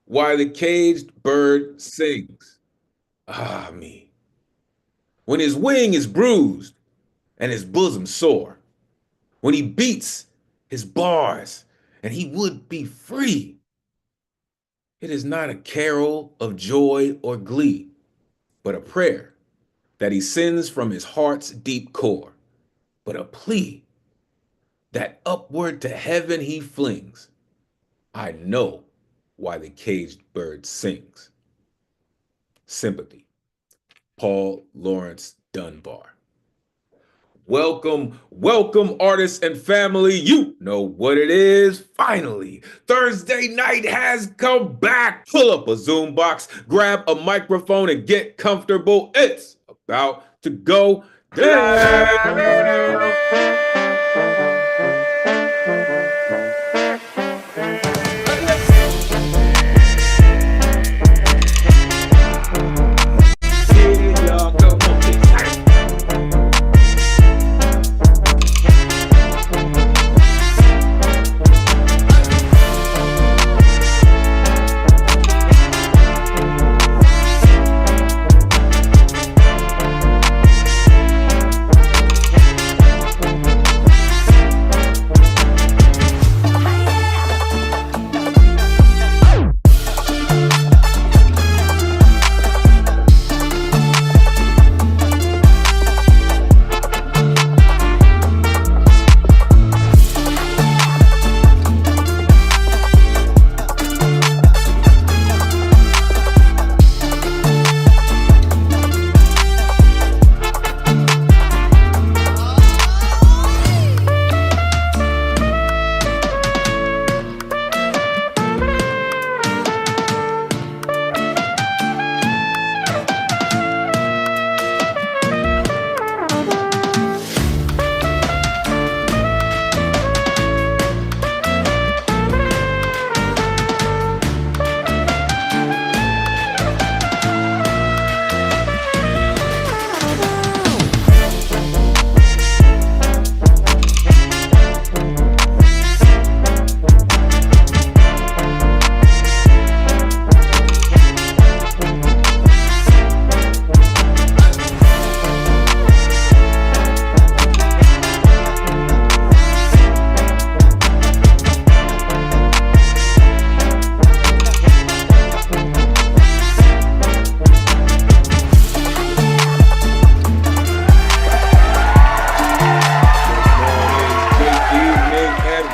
Why the caged bird sings. Ah, me. When his wing is bruised and his bosom sore, when he beats his bars and he would be free, it is not a carol of joy or glee, but a prayer that he sends from his heart's deep core, but a plea that upward to heaven he flings. I know why the caged bird sings. Sympathy. Paul Lawrence Dunbar. Welcome, welcome, artists and family. You know what it is. Finally, Thursday night has come back. Pull up a Zoom box, grab a microphone, and get comfortable. It's about to go down.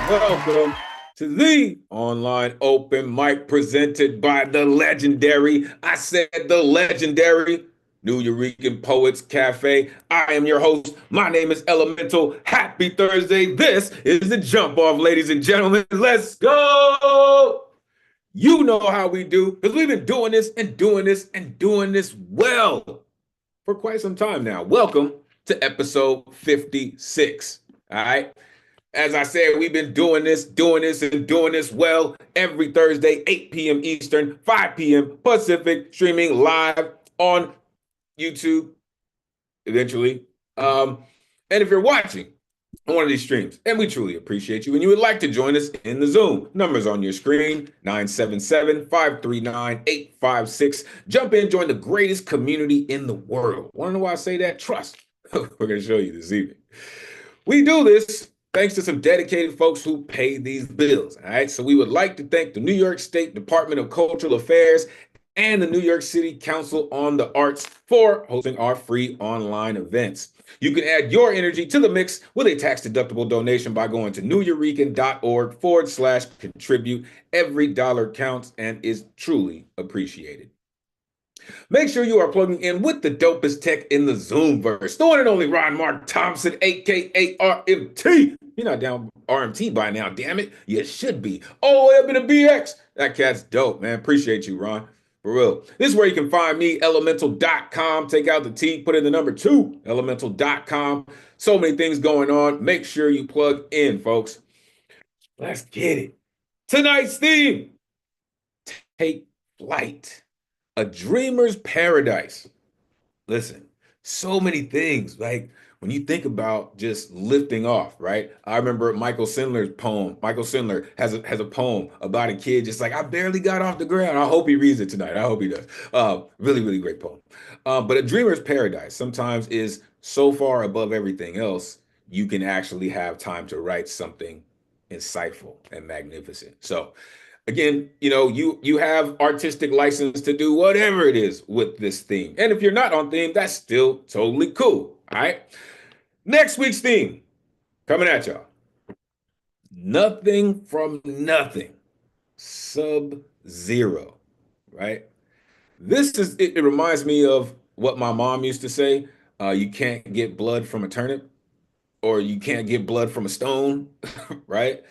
Welcome to the online open mic presented by the legendary, I said the legendary Nuyorican Poets Cafe. I am your host. My name is Elemental. Happy Thursday. This is the jump off, ladies and gentlemen. Let's go. You know how we do, because we've been doing this and doing this and doing this well for quite some time now. Welcome to episode 56. All right. As I said, we've been doing this, and doing this well every Thursday, 8 p.m. Eastern, 5 p.m. Pacific, streaming live on YouTube eventually. And if you're watching on one of these streams, and we truly appreciate you, and you would like to join us in the Zoom, numbers on your screen, 977-539-856. Jump in, join the greatest community in the world. Want to know why I say that? Trust. We're going to show you this evening. We do this thanks to some dedicated folks who pay these bills, all right? So we would like to thank the New York State Department of Cultural Affairs and the New York City Council on the Arts for hosting our free online events. You can add your energy to the mix with a tax-deductible donation by going to nuyorican.org/contribute. Every dollar counts and is truly appreciated. Make sure you are plugging in with the dopest tech in the Zoomverse. The one and only Ron Mark Thompson, aka RMT. You're not down RMT by now, damn it. You should be. Oh, up in the BX. That cat's dope, man. Appreciate you, Ron. For real. This is where you can find me, Elemen2al.com. Take out the T, put in the number 2, Elemen2al.com. So many things going on. Make sure you plug in, folks. Let's get it. Tonight's theme, take flight. A dreamer's paradise. Listen, So many things. Like when you think about just lifting off, right? I remember Michael Sandler's poem. Michael Sandler has a poem about a kid just like, I barely got off the ground. I hope he reads it tonight. I hope he does. Really, really great poem. But a dreamer's paradise sometimes is so far above everything else, you can actually have time to write something insightful and magnificent. So again, you have artistic license to do whatever it is with this theme. And if you're not on theme, that's still totally cool. All right. Next week's theme coming at y'all. Nothing from nothing. Sub-zero. Right? It reminds me of what my mom used to say. You can't get blood from a turnip, or you can't get blood from a stone, right?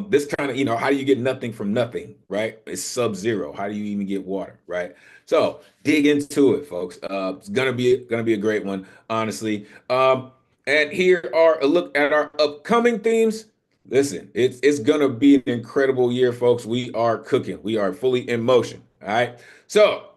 This kind of, how do you get nothing from nothing, right? It's sub-zero. How do you even get water, right? So dig into it, folks. It's gonna be a great one, honestly. And here are a look at our upcoming themes. Listen, it's gonna be an incredible year, folks. We are cooking. We are fully in motion. All right. So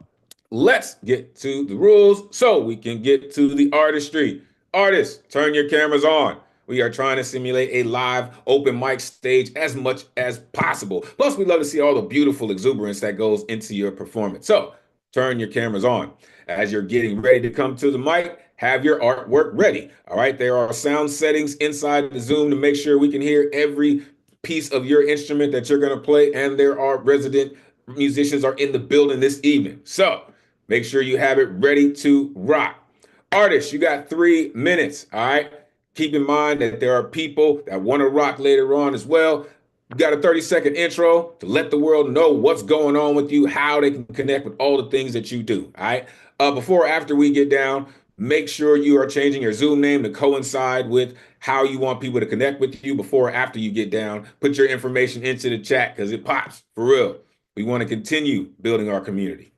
let's get to the rules so we can get to the artistry. Artists, turn your cameras on. We are trying to simulate a live open mic stage as much as possible. Plus, we love to see all the beautiful exuberance that goes into your performance. So turn your cameras on. As you're getting ready to come to the mic, have your artwork ready. All right, there are sound settings inside the Zoom to make sure we can hear every piece of your instrument that you're going to play, and there are resident musicians are in the building this evening. So make sure you have it ready to rock. Artists, you got 3 minutes, all right? Keep in mind that there are people that want to rock later on as well. You got a 30-second intro to let the world know what's going on with you, how they can connect with all the things that you do, all right? Before or after we get down, make sure you are changing your Zoom name to coincide with how you want people to connect with you before or after you get down. Put your information into the chat because it pops, for real. We want to continue building our community.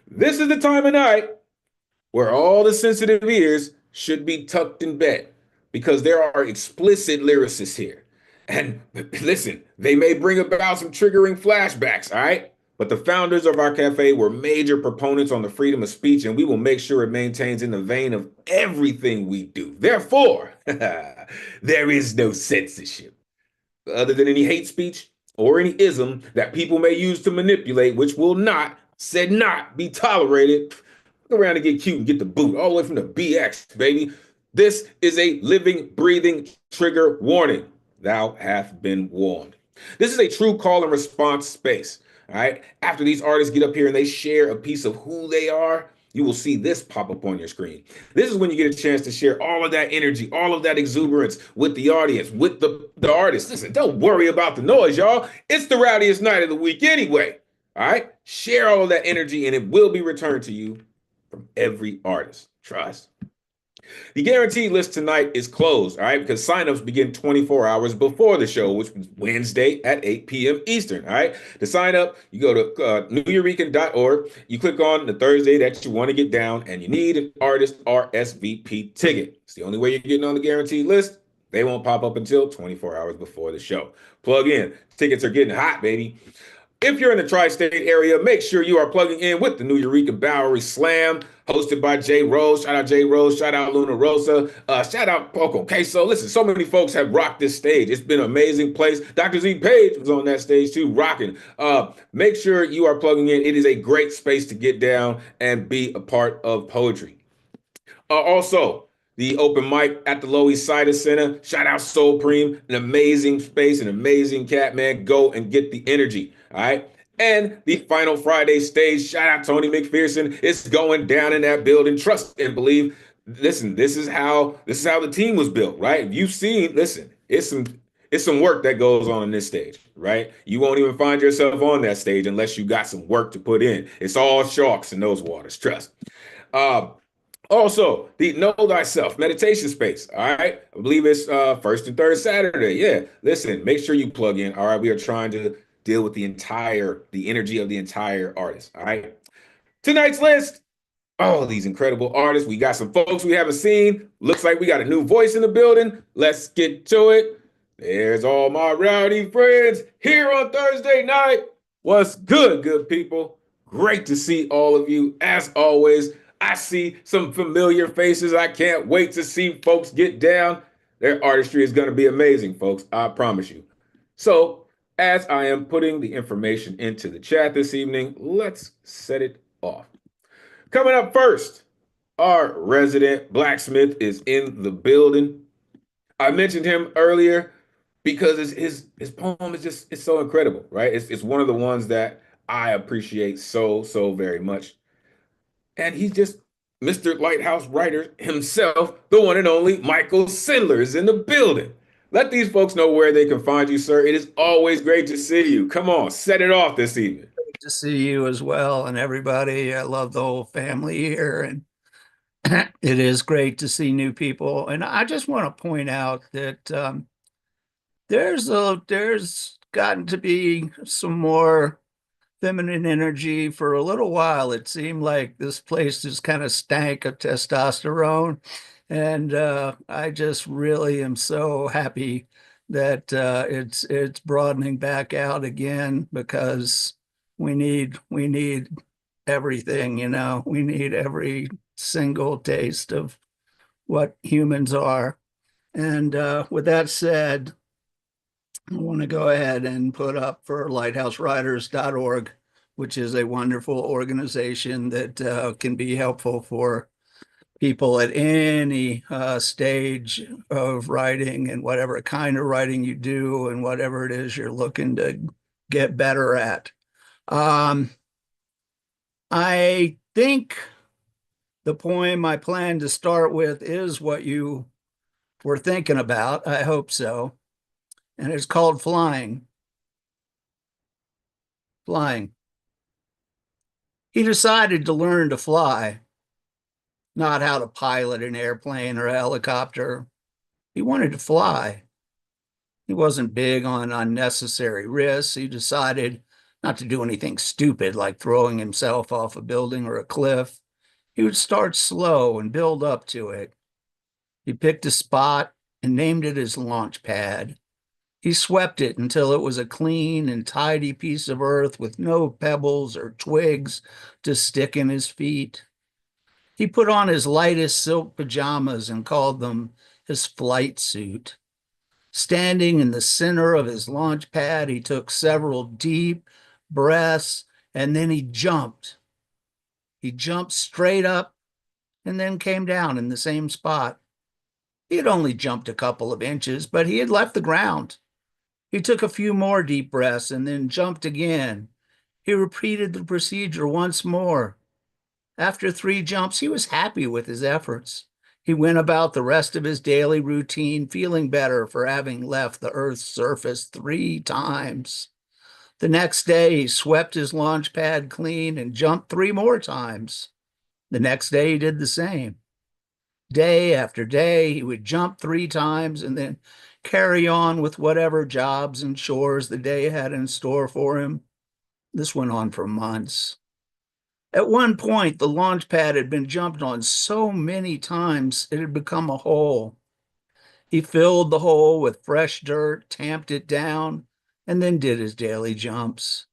This is the time of night where all the sensitive ears should be tucked in bed because there are explicit lyricists here. And listen, they may bring about some triggering flashbacks, all right? But the founders of our cafe were major proponents on the freedom of speech, and we will make sure it maintains in the vein of everything we do. Therefore, there is no censorship other than any hate speech or any ism that people may use to manipulate, which will not, said not, be tolerated. Look around and get cute and get the boot all the way from the BX, baby. This is a living, breathing trigger warning. Thou hath been warned. This is a true call and response space. All right. After these artists get up here and they share a piece of who they are, you will see this pop up on your screen. This is when you get a chance to share all of that energy, all of that exuberance with the audience, with the artist. Listen, don't worry about the noise, y'all. It's the rowdiest night of the week anyway. All right. Share all of that energy and it will be returned to you from every artist. Trust. The guaranteed list tonight is closed, all right, because signups begin 24 hours before the show, which is Wednesday at 8 p.m. Eastern, all right? To sign up, you go to Nuyorican.org, you click on the Thursday that you want to get down, and you need an Artist-RSVP ticket. It's the only way you're getting on the guaranteed list. They won't pop up until 24 hours before the show. Plug in. Tickets are getting hot, baby. If you're in the tri-state area, make sure you are plugging in with the Nuyorican Bowery Slam, hosted by Jay Rose. Shout out Jay Rose. Shout out Luna Rosa. Shout out Poco Queso. Listen, so many folks have rocked this stage. It's been an amazing place. Dr. Z Page was on that stage too, rocking. Make sure you are plugging in. It is a great space to get down and be a part of poetry. Also, the open mic at the Lower East Side Center. Shout out Soul Preem, an amazing space, an amazing cat, man. Go and get the energy, all right? And the final Friday stage. Shout out Tony McPherson. It's going down in that building. Trust and believe. Listen, this is how the team was built, right? You've seen. Listen, it's some work that goes on this stage, right? You won't even find yourself on that stage unless you got some work to put in. It's all sharks in those waters. Trust. Also, the Know Thyself meditation space. All right. I believe it's first and third Saturday. Yeah. Listen, make sure you plug in. All right. We are trying to deal with the energy of the entire artist. All right. Tonight's list. Oh, these incredible artists. We got some folks we haven't seen. Looks like we got a new voice in the building. Let's get to it. There's all my rowdy friends here on Thursday night. What's good, good people? Great to see all of you. As always, I see some familiar faces. I can't wait to see folks get down. Their artistry is going to be amazing, folks. I promise you. So, as I am putting the information into the chat this evening, let's set it off. Coming up first, our resident blacksmith is in the building. I mentioned him earlier because his poem is just it's so incredible, right? It's one of the ones that I appreciate so very much. And he's just Mr. Lighthouse Writer himself, the one and only Michael Sindler is in the building. Let these folks know where they can find you, sir. It is always great to see you. Come on, set it off this evening. Great to see you as well, and everybody. I love the whole family here, and it is great to see new people. And I just want to point out that there's gotten to be some more feminine energy for a little while. It seemed like this place just kind of stank of testosterone. And I just really am so happy that it's broadening back out again because we need everything, you know. We need every single taste of what humans are. And with that said, I want to go ahead and put up for lighthousewriters.org, which is a wonderful organization that can be helpful for people at any stage of writing and whatever kind of writing you do and whatever it is you're looking to get better at. I think the poem I plan to start with is what you were thinking about. I hope so. And it's called Flying. Flying. He decided to learn to fly, not how to pilot an airplane or a helicopter. He wanted to fly. He wasn't big on unnecessary risks. He decided not to do anything stupid like throwing himself off a building or a cliff. He would start slow and build up to it. He picked a spot and named it his launch pad. He swept it until it was a clean and tidy piece of earth with no pebbles or twigs to stick in his feet. He put on his lightest silk pajamas and called them his flight suit. Standing in the center of his launch pad, he took several deep breaths and then he jumped. He jumped straight up and then came down in the same spot. He had only jumped a couple of inches, but he had left the ground. He took a few more deep breaths and then jumped again. He repeated the procedure once more. After 3 jumps, he was happy with his efforts. He went about the rest of his daily routine feeling better for having left the Earth's surface 3 times. The next day, he swept his launch pad clean and jumped 3 more times. The next day, he did the same. Day after day, he would jump 3 times and then carry on with whatever jobs and chores the day had in store for him. This went on for months. At one point, the launch pad had been jumped on so many times it had become a hole. He filled the hole with fresh dirt, tamped it down, and then did his daily jumps.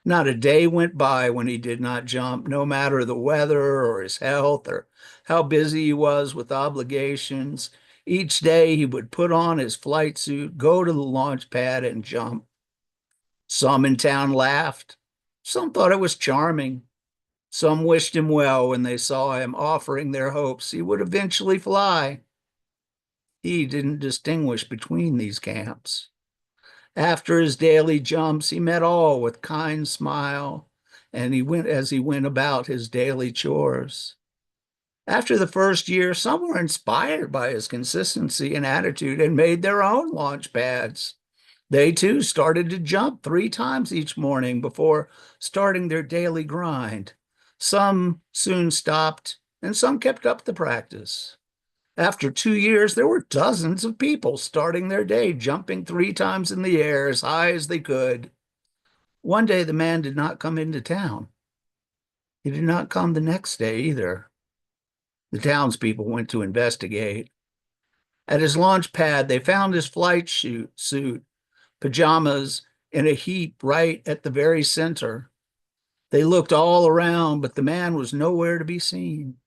Not a day went by when he did not jump, no matter the weather or his health or how busy he was with obligations. Each day he would put on his flight suit, go to the launch pad, and jump. Some in town laughed. Some thought it was charming. Some wished him well when they saw him, offering their hopes he would eventually fly. He didn't distinguish between these camps. After his daily jumps, he met all with kind smile, and he went about his daily chores. After the first year, some were inspired by his consistency and attitude and made their own launch pads. They too started to jump 3 times each morning before starting their daily grind. Some soon stopped, and some kept up the practice. After 2 years, there were dozens of people starting their day jumping 3 times in the air as high as they could. One day, the man did not come into town. He did not come the next day either. The townspeople went to investigate. At his launch pad, they found his flight suit, pajamas, in a heap right at the very center. They looked all around, but the man was nowhere to be seen.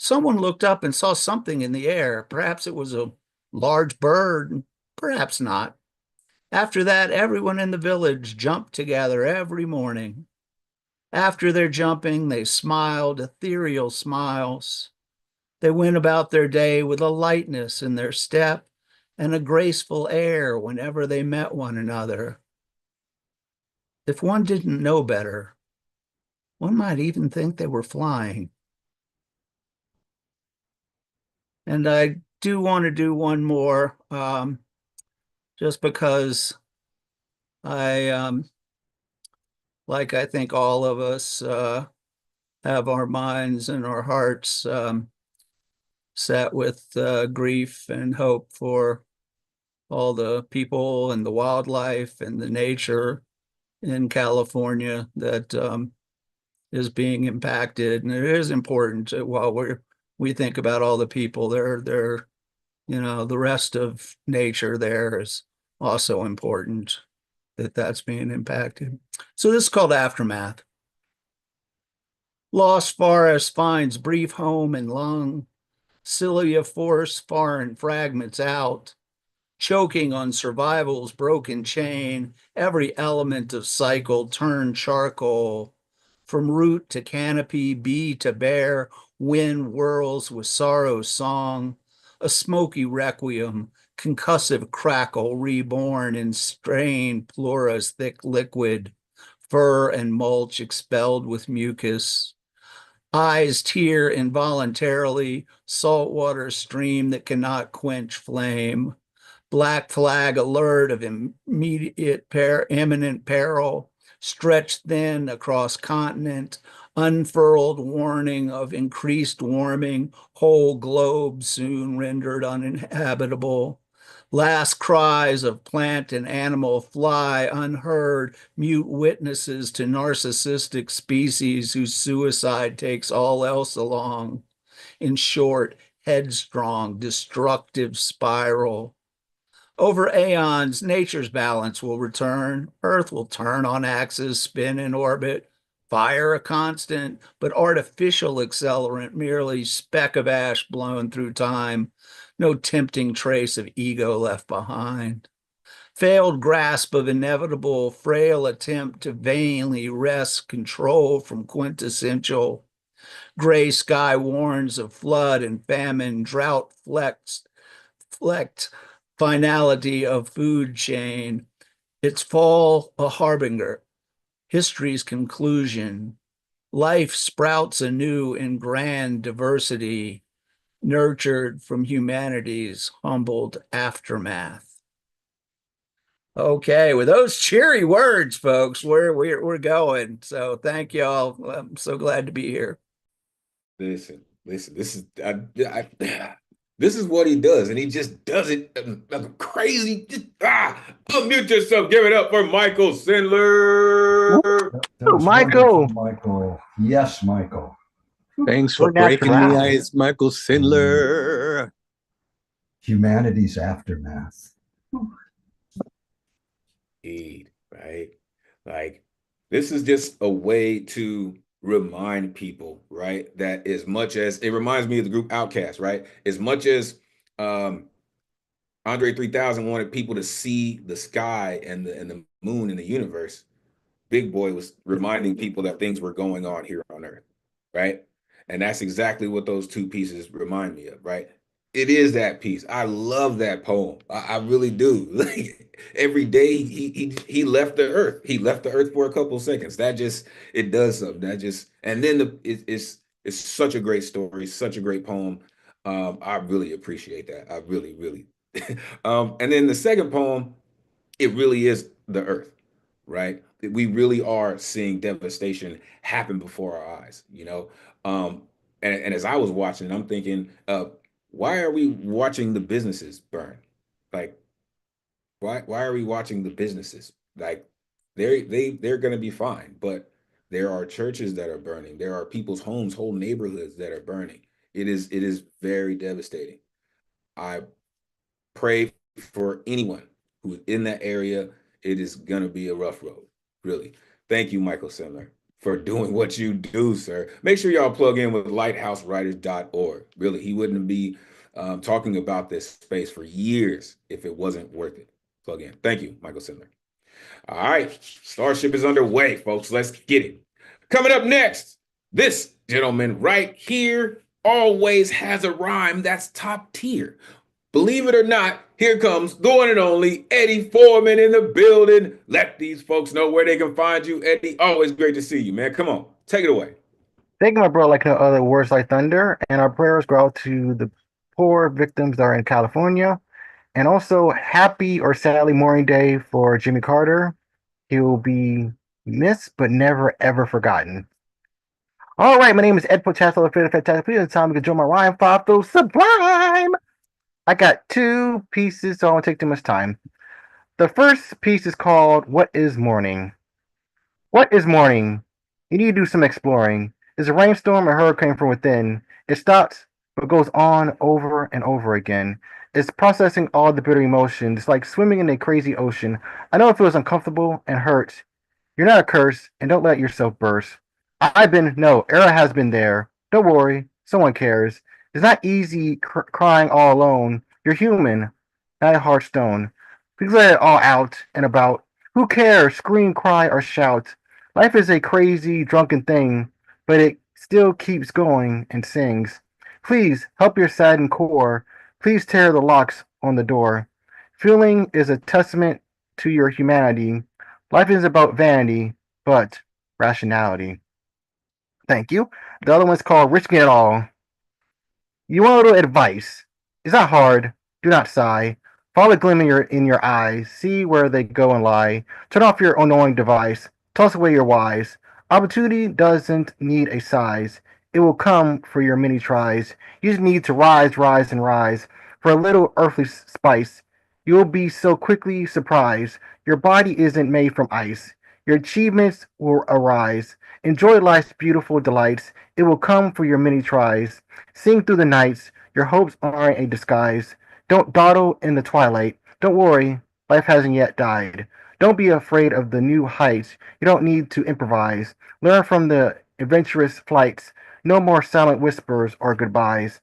Someone looked up and saw something in the air. Perhaps it was a large bird, perhaps not. After that, everyone in the village jumped together every morning. After their jumping, they smiled ethereal smiles. They went about their day with a lightness in their step and a graceful air whenever they met one another. If one didn't know better, one might even think they were flying. And I do want to do one more, just because I, like I think all of us, have our minds and our hearts set with grief and hope for all the people and the wildlife and the nature in California that is being impacted. And it is important to, while we think about all the people there, the rest of nature there is also important, that's being impacted. So this is called Aftermath. Lost forest finds brief home and lung, cilia force foreign fragments out, choking on survival's broken chain, every element of cycle turned charcoal. From root to canopy, bee to bear, wind whirls with sorrow's song, a smoky requiem, concussive crackle reborn in strained pleura's thick liquid, fur and mulch expelled with mucus. Eyes tear involuntarily, saltwater stream that cannot quench flame. Black flag alert of imminent peril, stretched thin across continent, unfurled warning of increased warming, whole globe soon rendered uninhabitable. Last cries of plant and animal fly unheard, mute witnesses to narcissistic species whose suicide takes all else along. In short, headstrong, destructive spiral. Over aeons, nature's balance will return. Earth will turn on axis, spin in orbit. Fire a constant, but artificial accelerant, merely speck of ash blown through time. No tempting trace of ego left behind. Failed grasp of inevitable, frail attempt to vainly wrest control from quintessential. Gray sky warns of flood and famine, drought flecked finality of food chain, its fall a harbinger, history's conclusion. Life sprouts anew in grand diversity, nurtured from humanity's humbled aftermath. Okay, with those cheery words, folks, we're going. So thank y'all. I'm so glad to be here. Listen. This is this is what he does, and he just does it like crazy. Unmute yourself. Give it up for Michael Sindler. That was Michael. wonderful, Michael. Yes, Michael. Thanks for breaking the ice, Michael Sindler. Humanity's aftermath. Indeed, right? Like, this is just a way to remind people, right? That as much as it reminds me of the group Outcast, right? As much as Andre 3000 wanted people to see the sky and the moon and the universe, Big Boy was reminding people that things were going on here on Earth, right? And that's exactly what those two pieces remind me of, right? It is that piece. I love that poem. I really do. Like every day he left the earth. He left the earth for a couple of seconds. That just it does something. That just and then it's such a great story, such a great poem. I really appreciate that. I really, really. And then the second poem, it really is the earth, right? We really are seeing devastation happen before our eyes, you know? And as I was watching, I'm thinking, why are we watching the businesses burn? Like, why are we watching the businesses? Like, they're gonna be fine, but there are churches that are burning. There are people's homes, whole neighborhoods that are burning. It is very devastating. I pray for anyone who's in that area. It is gonna be a rough road, really. Thank you, Michael Sindler, for doing what you do, sir. Make sure y'all plug in with lighthousewriters.org. Really, he wouldn't be talking about this space for years if it wasn't worth it. Plug in. Thank you, Michael Sindler. All right, Starship is underway, folks. Let's get it. Coming up next, this gentleman right here always has a rhyme that's top tier. Believe it or not, here comes the one and only Eddie Foreman in the building. Let these folks know where they can find you. Eddie, always great to see you, man. Come on, take it away. Thank you, my bro, like no other, words like thunder. And our prayers go out to the poor victims that are in California. And also, happy or sadly mourning day for Jimmy Carter. He will be missed, but never, ever forgotten. All right, my name is Ed Potato, the Fantastic. Please, it's time to join my rhyme five through sublime. I got two pieces, so I won't take too much time. The first piece is called What is Morning? What is morning? You need to do some exploring. Is a rainstorm or hurricane from within? It stops, but goes on over and over again. It's processing all the bitter emotions. It's like swimming in a crazy ocean. I know it feels uncomfortable and hurts. You're not a curse, and don't let yourself burst. Era has been there. Don't worry, someone cares. It's not easy crying all alone. You're human, not a hard stone. Please let it all out and about. Who cares? Scream, cry, or shout. Life is a crazy, drunken thing, but it still keeps going and sings. Please help your saddened core. Please tear the locks on the door. Feeling is a testament to your humanity. Life is about vanity, but rationality. Thank you. The other one's called Risking It All. You want a little advice? It's not hard. Do not sigh. Follow the gleam in your eyes. See where they go and lie. Turn off your annoying device. Toss away your wise. Opportunity doesn't need a size. It will come for your many tries. You just need to rise, rise, and rise. For a little earthly spice, you will be so quickly surprised. Your body isn't made from ice. Your achievements will arise. Enjoy life's beautiful delights. It will come for your many tries. Sing through the nights. Your hopes aren't a disguise. Don't dawdle in the twilight. Don't worry, life hasn't yet died. Don't be afraid of the new heights. You don't need to improvise. Learn from the adventurous flights. No more silent whispers or goodbyes.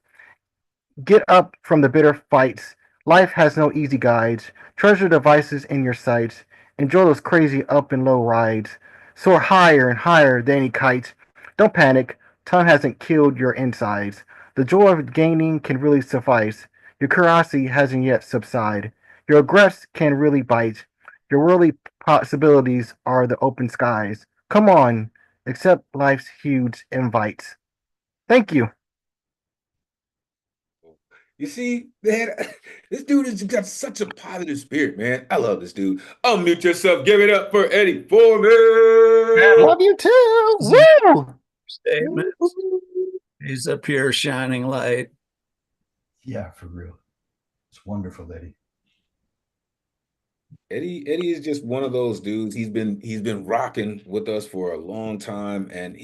Get up from the bitter fights. Life has no easy guides. Treasure the vices in your sights. Enjoy those crazy up and low rides. Soar higher and higher than any kite. Don't panic. Time hasn't killed your insides. The joy of gaining can really suffice. Your curiosity hasn't yet subsided. Your regrets can really bite. Your worldly possibilities are the open skies. Come on, accept life's huge invites. Thank you. You see, man, this dude has got such a positive spirit, man. I love this dude. Unmute yourself. Give it up for Eddie Foreman. Love you too. Woo! Statement. He's a pure shining light. Yeah, for real. It's wonderful, Eddie. Eddie is just one of those dudes. He's been rocking with us for a long time, and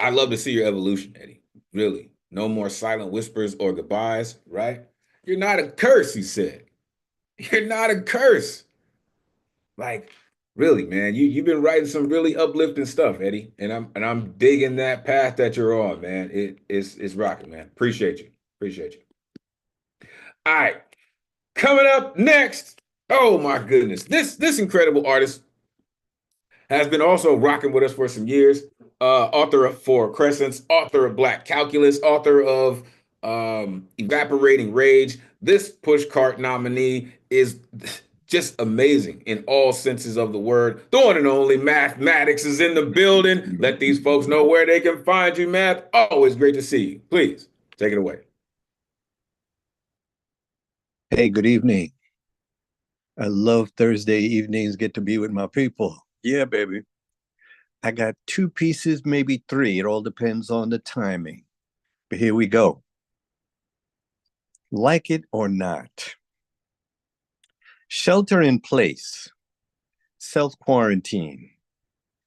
I love to see your evolution, Eddie. Really. No more silent whispers or goodbyes, right? You're not a curse, he said. You're not a curse. Like, really, man, you've been writing some really uplifting stuff, Eddie. And I'm digging that path that you're on, man. It's rocking, man. Appreciate you. Appreciate you. All right. Coming up next. Oh my goodness. This incredible artist has been also rocking with us for some years. Author of Four Crescents, author of Black Calculus, author of Evaporating Rage. This Pushcart nominee is just amazing in all senses of the word. The one and only Mathematics is in the building. Let these folks know where they can find you, Math. Always great to see you. Please take it away. Hey, good evening. I love Thursday evenings, get to be with my people. Yeah, baby. I got two pieces, maybe three. It all depends on the timing. But here we go. Like it or not. Shelter in place, self-quarantine,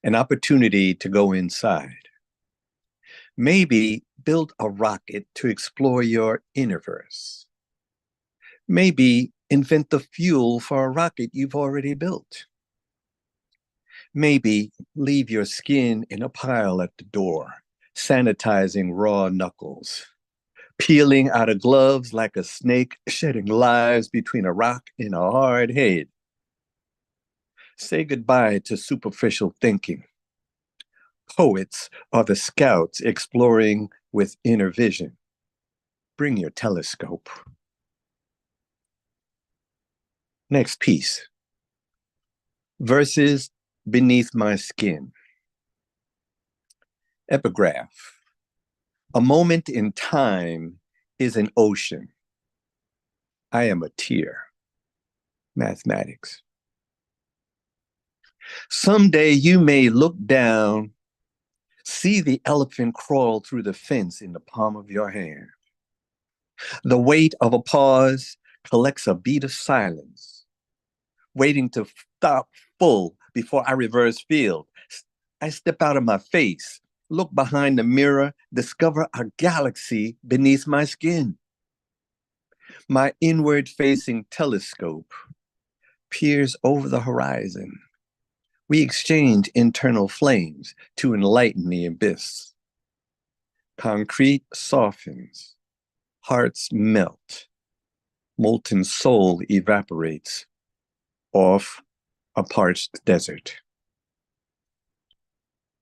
an opportunity to go inside. Maybe build a rocket to explore your innerverse. Maybe invent the fuel for a rocket you've already built. Maybe leave your skin in a pile at the door, sanitizing raw knuckles, peeling out of gloves like a snake, shedding lives between a rock and a hard head. Say goodbye to superficial thinking. Poets are the scouts exploring with inner vision. Bring your telescope. Next piece. Verses beneath my skin. Epigraph. A moment in time is an ocean. I am a tear. Mathematics. Someday you may look down, see the elephant crawl through the fence in the palm of your hand. The weight of a pause collects a beat of silence, waiting to stop full before I reverse field. I step out of my face, look behind the mirror, discover a galaxy beneath my skin. My inward-facing telescope peers over the horizon. We exchange internal flames to enlighten the abyss. Concrete softens, hearts melt, molten soul evaporates off a parched desert.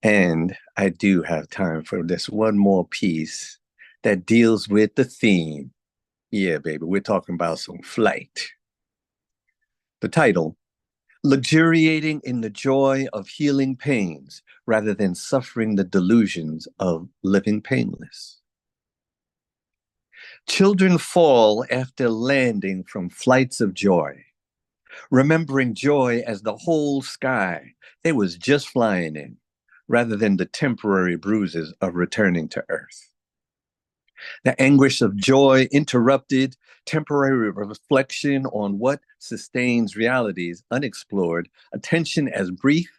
And I do have time for this one more piece that deals with the theme. Yeah, baby, we're talking about some flight. The title, Luxuriating in the Joy of Healing Pains Rather Than Suffering the Delusions of Living Painless. Children fall after landing from flights of joy, remembering joy as the whole sky they was just flying in, rather than the temporary bruises of returning to earth. The anguish of joy interrupted temporary reflection on what sustains realities unexplored, attention as brief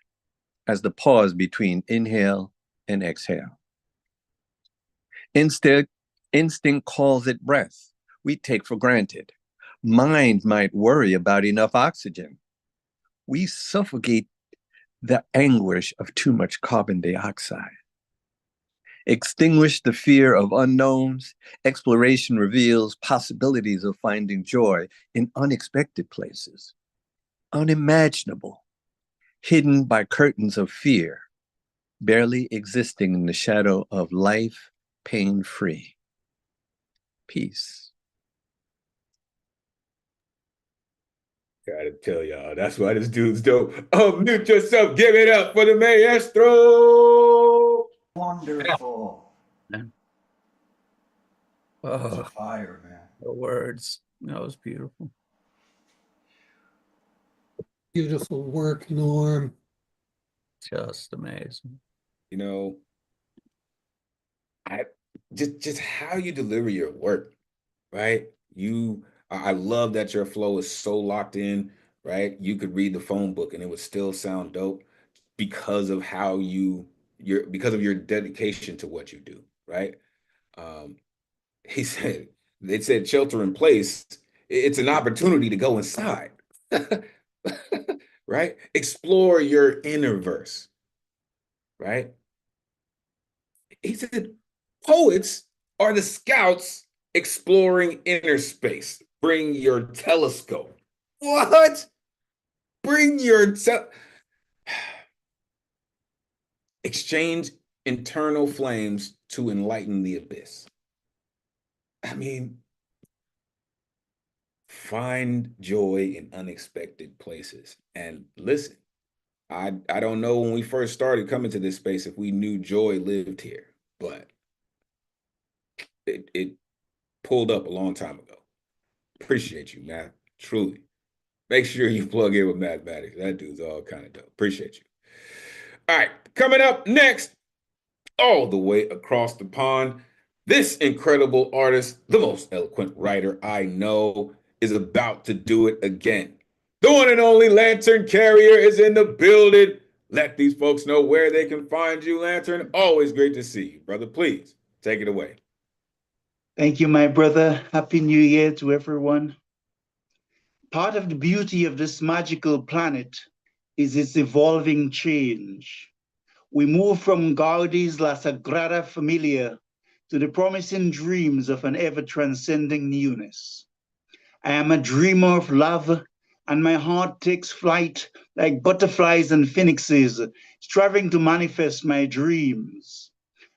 as the pause between inhale and exhale. Instinct calls it breath. We take for granted. Mind might worry about enough oxygen. We suffocate the anguish of too much carbon dioxide. Extinguish the fear of unknowns. Exploration reveals possibilities of finding joy in unexpected places, unimaginable, hidden by curtains of fear, barely existing in the shadow of life, pain-free. Peace. Gotta tell y'all, that's why this dude's dope. Unmute yourself, give it up for the maestro. Wonderful. Oh, Fire, man. the words. That was beautiful. Beautiful work, Norm. Just amazing. You know, I just how you deliver your work, right? I love that your flow is so locked in, right? You could read the phone book and it would still sound dope because of how because of your dedication to what you do, right? He said, they said shelter in place, it's an opportunity to go inside, right? Explore your inner verse, right? He said, poets are the scouts exploring inner space. Bring your telescope. What? Bring your exchange internal flames to enlighten the abyss. I mean, find joy in unexpected places. And listen, I don't know when we first started coming to this space if we knew joy lived here, but it pulled up a long time ago. Appreciate you, man. Truly. Make sure you plug in with mathematics. That dude's all kind of dope. Appreciate you. All right, coming up next, all the way across the pond, this incredible artist, the most eloquent writer I know, is about to do it again. The one and only Lantern Carrier is in the building. Let these folks know where they can find you, Lantern. Always great to see you, brother. Please take it away. Thank you, my brother. Happy New Year to everyone. Part of the beauty of this magical planet is its evolving change. We move from Gaudi's La Sagrada Familia to the promising dreams of an ever-transcending newness. I am a dreamer of love, and my heart takes flight like butterflies and phoenixes, striving to manifest my dreams.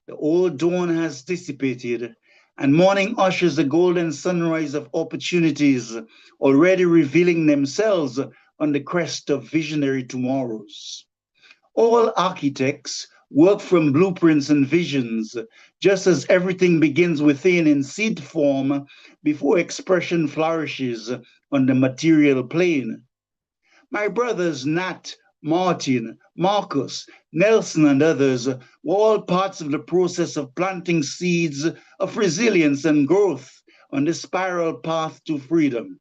The old dawn has dissipated, and morning ushers the golden sunrise of opportunities, already revealing themselves on the crest of visionary tomorrows. All architects work from blueprints and visions, just as everything begins within in seed form before expression flourishes on the material plane. My brothers Nat, Martin, Marcus, Nelson, and others were all parts of the process of planting seeds of resilience and growth on the spiral path to freedom.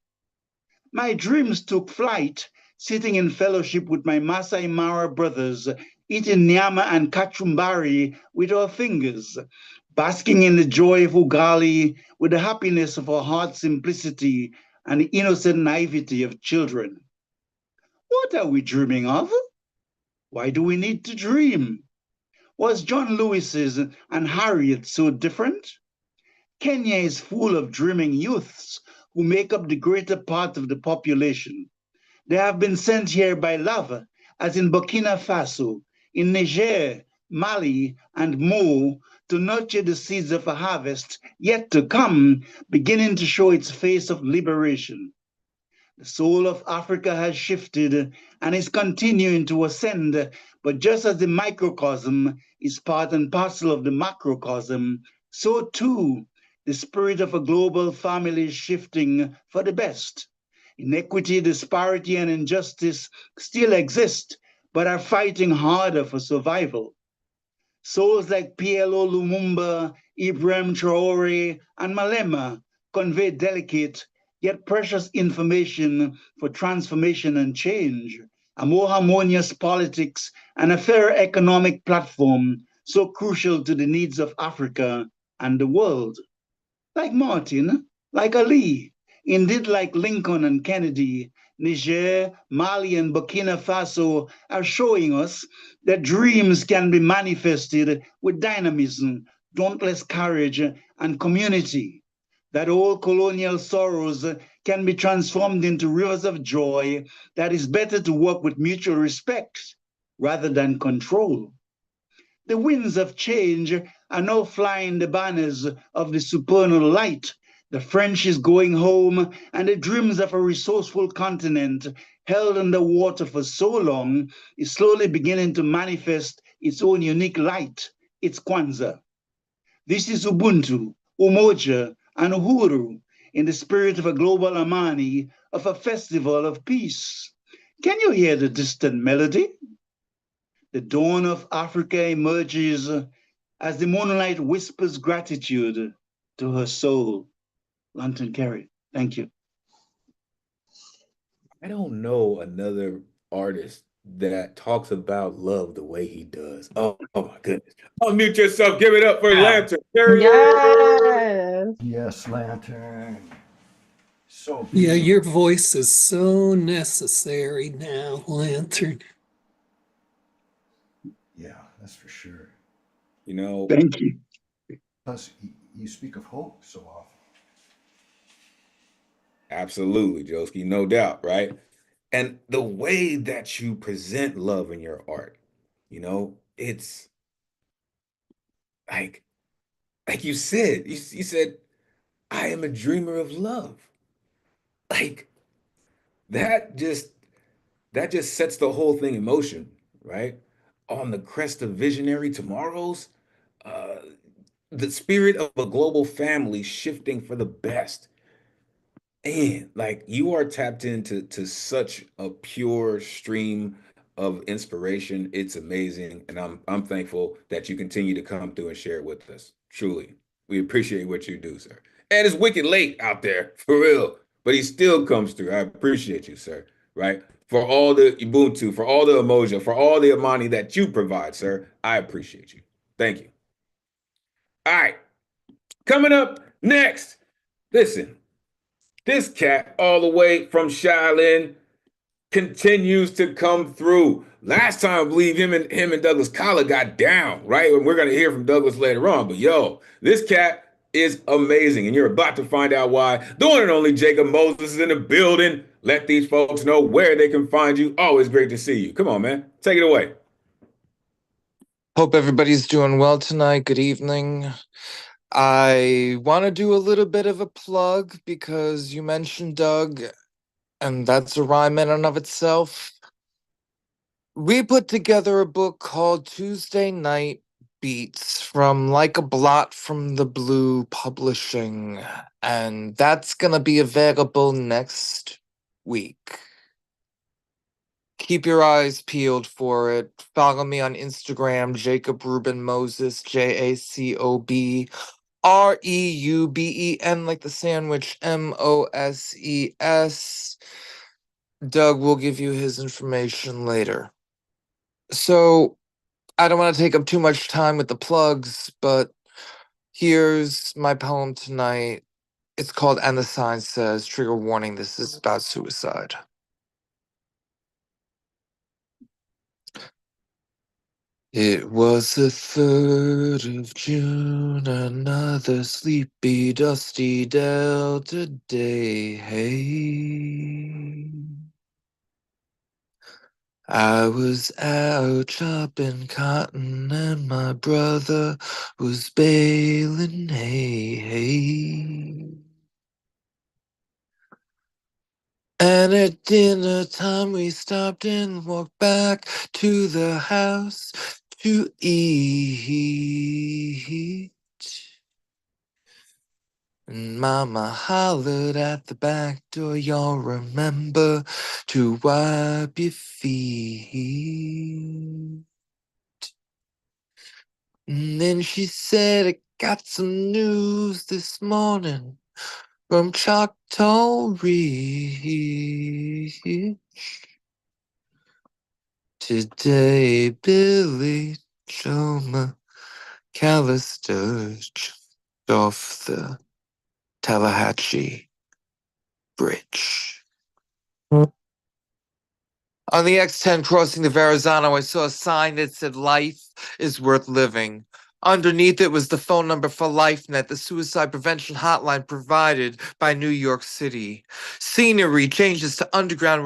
My dreams took flight sitting in fellowship with my Masai Mara brothers, eating nyama and kachumbari with our fingers, basking in the joy of ugali with the happiness of our heart simplicity and the innocent naivety of children. What are we dreaming of? Why do we need to dream? Was John Lewis's and Harriet so different? Kenya is full of dreaming youths who make up the greater part of the population. They have been sent here by love, as in Burkina Faso, in Niger, Mali, and Mo, to nurture the seeds of a harvest yet to come, beginning to show its face of liberation. The soul of Africa has shifted and is continuing to ascend, but just as the microcosm is part and parcel of the macrocosm, so too the spirit of a global family is shifting for the best. Inequity, disparity, and injustice still exist, but are fighting harder for survival. Souls like PLO Lumumba, Ibrahim Traore, and Malema convey delicate yet precious information for transformation and change, a more harmonious politics, and a fairer economic platform so crucial to the needs of Africa and the world. Like Martin, like Ali, indeed like Lincoln and Kennedy, Niger, Mali, and Burkina Faso are showing us that dreams can be manifested with dynamism, dauntless courage, and community. That old colonial sorrows can be transformed into rivers of joy, that is better to work with mutual respect rather than control. The winds of change are now flying the banners of the supernal light. The French is going home, and the dreams of a resourceful continent held under water for so long is slowly beginning to manifest its own unique light, its Kwanzaa. This is Ubuntu, Umoja, and Uhuru in the spirit of a global Amani, of a festival of peace. Can you hear the distant melody? The dawn of Africa emerges as the moonlight whispers gratitude to her soul. Lantern Carey, thank you. I don't know another artist that talks about love the way he does. Oh my goodness. Unmute yourself. Give it up for Lantern. Yes. Yes, Lantern. So Yeah, beautiful. your voice is so necessary now, Lantern. Yeah, that's for sure. You know, Thank you. Plus, you speak of hope so often. absolutely, Joski, no doubt, right? And the way that you present love in your art, it's like you said, you said, I am a dreamer of love. Like that just sets the whole thing in motion, right? On the crest of visionary tomorrows, uh, the spirit of a global family shifting for the best. And like you are tapped into such a pure stream of inspiration. It's amazing. And I'm thankful that you continue to come through and share it with us. Truly. We appreciate what you do, sir. And it's wicked late out there, for real. But he still comes through. I appreciate you, sir. Right? For all the Ubuntu, for all the emoji, for all the Amani that you provide, sir. I appreciate you. Thank you. All right. Coming up next. Listen, this cat all the way from Shaolin continues to come through. Last time, I believe him and Douglas Collar got down, right? And we're gonna hear from Douglas later on. But yo, this cat is amazing, and you're about to find out why. The one and only Jacob Moses is in the building. Let these folks know where they can find you. Always great to see you. Come on, man. Take it away. Hope everybody's doing well tonight. Good evening. I want to do a little bit of a plug because you mentioned Doug, and that's a rhyme in and of itself. We put together a book called Tuesday Night Beats from Like a Blot from the Blue Publishing, and that's gonna be available next week. Keep your eyes peeled for it. Follow me on Instagram, Jacob Ruben Moses, JACOBREUBEN, like the sandwich, MOSES. Doug will give you his information later. So, I don't want to take up too much time with the plugs, but here's my poem tonight. It's called And the Sign Says, trigger warning, this is about suicide. It was the 3rd of June, another sleepy, dusty Delta day. Hey, I was out chopping cotton and my brother was baling hay. And at dinner time we stopped and walked back to the house to eat. And Mama hollered at the back door, y'all remember to wipe your feet. And then she said, I got some news this morning from Choctaw Ridge. Today, Billy Joe McAllister jumped off the Tallahatchie Bridge. On the X10 crossing the Verrazano, I saw a sign that said, "Life is worth living." Underneath it was the phone number for LifeNet, the suicide prevention hotline provided by New York City. Scenery changes to underground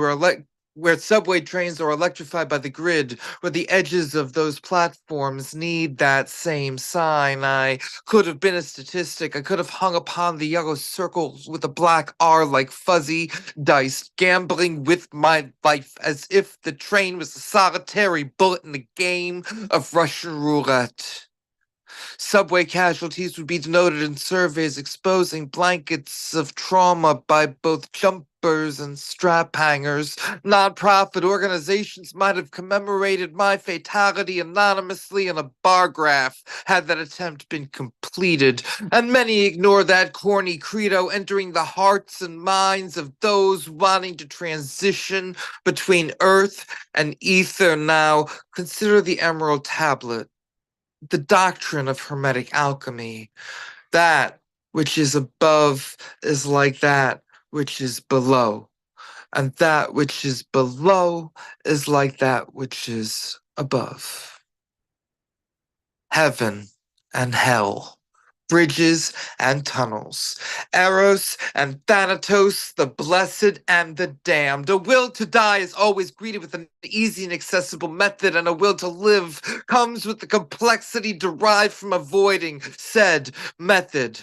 where subway trains are electrified by the grid, where the edges of those platforms need that same sign. I could have been a statistic. I could have hung upon the yellow circles with a black R like fuzzy dice, gambling with my life as if the train was a solitary bullet in the game of Russian roulette. Subway casualties would be denoted in surveys exposing blankets of trauma by both jumpers and strap hangers. Nonprofit organizations might have commemorated my fatality anonymously in a bar graph had that attempt been completed. And many ignore that corny credo, entering the hearts and minds of those wanting to transition between earth and ether. Now, consider the Emerald Tablet, the doctrine of Hermetic alchemy. That which is above is like that which is below, and that which is below is like that which is above. Heaven and hell, bridges and tunnels, Eros and Thanatos, the blessed and the damned. A will to die is always greeted with an easy and accessible method, and a will to live comes with the complexity derived from avoiding said method.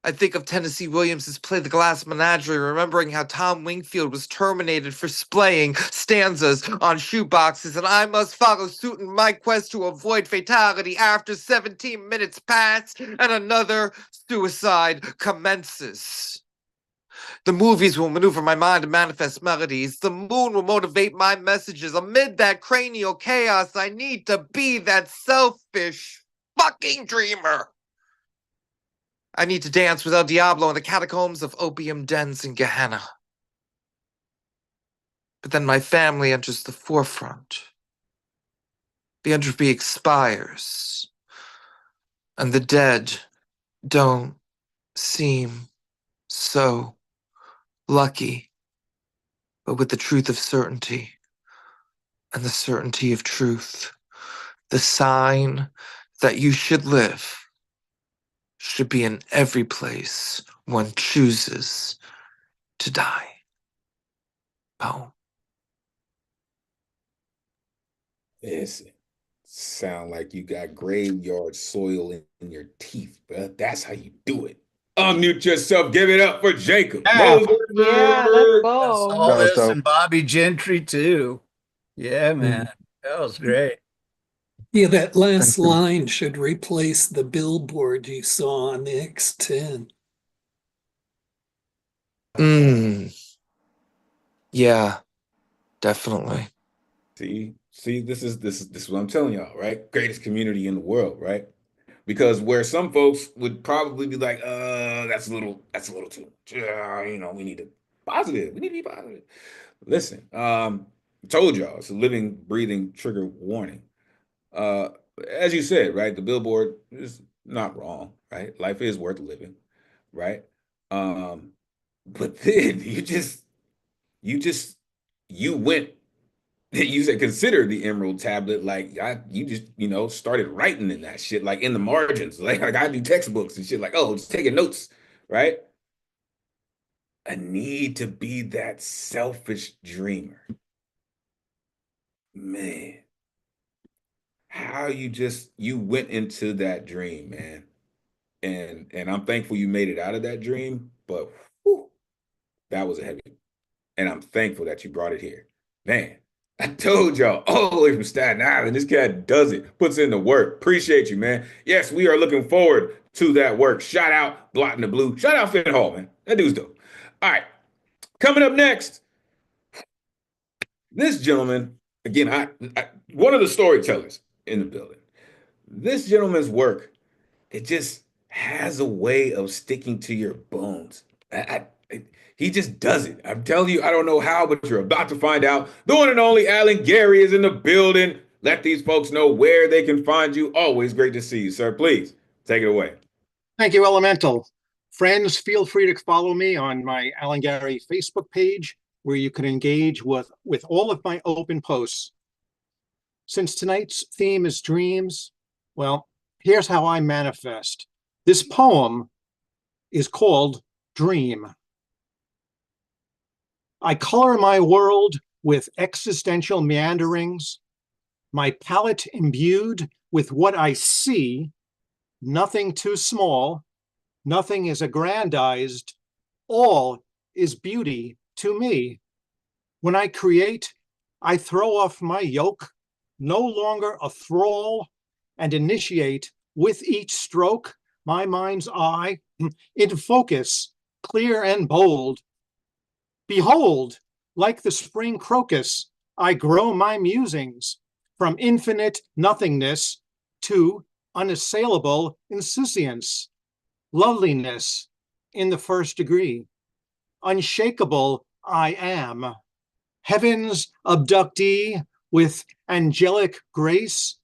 I think of Tennessee Williams's play The Glass Menagerie, remembering how Tom Wingfield was terminated for splaying stanzas on shoeboxes, and I must follow suit in my quest to avoid fatality after 17 minutes pass and another suicide commences. The movies will maneuver my mind to manifest melodies. The moon will motivate my messages. Amid that cranial chaos, I need to be that selfish fucking dreamer. I need to dance with El Diablo in the catacombs of opium dens in Gehenna. But then my family enters the forefront. The entropy expires. And the dead don't seem so lucky but with the truth of certainty and the certainty of truth. The sign that you should live should be in every place one chooses to die. Poem. Listen, sound like you got graveyard soil in your teeth, but that's how you do it. Unmute yourself. Give it up for Jacob. Yeah. Yeah, let's That's go. all That was this dope. and Bobby Gentry too. Yeah, man. That was great. Yeah, that last Thank you. line should replace the billboard you saw on the X10. Yeah, definitely. See, this is what I'm telling y'all, right? Greatest community in the world, right? Because where some folks would probably be like, that's a little too much. We need to positive. We need to be positive. Listen, told y'all it's a living, breathing trigger warning. As you said, right? The billboard is not wrong, right? Life is worth living, right? But then you went you said consider the emerald tablet like you just started writing in that shit like in the margins like I do textbooks and shit like just taking notes, right? A need to be that selfish dreamer, man. How you went into that dream, man, and I'm thankful you made it out of that dream, but whew, that was a heavy, and I'm thankful that you brought it here, man. I told y'all, all the way from Staten Island, this cat does it, puts in the work. Appreciate you, man. Yes, we are looking forward to that work. Shout out Blotting the Blue. Shout out Finn Hall, man. That dude's dope. All right, coming up next, this gentleman, again, one of the storytellers in the building. This gentleman's work, it just has a way of sticking to your bones. He just does it. I'm telling you, I don't know how, but you're about to find out. The one and only Alan Gary is in the building. Let these folks know where they can find you. Always great to see you, sir. Please take it away. Thank you, Elemental. Friends, feel free to follow me on my Alan Gary Facebook page, where you can engage with all of my open posts. Since tonight's theme is dreams, well, here's how I manifest. This poem is called Dream. I color my world with existential meanderings, my palette imbued with what I see, nothing too small, nothing is aggrandized, all is beauty to me. When I create, I throw off my yoke, no longer a thrall, and initiate with each stroke my mind's eye in focus, clear and bold. Behold, like the spring crocus, I grow my musings from infinite nothingness to unassailable insouciance, loveliness in the first degree. Unshakable I am, heaven's abductee with angelic grace.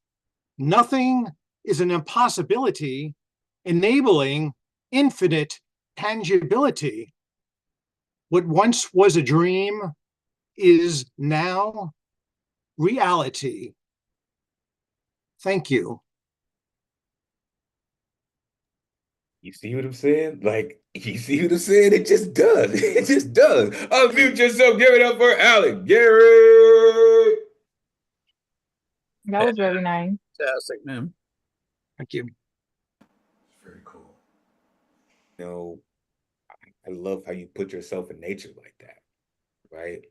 Nothing is an impossibility, enabling infinite tangibility. What once was a dream is now reality. Thank you. You see what I'm saying? Like, you see what I'm saying? It just does. It just does. Unmute yourself. Give it up for Alan Gary. That was very nice. Fantastic, man. Thank you. Very cool. I love how you put yourself in nature like that, right?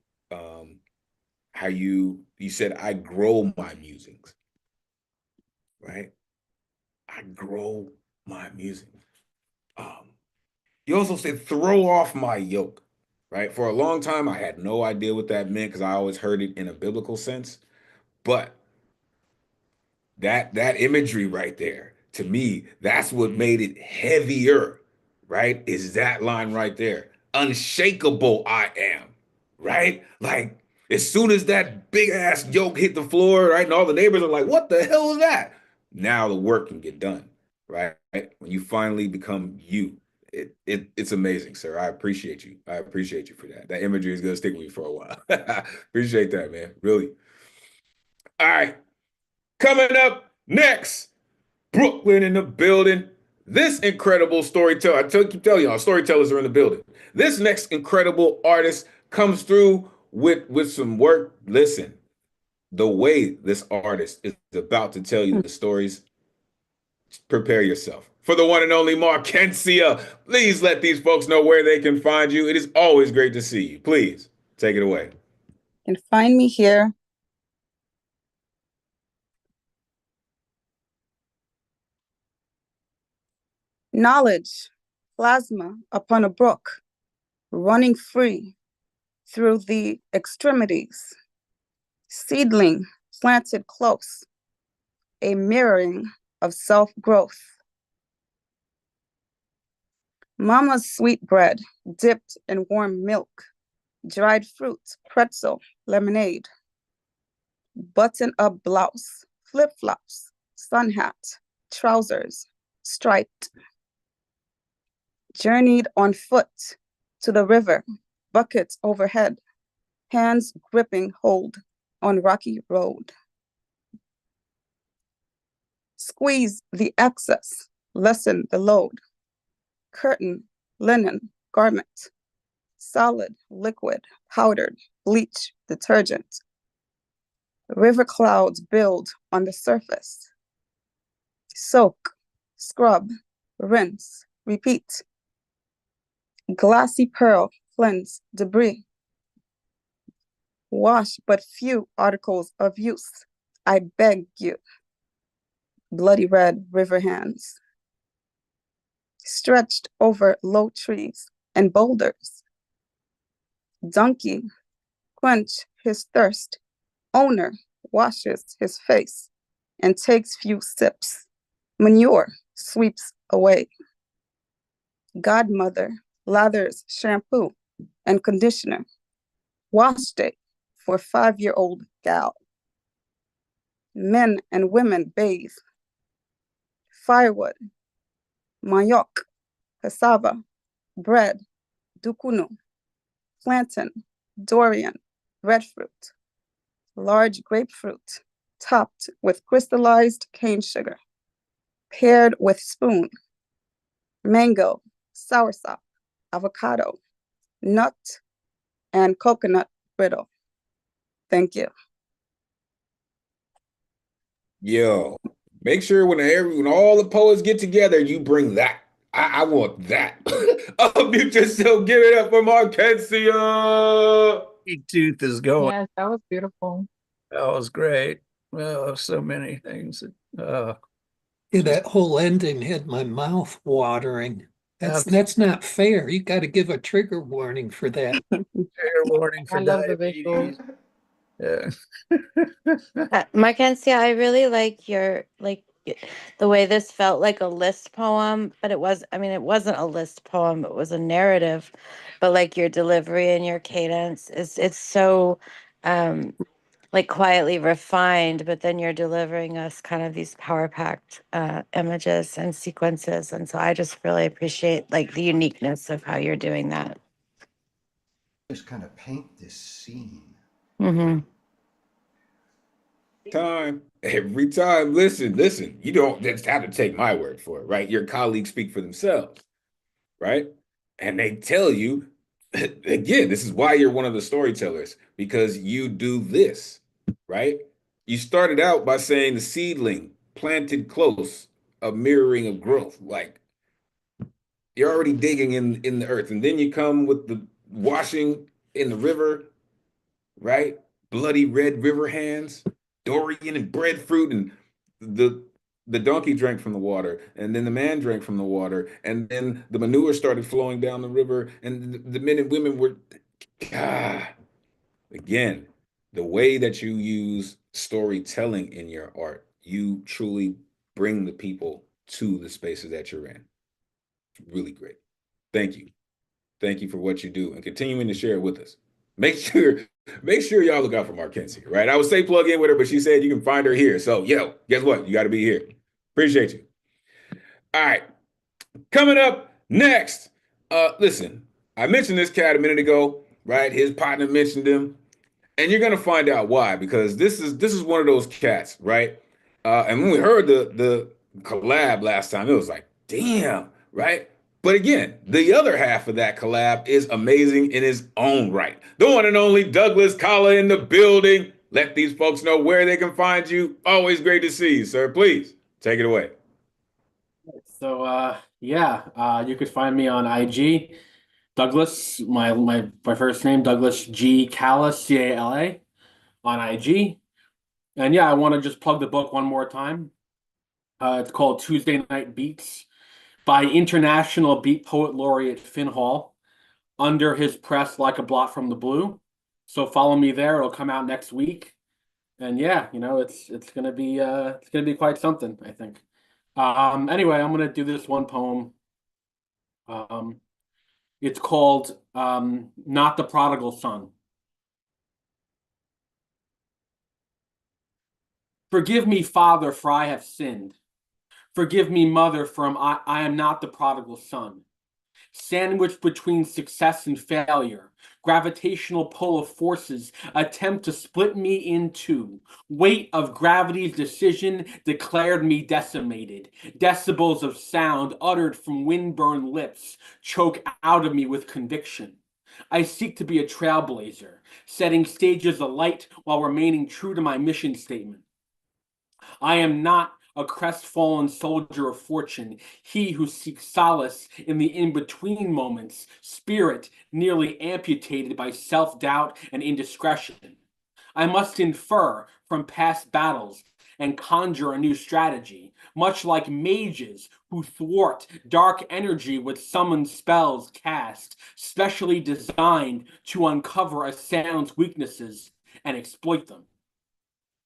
How you said, I grow my musings, right? I grow my musings. You also said, throw off my yoke, right? For a long time, I had no idea what that meant because I always heard it in a biblical sense. But that imagery right there, to me, that's what made it heavier, right? Is that line right there. Unshakable I am, right? Like, as soon as that big ass yoke hit the floor, right? And all the neighbors are like, what the hell is that? Now the work can get done, right? When you finally become you. it's amazing, sir. I appreciate you. I appreciate you for that. That imagery is gonna stick with me for a while. Appreciate that, man. Really. All right. Coming up next, Brooklyn in the building. This incredible storyteller, keep telling y'all, storytellers are in the building. This next incredible artist comes through with some work. Listen, the way this artist is about to tell you the stories, prepare yourself. For the one and only Markencia, please let these folks know where they can find you. It is always great to see you. Please take it away. You can find me here. Knowledge, plasma upon a brook, running free through the extremities. Seedling planted close, a mirroring of self-growth. Mama's sweet bread dipped in warm milk, dried fruit, pretzel, lemonade. Button-up blouse, flip-flops, sun hat, trousers, striped. Journeyed on foot to the river, buckets overhead, hands gripping hold on rocky road. Squeeze the excess, lessen the load. Curtain, linen, garment, solid, liquid, powdered, bleach, detergent. River clouds build on the surface. Soak, scrub, rinse, repeat. Glassy pearl, cleanse, debris. Wash but few articles of use, I beg you. Bloody red river hands. Stretched over low trees and boulders. Donkey, quench his thirst. Owner washes his face and takes few sips. Manure sweeps away. Godmother lathers shampoo and conditioner. Wash day for 5-year-old gal. Men and women bathe. Firewood, mayok, cassava, bread, dukunu, plantain, durian, breadfruit, large grapefruit, topped with crystallized cane sugar, paired with spoon, mango, soursop, avocado, nut, and coconut brittle. Thank you. Yo, make sure when all the poets get together, you bring that. I want that. Unmute yourself. Give it up for Markencia. Big tooth is going. Yes, that was beautiful. That was great. Oh, so many things. Yeah, that whole ending had my mouth watering. That's not fair. You got to give a trigger warning for that. Fair warning for I love the diabetes. visuals. Yeah. Markencia, I really like the way this felt like a list poem, but it wasn't a list poem, it was a narrative. But like your delivery and your cadence it's so like quietly refined, but then you're delivering us kind of these power-packed images and sequences. And so I just really appreciate like the uniqueness of how you're doing that. Just kind of paint this scene. Mm-hmm. Time. Every time. Listen. You don't just have to take my word for it, right? Your colleagues speak for themselves, right? And they tell you, again, this is why you're one of the storytellers, because you do this, right? You started out by saying the seedling planted close, a mirroring of growth. Like you're already digging in the earth. And then you come with the washing in the river, right? Bloody red river hands, durian and breadfruit, and the donkey drank from the water, and then the man drank from the water, and then the manure started flowing down the river, and the men and women were, again, the way that you use storytelling in your art, you truly bring the people to the spaces that you're in. It's really great. Thank you. Thank you for what you do and continuing to share it with us. Make sure y'all look out for Markencia, right? I would say plug in with her, but she said you can find her here. So, guess what? You got to be here. Appreciate you. All right. Coming up Next, listen, I mentioned this cat a minute ago, right? His partner mentioned him, and you're gonna find out why, because this is one of those cats, right? And when we heard the collab last time, it was like, damn, right? But again, the other half of that collab is amazing in its own right. The one and only Douglas Collar in the building. Let these folks know where they can find you. Always great to see you, sir. Please take it away. So you could find me on IG, Douglas, my first name, Douglas G Cala, Cala on IG. And yeah, I want to just plug the book one more time. It's called Tuesday Night Beats by International Beat Poet Laureate Finn Hall under his press Like a Blot from the Blue. So follow me there. It'll come out next week. And yeah, it's gonna be quite something, I think. Anyway, I'm gonna do this one poem. It's called Not the Prodigal Son. Forgive me, Father, for I have sinned. Forgive me, Mother, for I am not the prodigal son. Sandwiched between success and failure, gravitational pull of forces attempt to split me in two. Weight of gravity's decision declared me decimated. Decibels of sound uttered from wind-burned lips choke out of me with conviction. I seek to be a trailblazer, setting stages alight while remaining true to my mission statement. I am not a crestfallen soldier of fortune, he who seeks solace in the in-between moments, spirit nearly amputated by self-doubt and indiscretion. I must infer from past battles and conjure a new strategy, much like mages who thwart dark energy with summoned spells cast, specially designed to uncover a sound's weaknesses and exploit them.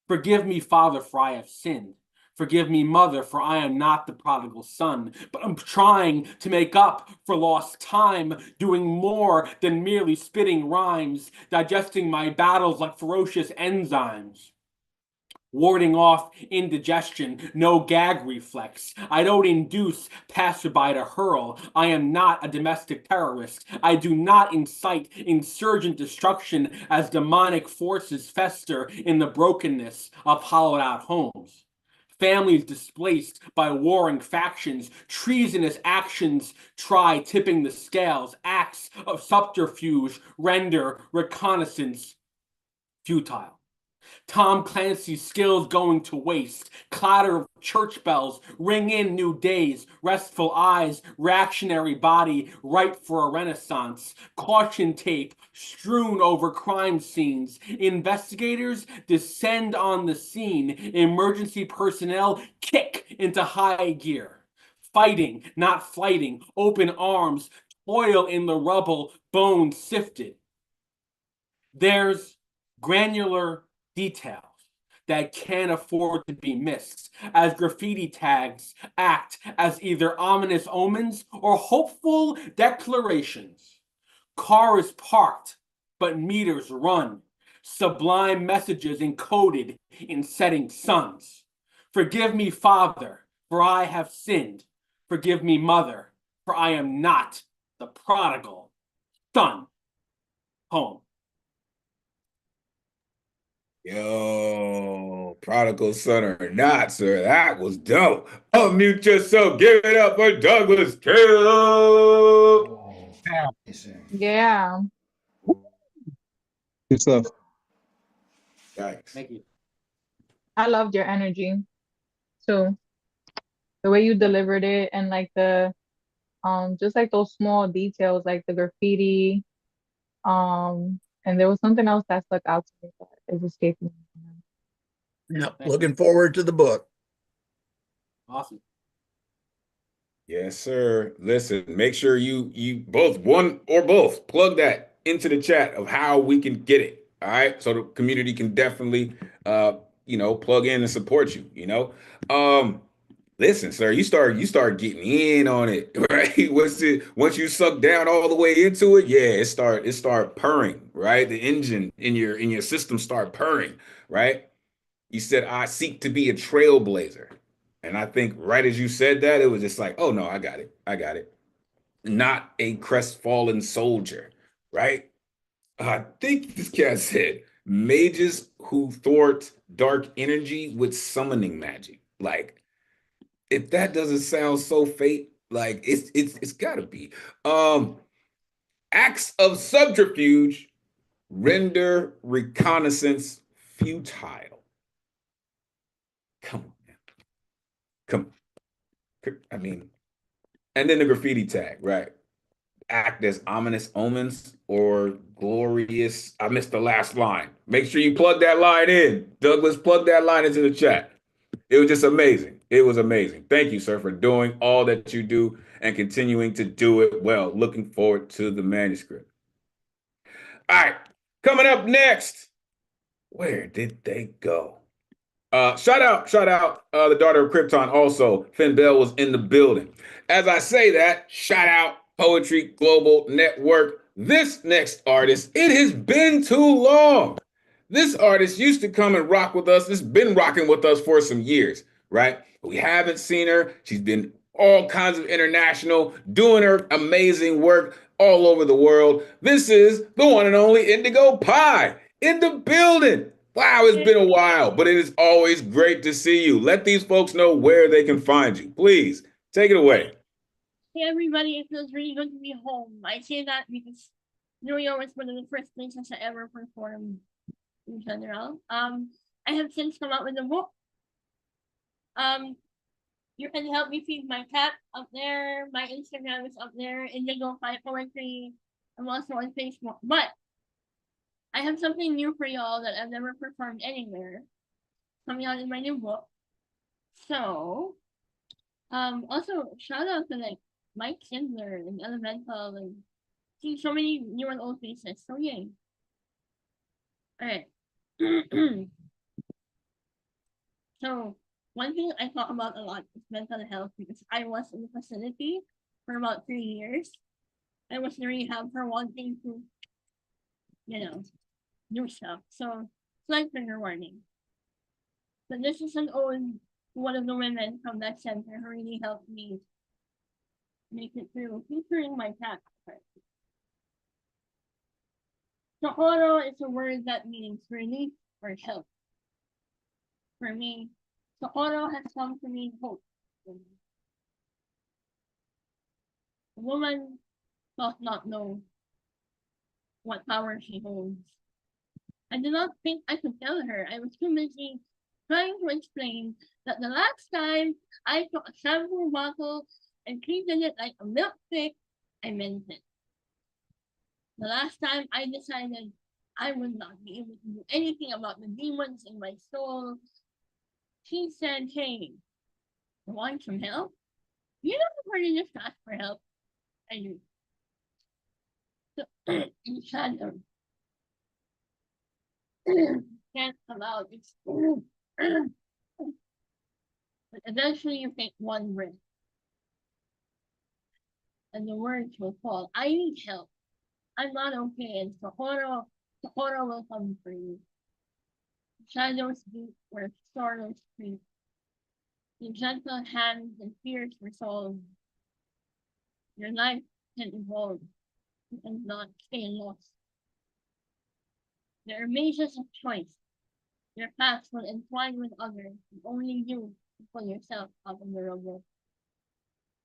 Forgive me, Father, for I have sinned. Forgive me, Mother, for I am not the prodigal son, but I'm trying to make up for lost time, doing more than merely spitting rhymes, digesting my battles like ferocious enzymes. Warding off indigestion, no gag reflex. I don't induce passerby to hurl. I am not a domestic terrorist. I do not incite insurgent destruction as demonic forces fester in the brokenness of hollowed out homes. Families displaced by warring factions, treasonous actions try tipping the scales, acts of subterfuge render reconnaissance futile. Tom Clancy's skills going to waste. Clatter of church bells ring in new days. Restful eyes, reactionary body, ripe for a renaissance. Caution tape strewn over crime scenes. Investigators descend on the scene. Emergency personnel kick into high gear. Fighting, not flighting. Open arms, toil in the rubble, bones sifted. There's granular details that can't afford to be missed, as graffiti tags act as either ominous omens or hopeful declarations. Car is parked, but meters run. Sublime messages encoded in setting suns. Forgive me, Father, for I have sinned. Forgive me, Mother, for I am not the prodigal son. Home. Yo, prodigal son or not, sir, that was dope. Unmute yourself. Give it up for Douglas Caleb. Oh, Yeah. amazing. Yeah, Good stuff. Thanks. Thank you. I loved your energy too. The way you delivered it and like the just like those small details like the graffiti. And there was something else that stuck out to me that is escaping me. Yep. Thank Looking you. forward to the book. Awesome. Yes, sir. Listen, make sure you both, one or both, plug that into the chat of how we can get it. All right. So the community can definitely plug in and support you, Listen, sir, you start getting in on it, right? Once you suck down all the way into it, yeah, it start purring, right? The engine in your system start purring, right? You said, I seek to be a trailblazer. And I think right as you said that, it was just like, oh no, I got it. I got it. not a crestfallen soldier, right? I think this cat said mages who thwart dark energy with summoning magic. Like, if that doesn't sound so fate, like it's gotta be. Acts of subterfuge render reconnaissance futile. Come on, man. Come. I mean, and then the graffiti tag, right? Act as ominous omens or glorious. I missed the last line. Make sure you plug that line in. Douglas, plug that line into the chat. It was just amazing. It was amazing. Thank you, sir, for doing all that you do and continuing to do it well. Looking forward to the manuscript. All right, coming up next. Where did they go? Shout out, the daughter of Krypton also. Finn Bell was in the building. As I say that, shout out Poetry Global Network. This next artist, it has been too long. This artist used to come and rock with us. It's been rocking with us for some years, right? We haven't seen her. She's been all kinds of international, doing her amazing work all over the world. This is the one and only Indigo Pie in the building. Wow, it's been a while, but it is always great to see you. Let these folks know where they can find you. Please, take it away. Hey everybody, it feels really good to be home. I say that because New York was one of the first places I ever performed in general. I have since come out with a book. You can help me feed my cat up there. My Instagram is up there, Indigo Pie Poetry. I'm also on Facebook. But I have something new for y'all that I've never performed anywhere, coming out in my new book. So, also shout out to like Mike Schindler and Elemen2al and seeing so many new and old faces. So yay. All right. So one thing I talk about a lot is mental health because I was in the facility for about 3 years. I was in rehab for wanting to, do stuff. So slight trigger warning. But this is an old one of the women from that center who really helped me make it through, featuring my cat. Socorro is a word that means relief or help. For me, Socorro has come to mean hope. The woman does not know what power she holds. I did not think I could tell her. I was too busy trying to explain that the last time I took a shampoo bottle and treated it like a milkshake, I meant it. The last time I decided I would not be able to do anything about the demons in my soul, she said, hey, you want some help? You don't have to just ask for help. I do. So, in shadow, can't allow this. But eventually you take one breath. And the words will fall. I need help. I'm not okay. And Socorro will come for you. Shadows deep where sorrows creep. The gentle hands and fears resolve. Your life can evolve and not stay lost. There are mazes of choice. Your paths will entwine with others, and only you can pull yourself out of the rubble.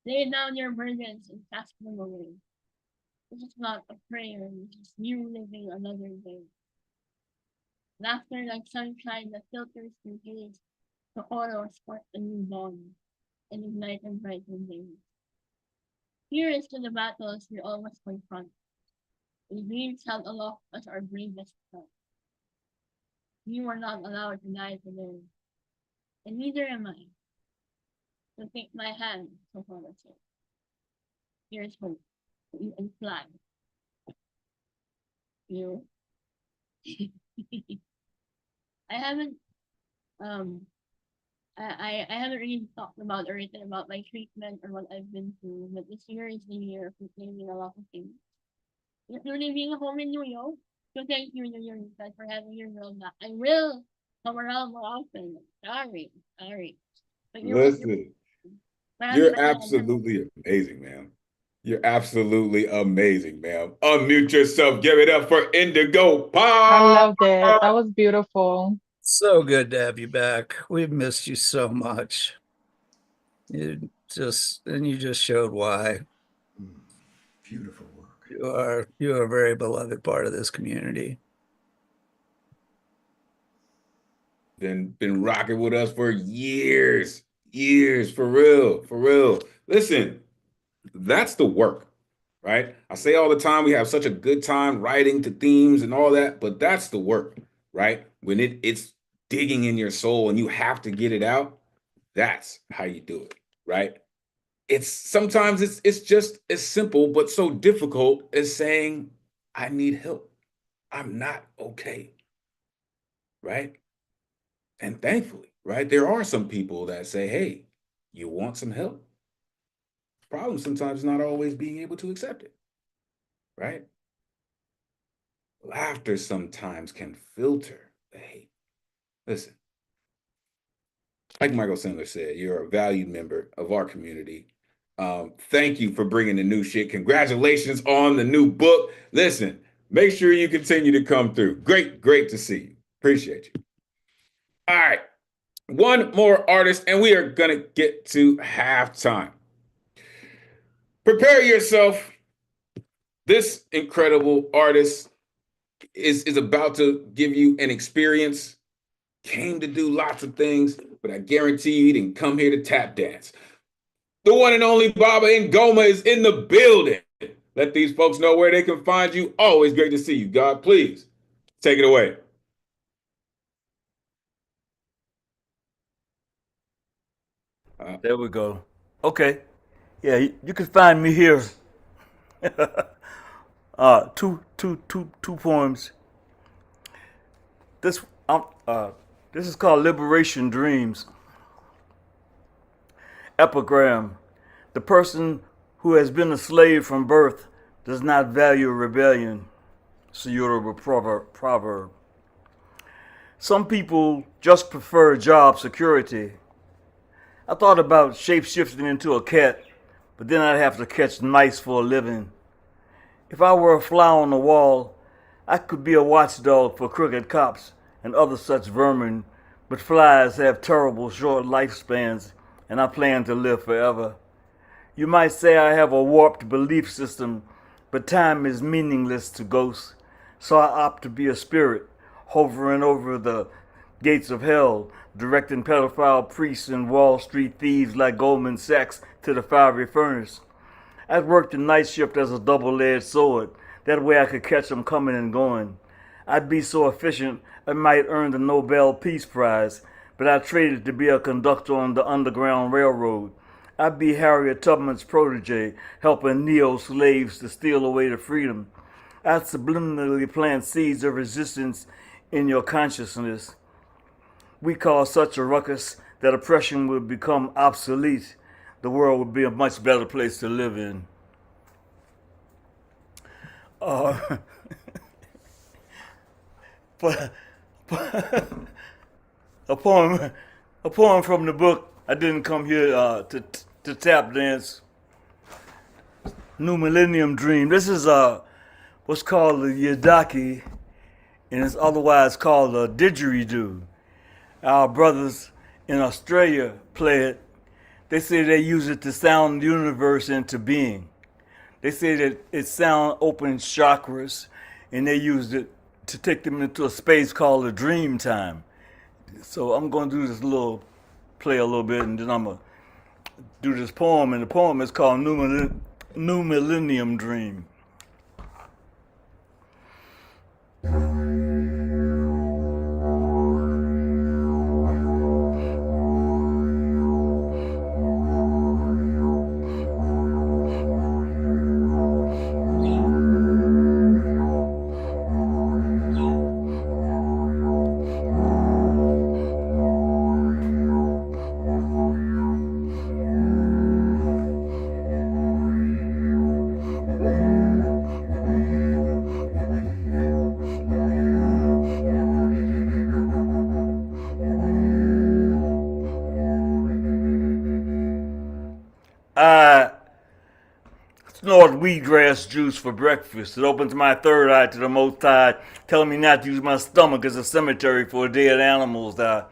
Lay down your burdens and cast them away. This is not a prayer, this is you living another day. Laughter like sunshine that filters through haze, the horror spark a new dawn, and ignite and brighten days. Here is to the battles we always confront. We dreams held aloft as our bravest front. You are not allowed to die today, and neither am I. So take my hand, so follow it. Here's hope. You can fly. You. I haven't I haven't really talked about or written about my treatment or what I've been through, but this year is the year of reclaiming a lot of things, including being home in New York. So thank you, New York, for having your girl back. I will come around more often. Sorry. But Listen, you're absolutely amazing, man. You're absolutely amazing, ma'am. Unmute yourself. Give it up for Indigo Pop. I loved it. That was beautiful. So good to have you back. We've missed you so much. You just showed why. Beautiful work. You are a very beloved part of this community. Been rocking with us for years, for real. Listen, that's the work, right? I say all the time, we have such a good time writing to themes and all that, but that's the work, right? When it's digging in your soul and you have to get it out, that's how you do it, right? Sometimes it's just as simple but so difficult as saying, I need help. I'm not okay, right? And thankfully, right, there are some people that say, hey, you want some help? Problem sometimes not always being able to accept it, right? Laughter sometimes can filter the hate. Listen, like Michael Sandler said, you're a valued member of our community. Thank you for bringing the new shit. Congratulations on the new book. Listen, make sure you continue to come through. Great to see you. Appreciate you. All right, one more artist, and we are going to get to halftime. Prepare yourself. This incredible artist is about to give you an experience. Came to do lots of things, but I guarantee you he didn't come here to tap dance. The one and only Baba Ngoma is in the building. Let these folks know where they can find you. Always great to see you, God. Please take it away. There we go. Okay. Yeah, you can find me here. Two poems. This is called Liberation Dreams. Epigram. The person who has been a slave from birth does not value rebellion. It's a Yoruba proverb. Some people just prefer job security. I thought about shape-shifting into a cat, but then I'd have to catch mice for a living. If I were a fly on the wall, I could be a watchdog for crooked cops and other such vermin, but flies have terrible short lifespans, and I plan to live forever. You might say I have a warped belief system, but time is meaningless to ghosts, so I opt to be a spirit, hovering over the gates of hell, directing pedophile priests and Wall Street thieves like Goldman Sachs to the fiery furnace. I'd work the night shift as a double-edged sword. That way I could catch them coming and going. I'd be so efficient I might earn the Nobel Peace Prize, but I traded to be a conductor on the Underground Railroad. I'd be Harriet Tubman's protege, helping neo-slaves to steal away to freedom. I'd subliminally plant seeds of resistance in your consciousness. We cause such a ruckus that oppression would become obsolete. The world would be a much better place to live in. A poem from the book. I didn't come here to tap dance. New Millennium Dream. This is what's called the Yidaki, and it's otherwise called a didgeridoo. Our brothers in Australia play it. They say they use it to sound the universe into being. They say that it opens chakras, and they used it to take them into a space called a dream time. So I'm going to do this play a little bit, and then I'm going to do this poem, and the poem is called New Millennium Dream. snort wheatgrass juice for breakfast. It opens my third eye to the Most High, telling me not to use my stomach as a cemetery for dead animals. I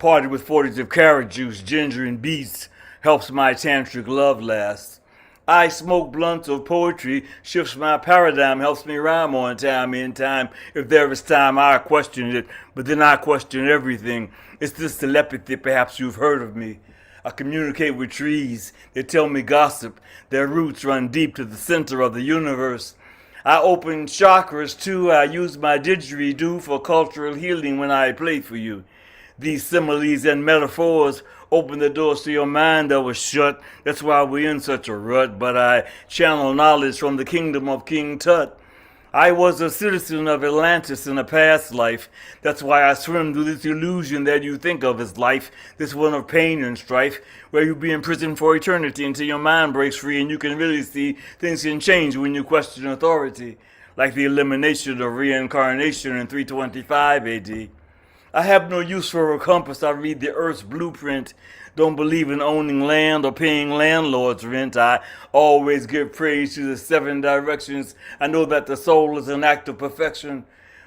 party with 40s of carrot juice, ginger, and beets. Helps my tantric love last. I smoke blunts of poetry, shifts my paradigm, helps me rhyme on time, in time. If there is time, I question it, but then I question everything. It's this telepathy, perhaps you've heard of me. I communicate with trees. They tell me gossip. Their roots run deep to the center of the universe. I open chakras too. I use my didgeridoo for cultural healing when I play for you. These similes and metaphors open the doors to your mind that was shut. That's why we're in such a rut. But I channel knowledge from the kingdom of King Tut. I was a citizen of Atlantis in a past life. That's why I swim through this illusion that you think of as life, this one of pain and strife, where you'll be in prison for eternity until your mind breaks free and you can really see things can change when you question authority, like the elimination of reincarnation in 325 AD. I have no use for a compass. I read the earth's blueprint. Don't believe in owning land or paying landlord's rent. I always give praise to the seven directions. I know that the soul is an act of perfection.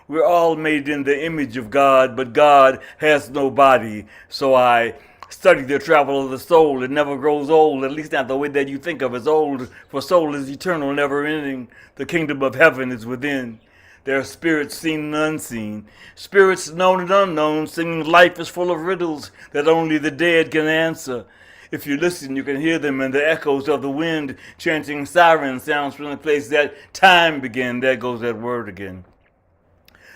We're all made in the image of God, but God has no body. So I study the travel of the soul. It never grows old, at least not the way that you think of as old. For soul is eternal, never ending. The kingdom of heaven is within. There are spirits seen and unseen, spirits known and unknown, singing life is full of riddles that only the dead can answer. If you listen, you can hear them in the echoes of the wind, chanting siren sounds from the place that time began. There goes that word again.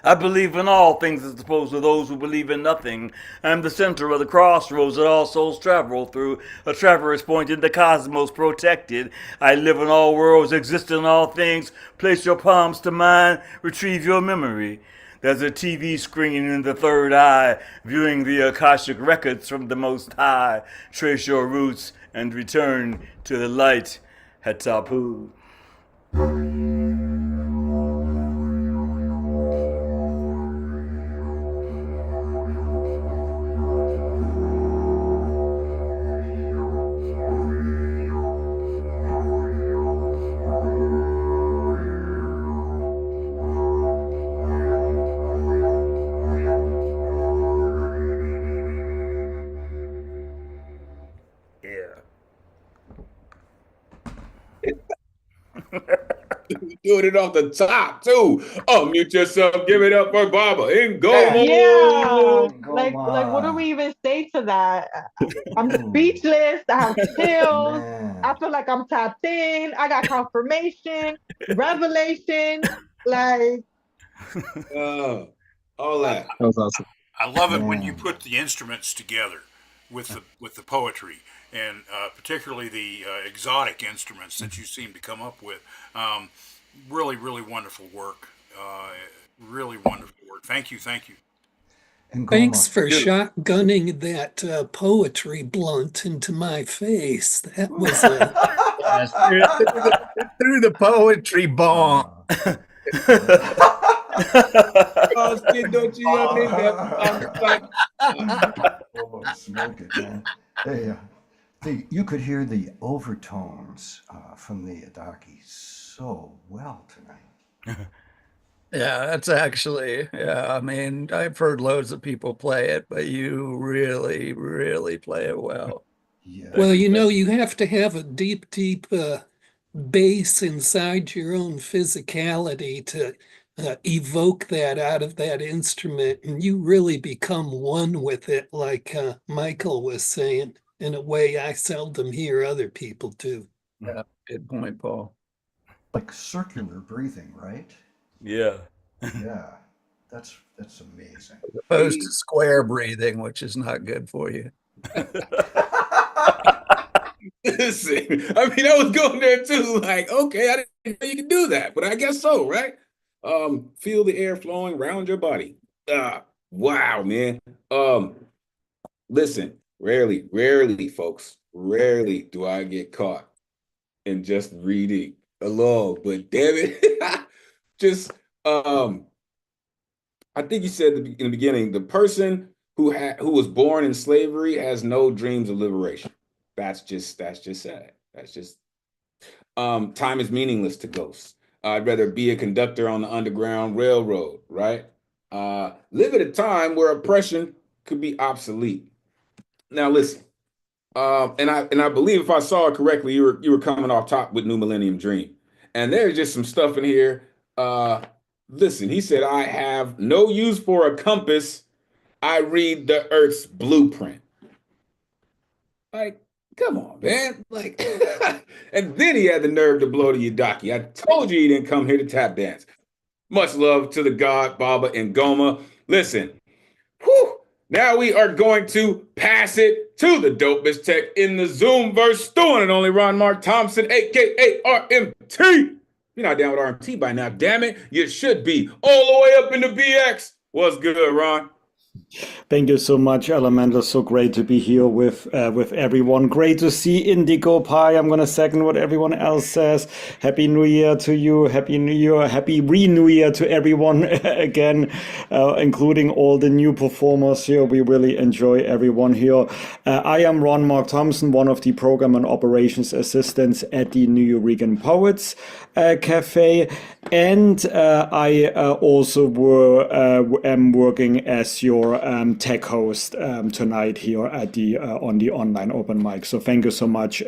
I believe in all things as opposed to those who believe in nothing. I am the center of the crossroads that all souls travel through, a traverse point in the cosmos protected. I live in all worlds, exist in all things. Place your palms to mine, retrieve your memory. There's a TV screen in the third eye, viewing the Akashic records from the Most High. Trace your roots and return to the light. Hatapu. Doing it off the top too. Unmute yourself. Give it up for Baba in Go Mode. Yeah. Like what do we even say to that? I'm speechless. I have chills. I feel like I'm tapped in. I got confirmation, revelation. Like all that. That was awesome. I love it when you put the instruments together with the poetry, and particularly the exotic instruments that you seem to come up with. Really, really wonderful work. Really wonderful work. Thank you, thank you. Thanks for shotgunning that poetry blunt into my face. That was through the poetry bomb. Smoke it, man. Hey, you could hear the overtones from the Adaki so well tonight. Yeah, that's actually, I mean, I've heard loads of people play it, but you really, really play it well. Yeah. Well, you have to have a deep, deep bass inside your own physicality to evoke that out of that instrument, and you really become one with it, like Michael was saying, in a way I seldom hear other people do. Yeah, good point, Paul. Like circular breathing, right? Yeah. Yeah, that's amazing. As opposed to square breathing, which is not good for you. Listen, I mean, I was going there too. Like, okay, I didn't know you could do that, but I guess so, right? Feel the air flowing around your body. Wow, man. Listen, rarely, folks, rarely do I get caught in just reading along. But damn it, just I think you said in the beginning, the person who was born in slavery has no dreams of liberation. That's just sad. That's just Time is meaningless to ghosts. I'd rather be a conductor on the Underground Railroad, right? Live at a time where oppression could be obsolete. Now listen, and I believe if I saw it correctly, you were coming off top with New Millennium Dream, and there's just some stuff in here. Listen, he said, "I have no use for a compass. I read the Earth's blueprint." Like, come on, man. Like, and then he had the nerve to blow to Yudaki. I told you he didn't come here to tap dance. Much love to the God, Baba, and Goma. Listen, whew, now we are going to pass it to the dopest tech in the Zoomverse, the one and only Ron Mark Thompson, aka RMT. You're not down with RMT by now, damn it. You should be. All the way up in the BX. What's good, Ron? Thank you so much, Elemental. So great to be here with everyone. Great to see Indigo Pie. I'm gonna second what everyone else says. Happy New Year to you. Happy New Year. Happy New Year to everyone again, including all the new performers here. We really enjoy everyone here. I am Ron Mark Thompson, one of the program and operations assistants at the Nuyorican Poets Cafe, and I also am working as your tech host tonight here at the on the online open mic. So thank you so much,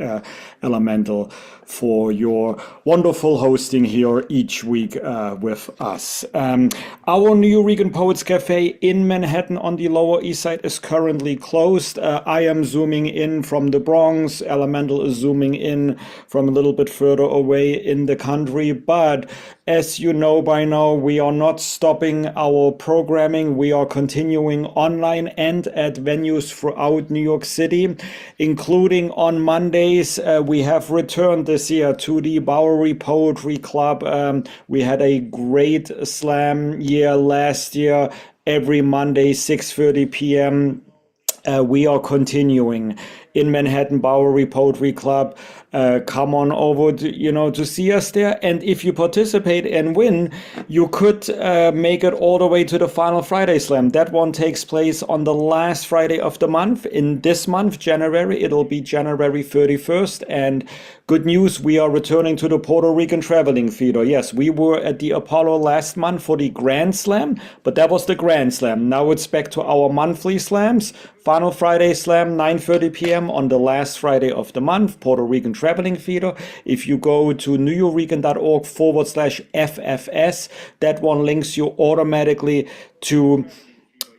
Elemental, for your wonderful hosting here each week with us. Our Nuyorican Poets Cafe in Manhattan on the Lower East Side is currently closed. I am zooming in from the Bronx. Elemental is zooming in from a little bit further away in the country. But as you know by now, we are not stopping our programming. We are continuing online and at venues throughout New York City, including on Mondays. We have returned this year to the Bowery Poetry Club. We had a great slam year last year, every Monday, 6:30 p.m. We are continuing in Manhattan Bowery Poetry Club. Come on over to see us there. And if you participate and win, you could make it all the way to the final Friday Slam. That one takes place on the last Friday of the month. In this month, January, it'll be January 31st. And good news, we are returning to the Puerto Rican Traveling Theater. Yes, we were at the Apollo last month for the Grand Slam, but that was the Grand Slam. Now it's back to our monthly slams. Final Friday Slam, 9:30 p.m. on the last Friday of the month, Puerto Rican Traveling Theater. If you go to nuyorican.org/FFS, that one links you automatically to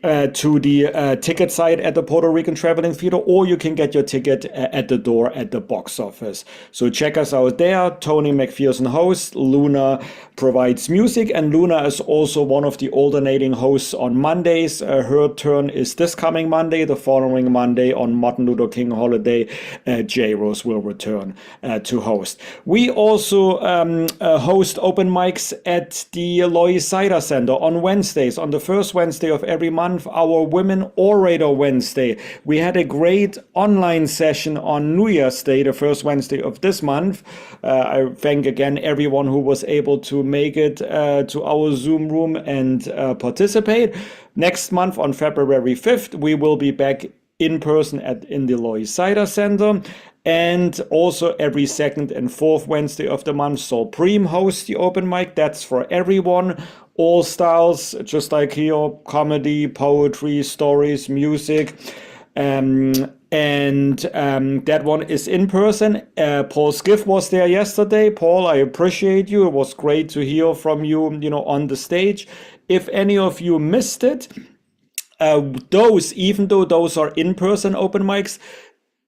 the ticket site at the Puerto Rican Traveling Theater, or you can get your ticket at the door at the box office. So check us out there. Tony McPherson hosts. Luna provides music, and Luna is also one of the alternating hosts on Mondays. Her turn is this coming Monday. The following Monday, on Martin Luther King holiday, J. Rose will return to host. We also host open mics at the Lois Cider Center on Wednesdays, on the first Wednesday of every month. Our Women Orator Wednesday. We had a great online session on New Year's Day, the first Wednesday of this month. I thank again everyone who was able to make it to our Zoom room and participate. Next month, on February 5th, we will be back in person in the Lois Cider Center. And also every second and fourth Wednesday of the month, Supreme hosts the open mic. That's for everyone. All styles, just like here, comedy, poetry, stories, music. That one is in person. Paul Skiff was there yesterday. Paul, I appreciate you. It was great to hear from you, on the stage. If any of you missed it, even though those are in-person open mics,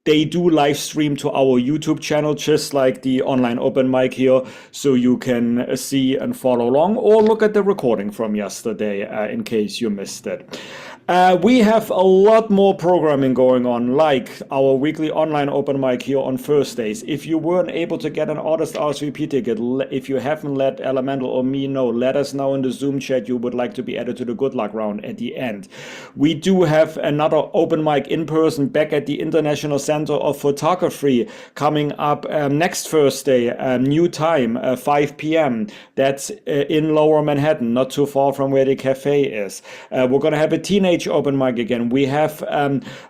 they do live stream to our YouTube channel, just like the online open mic here, so you can see and follow along, or look at the recording from yesterday in case you missed it. We have a lot more programming going on, like our weekly online open mic here on Thursdays. If you weren't able to get an Artist-RSVP ticket, if you haven't let Elemental or me know, let us know in the Zoom chat you would like to be added to the good luck round at the end. We do have another open mic in person back at the International Center of Photography coming up next Thursday, new time, 5 p.m. That's in Lower Manhattan, not too far from where the cafe is. We're going to have a teenage open mic again. We have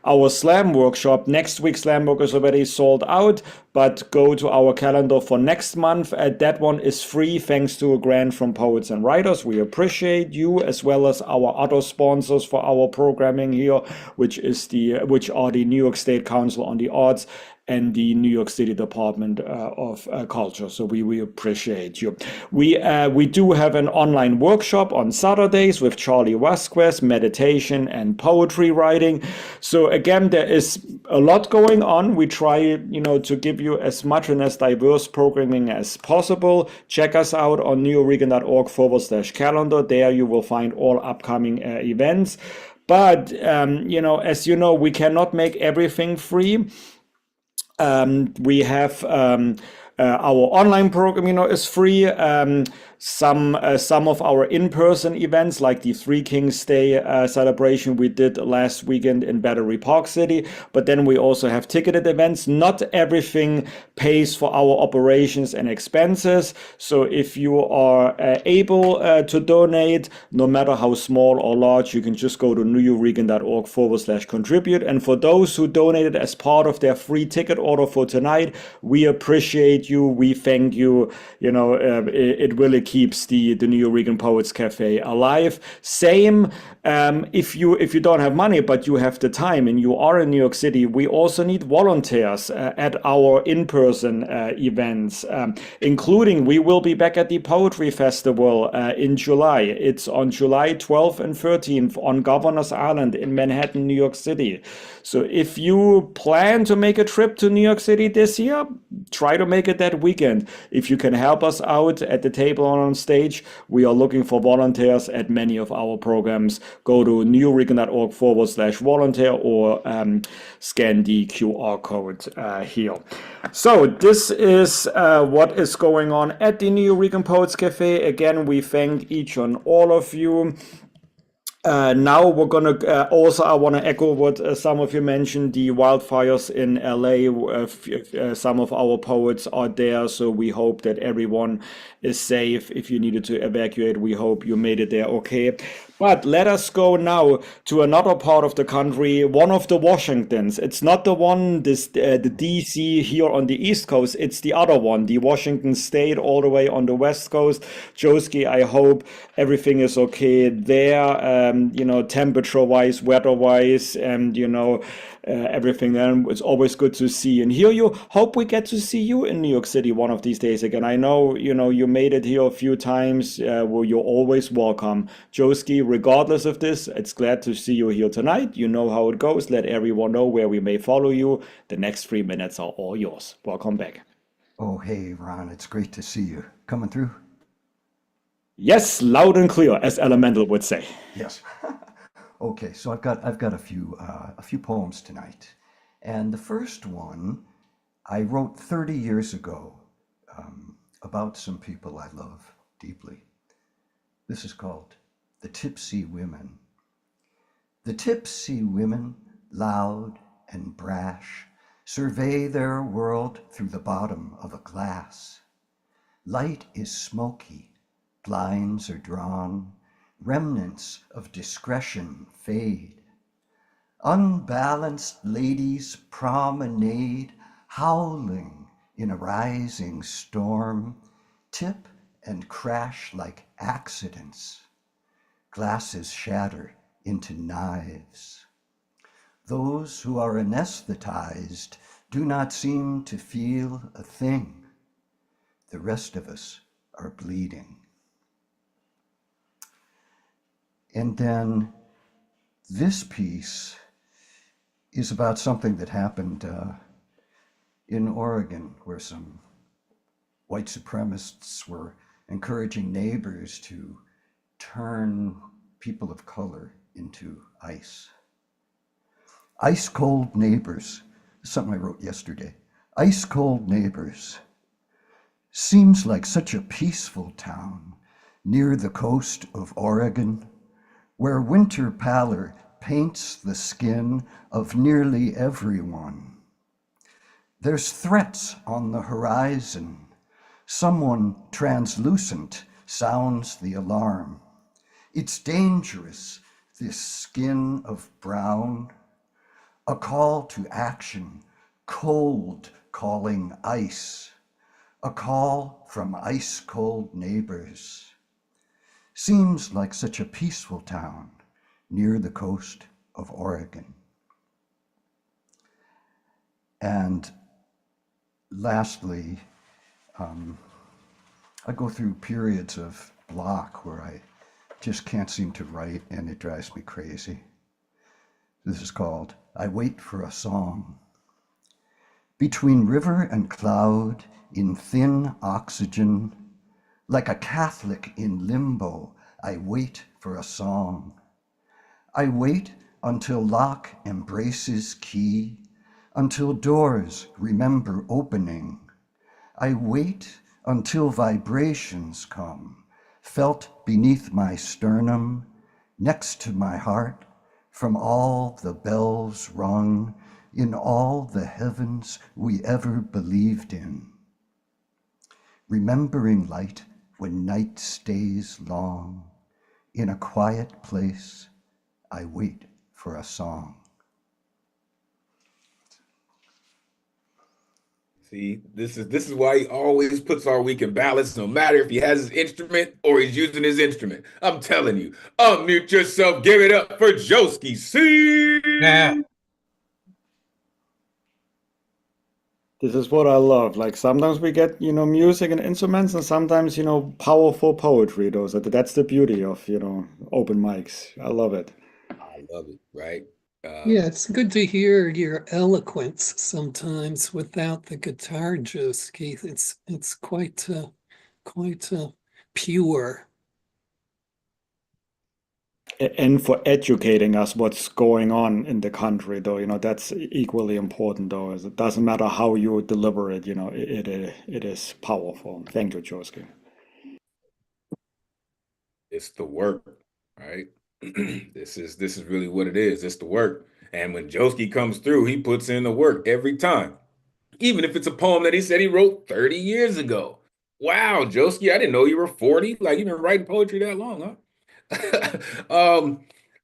our slam workshop. Next week's slam work is already sold out, but go to our calendar for next month. That one is free thanks to a grant from Poets and Writers. We appreciate you, as well as our other sponsors for our programming here, which are the New York State Council on the Arts and the New York City Department of Culture. So we appreciate you. We do have an online workshop on Saturdays with Charlie Vasquez, meditation and poetry writing. So again, there is a lot going on. We try, to give you as much and as diverse programming as possible. Check us out on nuyorican.org/calendar. There you will find all upcoming events. But, as you know, we cannot make everything free. We have our online program, is free. Some of our in-person events, like the Three Kings Day celebration we did last weekend in Battery Park City. But then we also have ticketed events. Not everything pays for our operations and expenses. So if you are able to donate, no matter how small or large, you can just go to nuyorican.org/contribute. And for those who donated as part of their free ticket order for tonight, we appreciate you. We thank you. It really keeps the Nuyorican Poets Cafe alive. Same if you don't have money but you have the time and you are in New York City, we also need volunteers at our in-person events, including we will be back at the Poetry Festival in July. It's on July 12th and 13th on Governor's Island in Manhattan, New York City. So if you plan to make a trip to New York City this year, try to make it that weekend. If you can help us out at the table on stage, we are looking for volunteers at many of our programs. Go to nuyorican.org/volunteer or scan the QR code here. So this is what is going on at the Nuyorican Poets Cafe. Again, we thank each and all of you. Now we're gonna I want to echo what some of you mentioned, the wildfires in LA. Some of our poets are there, so we hope that everyone is safe. If you needed to evacuate, we hope you made it there okay. But let us go now to another part of the country, one of the Washingtons. It's not the one, the DC here on the East Coast. It's the other one, the Washington State all the way on the West Coast. Joski, I hope everything is okay there, temperature-wise, weather-wise, and, everything there. It's always good to see and hear you. Hope we get to see you in New York City one of these days again. I know, you made it here a few times. Well, you're always welcome. Joski, regardless of this, it's glad to see you here tonight. You know how it goes. Let everyone know where we may follow you. The next 3 minutes are all yours. Welcome back. Oh, hey, Ron, it's great to see you. Coming through? Yes, loud and clear, as Elemen2al would say. Yes. Okay, so I've got a few poems tonight, and the first one I wrote 30 years ago about some people I love deeply. This is called The Tipsy Women. The tipsy women, loud and brash, survey their world through the bottom of a glass. Light is smoky, blinds are drawn, remnants of discretion fade. Unbalanced ladies promenade, howling in a rising storm, tip and crash like accidents. Glasses shatter into knives. Those who are anesthetized do not seem to feel a thing. The rest of us are bleeding. And then this piece is about something that happened in Oregon, where some white supremacists were encouraging neighbors to turn people of color into ice. Ice cold neighbors, something I wrote yesterday. Ice cold neighbors. Seems like such a peaceful town near the coast of Oregon, where winter pallor paints the skin of nearly everyone. There's threats on the horizon. Someone translucent sounds the alarm. It's dangerous, this skin of brown. A call to action, cold calling ice, a call from ice-cold neighbors. Seems like such a peaceful town near the coast of Oregon. And lastly, I go through periods of block where I just can't seem to write and it drives me crazy. This is called I Wait for a Song. Between river and cloud, in thin oxygen, like a Catholic in limbo, I wait for a song. I wait until lock embraces key, until doors remember opening. I wait until vibrations come, felt beneath my sternum, next to my heart, from all the bells rung, in all the heavens we ever believed in. Remembering light when night stays long, in a quiet place, I wait for a song. See, this is why he always puts our week in balance, no matter if he has his instrument or he's using his instrument. I'm telling you, unmute yourself, give it up for Joski. See? Yeah. This is what I love. Like sometimes we get, music and instruments, and sometimes, powerful poetry. That's the beauty of, open mics. I love it. I love it, right? Yeah, it's good to hear your eloquence sometimes without the guitar, Joski. It's quite pure. And for educating us what's going on in the country, though, that's equally important, though. It doesn't matter how you deliver it, it is powerful. Thank you, Joski. It's the work, right? This is really what it is. It's the work. And when Joski comes through, he puts in the work every time. Even if it's a poem that he said he wrote 30 years ago. Wow, Joski, I didn't know you were 40. Like you've been writing poetry that long, huh?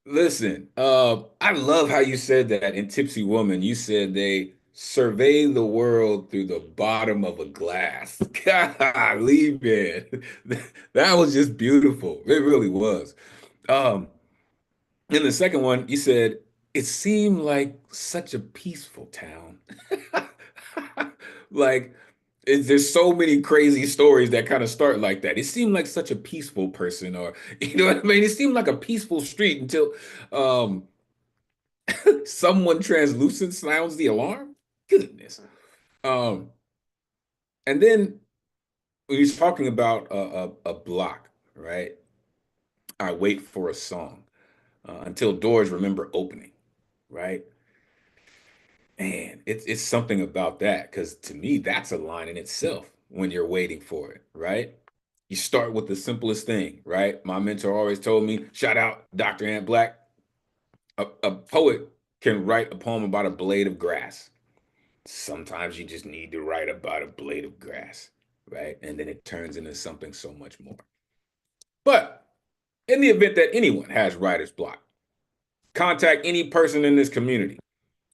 Listen, I love how you said that in Tipsy Woman. You said they survey the world through the bottom of a glass. Golly, man. That was just beautiful. It really was. In the second one, you said, it seemed like such a peaceful town. Like, there's so many crazy stories that kind of start like that. It seemed like such a peaceful person, or you know what I mean? It seemed like a peaceful street until someone translucent sounds the alarm. Goodness. And then when you're talking about a block, right? I wait for a song until doors remember opening, right? Man, it's something about that, because to me, that's a line in itself when you're waiting for it, right? You start with the simplest thing, right? My mentor always told me, shout out Dr. Ant Black, a poet can write a poem about a blade of grass. Sometimes you just need to write about a blade of grass, right? And then it turns into something so much more. But in the event that anyone has writer's block, contact any person in this community,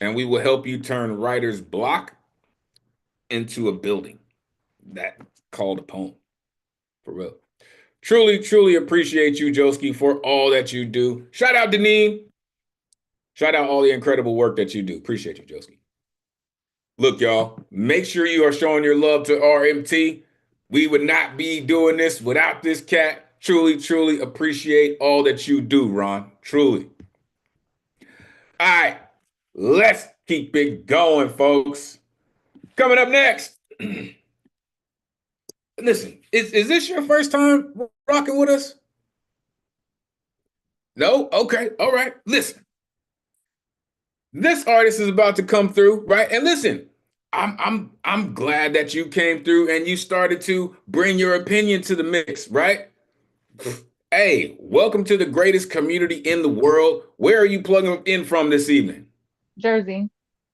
and we will help you turn writer's block into a building that called a poem. For real. Truly, truly appreciate you, Joski, for all that you do. Shout out Deneen. Shout out all the incredible work that you do. Appreciate you, Joski. Look, y'all, make sure you are showing your love to RMT. We would not be doing this without this cat. Truly, truly appreciate all that you do, Ron. Truly. All right, let's keep it going, folks. Coming up next. Listen, is this your first time rocking with us? No? Okay. All right. Listen. This artist is about to come through, right? And listen, I'm glad that you came through and you started to bring your opinion to the mix, right? Hey, welcome to the greatest community in the world. Where are you plugging in from this evening? Jersey.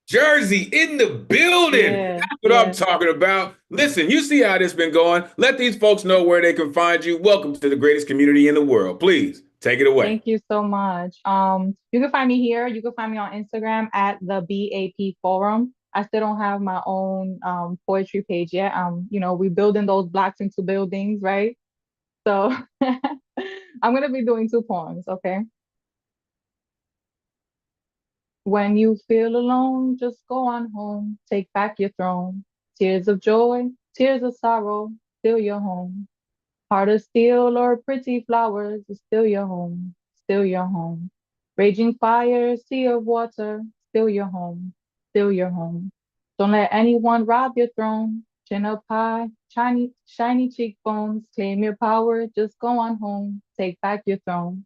Jersey in the building. Yeah, That's what I'm talking about. Listen, you see how this been going. Let these folks know where they can find you. Welcome to the greatest community in the world. Please take it away. Thank you so much. You can find me here. You can find me on Instagram at the BAP Forum. I still don't have my own poetry page yet. We building those blocks into buildings, right? So I'm gonna be doing 2 poems, okay? When you feel alone, just go on home, take back your throne. Tears of joy, tears of sorrow, still your home. Heart of steel or pretty flowers is still your home, still your home. Raging fire, sea of water, still your home, still your home. Don't let anyone rob your throne. Chin up high, shiny cheekbones, claim your power, just go on home, take back your throne.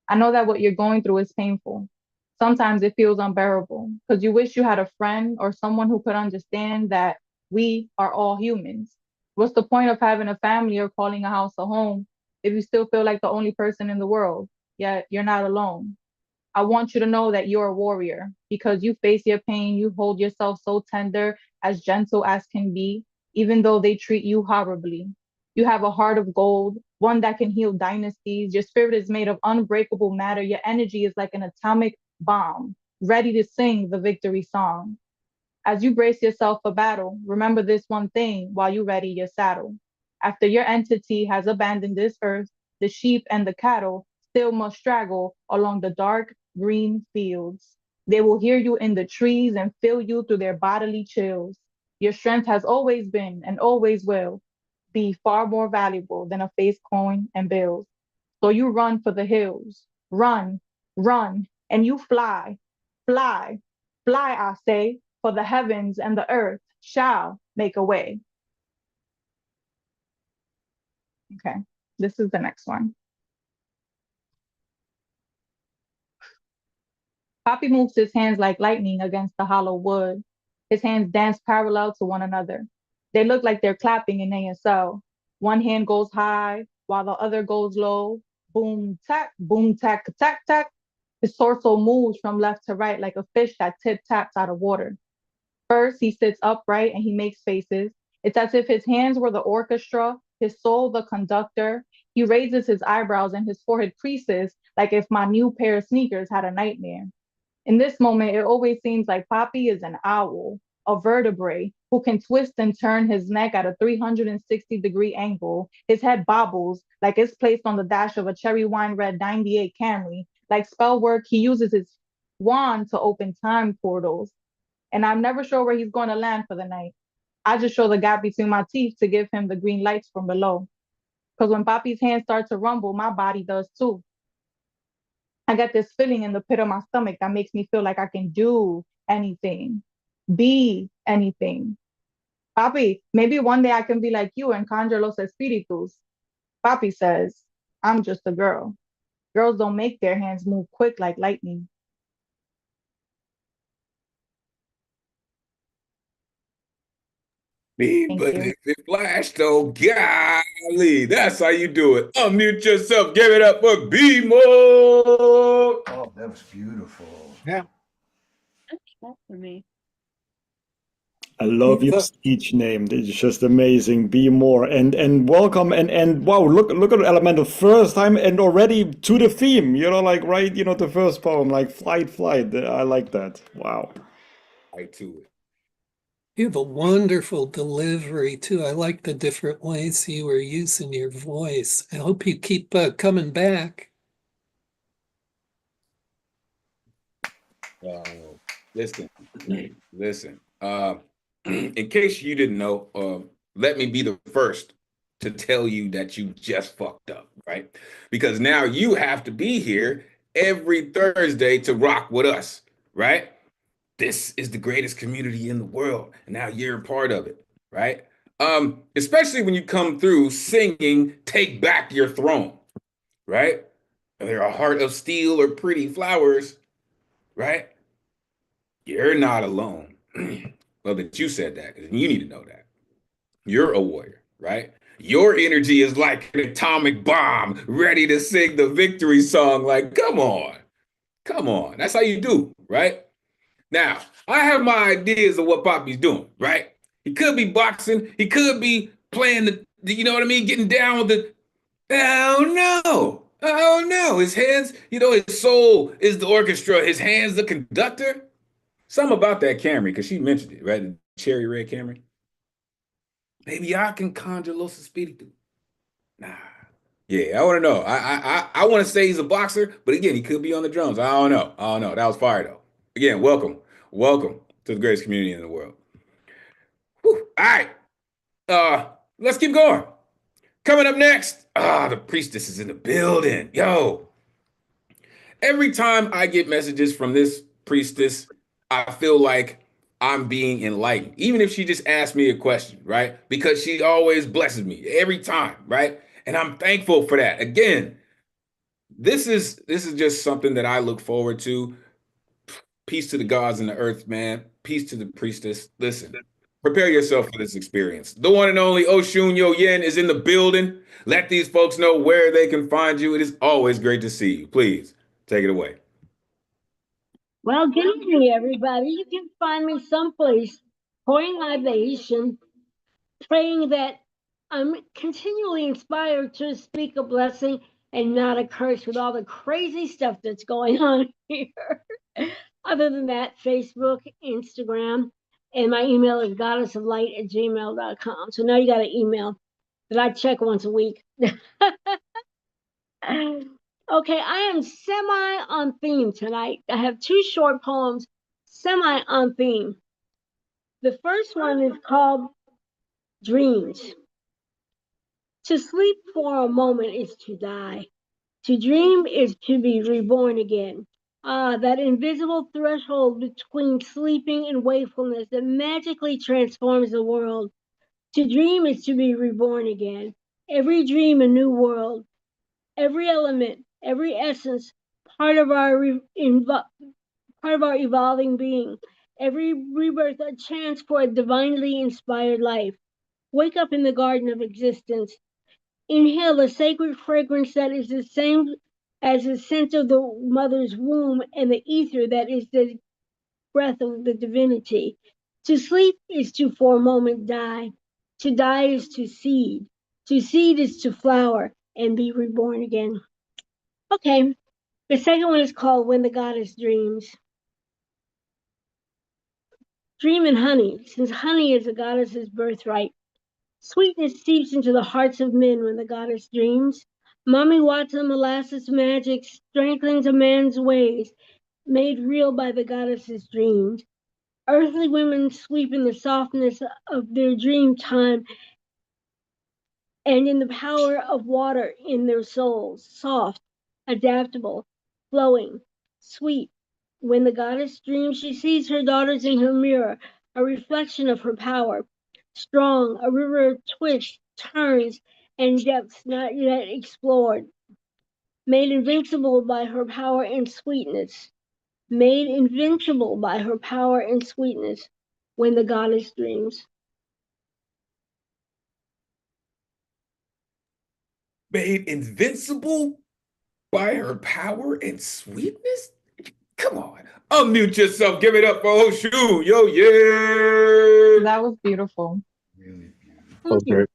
I know that what you're going through is painful. Sometimes it feels unbearable because you wish you had a friend or someone who could understand that we are all humans. What's the point of having a family or calling a house a home if you still feel like the only person in the world? Yet you're not alone. I want you to know that you're a warrior because you face your pain, you hold yourself so tender, as gentle as can be, even though they treat you horribly. You have a heart of gold, one that can heal dynasties. Your spirit is made of unbreakable matter. Your energy is like an atomic bomb, ready to sing the victory song. As you brace yourself for battle, remember this one thing while you ready your saddle. After your entity has abandoned this earth, the sheep and the cattle still must straggle along the dark green fields. They will hear you in the trees and feel you through their bodily chills. Your strength has always been and always will be far more valuable than a face coin and bills. So you run for the hills, run, run, and you fly, fly, fly, I say, for the heavens and the earth shall make a way. Okay, this is the next one. Poppy moves his hands like lightning against the hollow wood. His hands dance parallel to one another. They look like they're clapping in ASL. One hand goes high while the other goes low. Boom, tack, tack, tack. His torso moves from left to right like a fish that tip taps out of water. First, he sits upright and he makes faces. It's as if his hands were the orchestra, his soul the conductor. He raises his eyebrows and his forehead creases like if my new pair of sneakers had a nightmare. In this moment, it always seems like Poppy is an owl, a vertebrae who can twist and turn his neck at a 360-degree angle. His head bobbles like it's placed on the dash of a cherry wine red 98 Camry. Like spell work, he uses his wand to open time portals. And I'm never sure where he's going to land for the night. I just show the gap between my teeth to give him the green lights from below. Because when Poppy's hands start to rumble, my body does too. I get this feeling in the pit of my stomach that makes me feel like I can do anything, be anything. Papi, maybe one day I can be like you and conjure los espíritus. Papi says, I'm just a girl. Girls don't make their hands move quick like lightning. But if it flashed, oh golly, that's how you do it. Unmute yourself, give it up for B-Mo. Oh, that was beautiful. Yeah. That's not for me. I love your speech name. It's just amazing. Be more and welcome and wow, look at Elemental first time and already to the theme. Like right, the first poem, like flight. I like that. Wow. Right to it. You have a wonderful delivery too. I like the different ways you were using your voice. I hope you keep coming back. Listen. In case you didn't know, let me be the first to tell you that you just fucked up, right? Because now you have to be here every Thursday to rock with us, right? This is the greatest community in the world, and now you're a part of it, right? Especially when you come through singing "Take Back Your Throne," right? They're a heart of steel or pretty flowers, right? You're not alone. Well, that you said that, because you need to know that. You're a warrior, right? Your energy is like an atomic bomb, ready to sing the victory song. Like, come on. That's how you do, right? Now, I have my ideas of what Poppy's doing, right? He could be boxing. He could be playing you know what I mean? Getting down with the, oh no. His hands, his soul is the orchestra. His hands, the conductor. Something about that Camry, because she mentioned it, right? The cherry red Camry. Maybe I can conjure a little Speedy. Nah. Yeah, I want to know. I want to say he's a boxer, but again, he could be on the drums. I don't know. That was fire though. Again, welcome to the greatest community in the world. Whew. All right, let's keep going. Coming up next, the priestess is in the building. Yo, every time I get messages from this priestess, I feel like I'm being enlightened, even if she just asks me a question, right? Because she always blesses me every time, right? And I'm thankful for that. Again, this is just something that I look forward to. Peace to the gods and the earth, man. Peace to the priestess. Listen, prepare yourself for this experience. The one and only Oshun Yo Yen is in the building. Let these folks know where they can find you. It is always great to see you. Please take it away. Well, good evening, everybody. You can find me someplace pouring libation, praying that I'm continually inspired to speak a blessing and not a curse with all the crazy stuff that's going on here. Other than that, Facebook, Instagram, and my email is goddessoflight@gmail.com. So now you got an email that I check once a week. Okay, I am semi on theme tonight. I have two short poems, semi on theme. The first one is called Dreams. To sleep for a moment is to die. To dream is to be reborn again. Ah, that invisible threshold between sleeping and wakefulness that magically transforms the world. To dream is to be reborn again. Every dream, a new world. Every element, every essence, part of our evolving being. Every rebirth, a chance for a divinely inspired life. Wake up in the garden of existence. Inhale the sacred fragrance that is the same as the scent of the mother's womb and the ether that is the breath of the divinity. To sleep is to for a moment die. To die is to seed. To seed is to flower and be reborn again. Okay, the second one is called When the Goddess Dreams. Dream in honey, since honey is a goddess's birthright. Sweetness seeps into the hearts of men when the goddess dreams. Mommy Watson molasses magic strengthens a man's ways, made real by the goddess's dreams. Earthly women sweep in the softness of their dream time and in the power of water in their souls, soft, adaptable, flowing, sweet. When the goddess dreams, she sees her daughters in her mirror, a reflection of her power, strong, a river of twists, turns, and depths not yet explored, made invincible by her power and sweetness, made invincible by her power and sweetness when the goddess dreams. Made invincible by her power and sweetness? Come on. Unmute yourself. Give it up for Oshun. Yo, yeah. That was beautiful. Really beautiful. Thank you.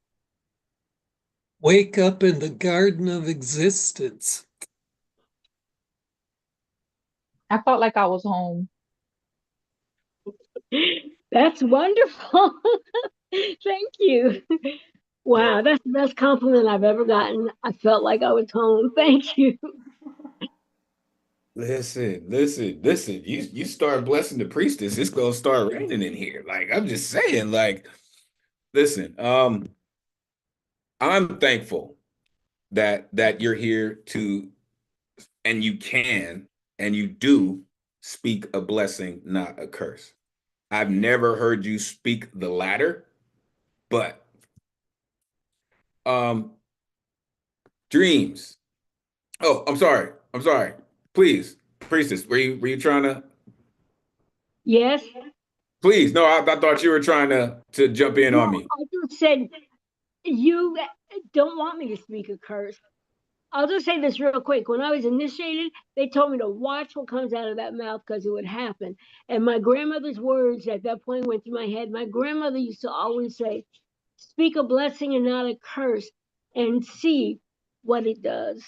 Wake up in the garden of existence. I felt like I was home. That's wonderful. Thank you. Wow, that's the best compliment I've ever gotten. I felt like I was home. Thank you. Listen. You start blessing the priestess, it's gonna start raining in here. Like, I'm just saying, like, listen, I'm thankful that you're here to, and you can, and you do speak a blessing, not a curse. I've never heard you speak the latter, but dreams. Oh, I'm sorry. Please, priestess, were you trying to? Yes. Please, no, I thought you were trying to jump in on me. I just said you don't want me to speak a curse. I'll just say this real quick. When I was initiated, they told me to watch what comes out of that mouth because it would happen. And my grandmother's words at that point went through my head. My grandmother used to always say, speak a blessing and not a curse and see what it does.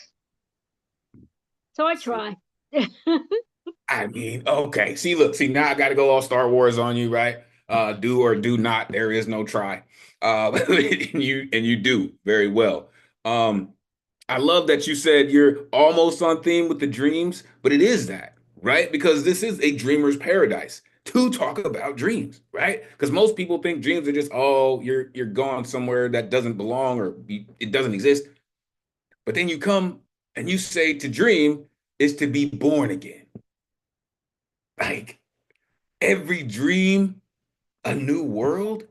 So I try. I mean, okay. See, now I got to go all Star Wars on you, right? Do or do not. There is no try. And you do very well. I love that you said you're almost on theme with the dreams, but it is that, right? Because this is a dreamer's paradise to talk about dreams, right? Because most people think dreams are just, oh, you're going somewhere that doesn't belong or it doesn't exist. But then you come and you say to dream is to be born again. Like every dream, a new world.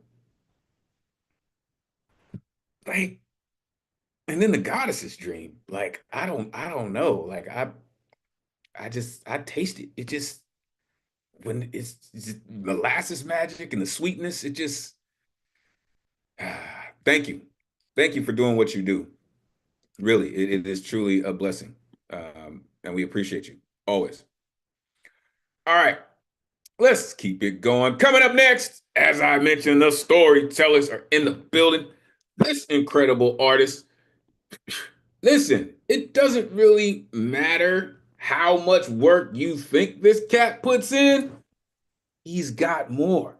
Like, and then the goddess's dream. Like, I don't know. Like I taste it. It just when it's just molasses magic and the sweetness, it just thank you. Thank you for doing what you do. Really, it is truly a blessing. And we appreciate you always. All right. Let's keep it going. Coming up next, as I mentioned, the storytellers are in the building. This incredible artist. Listen, it doesn't really matter how much work you think this cat puts in. He's got more.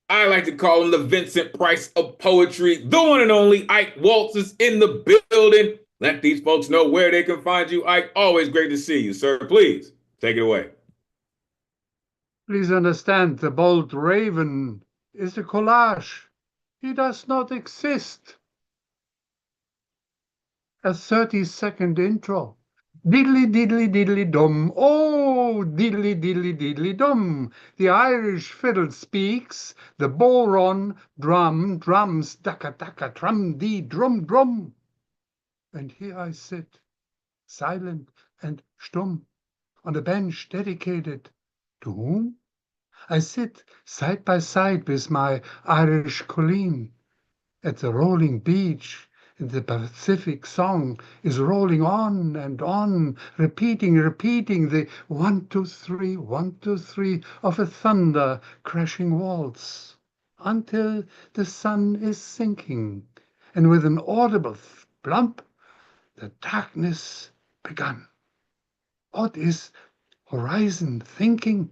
I like to call him the Vincent Price of poetry. The one and only Ike Waltz is in the building. Let these folks know where they can find you, Ike. Always great to see you, sir. Please take it away. Please understand, the bold raven is a collage. He does not exist. A 30-second intro. Diddly diddly diddly dum. Oh, diddly diddly diddly dum. The Irish fiddle speaks. The boron drum drums. Daka daka drum dee drum drum. And here I sit, silent and stumm, on a bench dedicated to whom? I sit side by side with my Irish colleen at the rolling beach, and the Pacific song is rolling on, repeating the 1, 2, 3, 1, 2, 3 of a thunder crashing waltz, until the sun is sinking, and with an audible plump, the darkness begun. What is horizon thinking?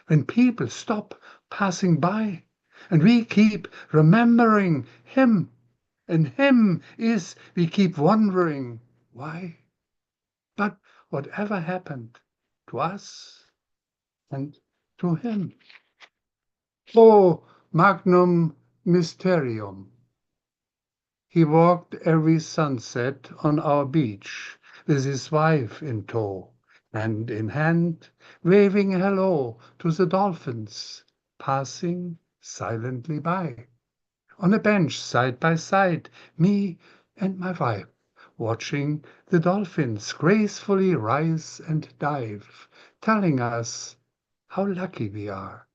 When people stop passing by, and we keep remembering him, and him is we keep wondering why. But whatever happened to us and to him? Oh, magnum mysterium. He walked every sunset on our beach with his wife in tow, hand in hand, waving hello to the dolphins passing silently by. On a bench side by side, me and my wife, watching the dolphins gracefully rise and dive, telling us how lucky we are.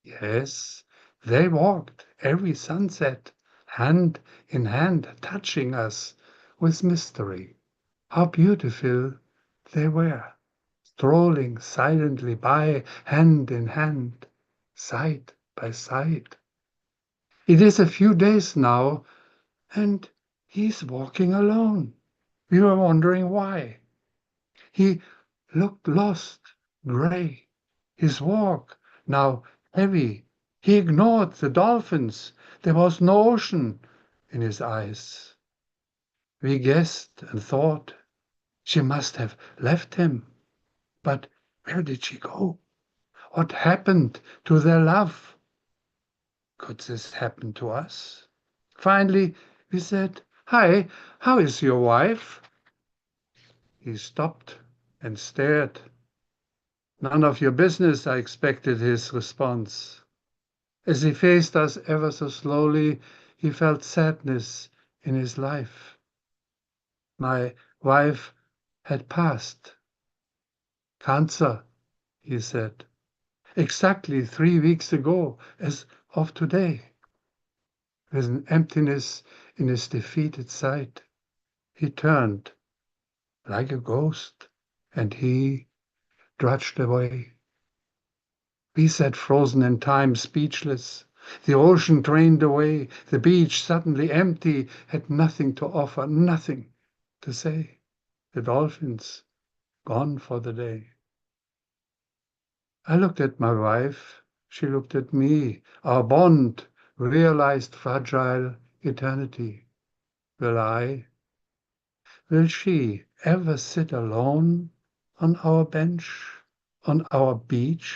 Yes, they walked every sunset, hand in hand, touching us with mystery. How beautiful they were, strolling silently by, hand in hand, side by side. It is a few days now, and he's walking alone. We were wondering why. He looked lost, gray. His walk now heavy. He ignored the dolphins. There was no ocean in his eyes. We guessed and thought she must have left him. But where did she go? What happened to their love? Could this happen to us? Finally, we said, "Hi, how is your wife?" He stopped and stared. "None of your business," I expected his response. As he faced us ever so slowly, he felt sadness in his life. My wife had passed. Cancer, he said. Exactly 3 weeks ago, as of today. With an emptiness in his defeated sight, he turned like a ghost, and he trudged away. We sat frozen in time, speechless. The ocean drained away. The beach, suddenly empty, had nothing to offer, nothing to say. The dolphins gone for the day. I looked at my wife, she looked at me. Our bond realized fragile eternity. Will she ever sit alone on our bench, on our beach,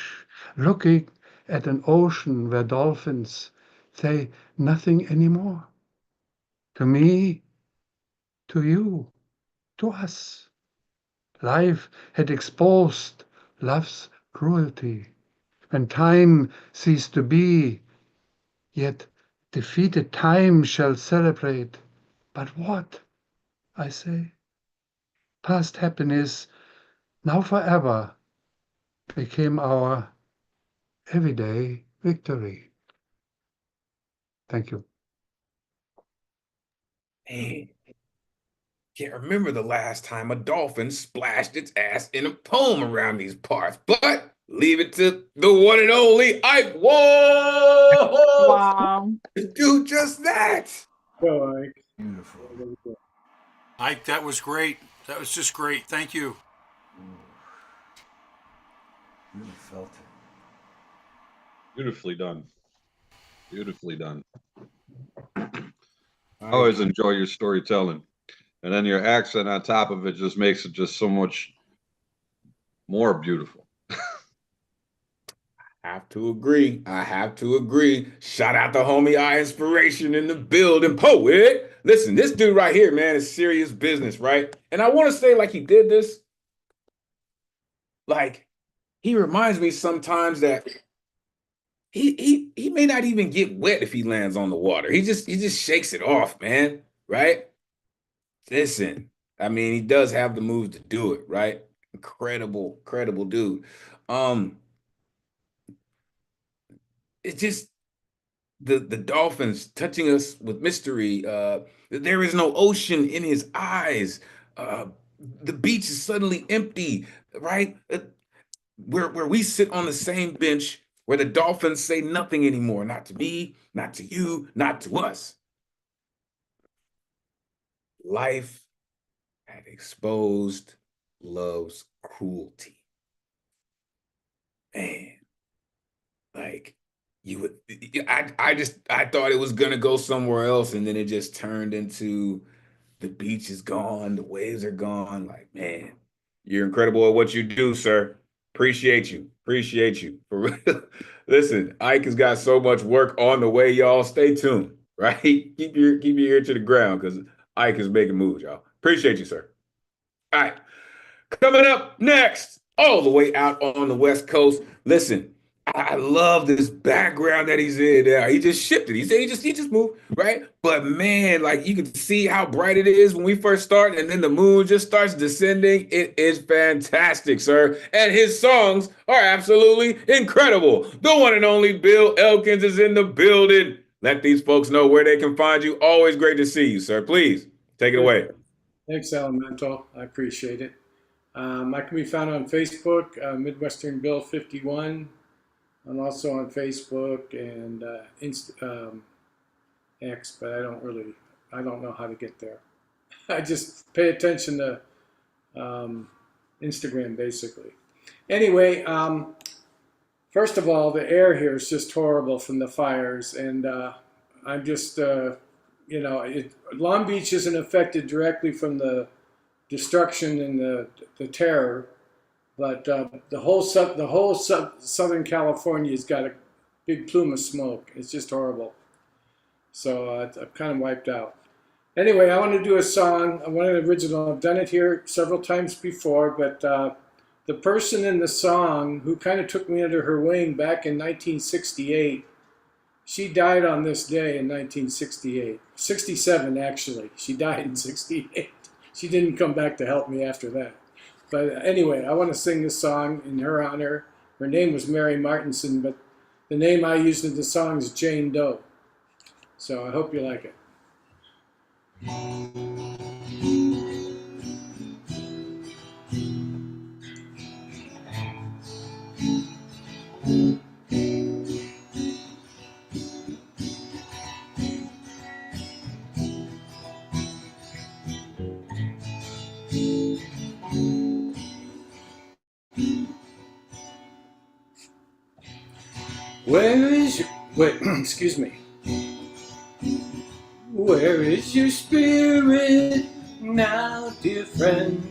looking at an ocean where dolphins say nothing anymore? To me, to you, to us. Life had exposed love's cruelty. When time ceased to be, yet defeated time shall celebrate. But what, I say? Past happiness, now forever, became our everyday victory. Thank you. Man, can't remember the last time a dolphin splashed its ass in a poem around these parts, but leave it to the one and only Ike. Whoa! Wow. Do just that. Go, Ike. Beautiful. Ike, that was great. That was just great. Thank you. Really felt it. Beautifully done. Beautifully done. I always enjoy your storytelling. And then your accent on top of it just makes it just so much more beautiful. Have to agree. I have to agree. Shout out to homie I Inspiration in the building. Poet. Listen, this dude right here, man, is serious business, right? And I want to say, like, he did this. Like, he reminds me sometimes that he may not even get wet if he lands on the water. He just shakes it off, man. Right? Listen, I mean, he does have the moves to do it, right? Incredible, incredible dude. It's just the dolphins touching us with mystery. There is no ocean in his eyes. The beach is suddenly empty, right? Where we sit on the same bench, where the dolphins say nothing anymore, not to me, not to you, not to us. Life had exposed love's cruelty. Man, like you would, I thought it was gonna go somewhere else, and then it just turned into the beach is gone, the waves are gone. Like, man, you're incredible at what you do, sir. Appreciate you. Appreciate you. For real. Listen, Ike has got so much work on the way, y'all. Stay tuned, right? Keep your ear to the ground because Ike is making moves, y'all. Appreciate you, sir. All right. Coming up next, all the way out on the West Coast. Listen, I love this background that he's in there. He just shifted. He just moved, right? But man, like you can see how bright it is when we first start, and then the moon just starts descending. It is fantastic, sir. And his songs are absolutely incredible. The one and only Bill Elkins is in the building. Let these folks know where they can find you. Always great to see you, sir. Please take it away. Thanks, Elemental. I appreciate it. I can be found on Facebook, Midwestern Bill 51. I'm also on Facebook and X, but I don't know how to get there. I just pay attention to Instagram, basically. Anyway, first of all, the air here is just horrible from the fires, and I'm just, Long Beach isn't affected directly from the destruction and the terror, but the whole Southern California has got a big plume of smoke. It's just horrible. So I'm kind of wiped out. Anyway, I want to do a song. I want an original. I've done it here several times before, but the person in the song who kind of took me under her wing back in 1968, she died on this day in 1968. 67, actually. She died in 68. She didn't come back to help me after that. But anyway, I want to sing this song in her honor. Her name was Mary Martinson, but the name I used in the song is Jane Doe. So I hope you like it. Where is your, wait, excuse me. Where is your spirit now, dear friend?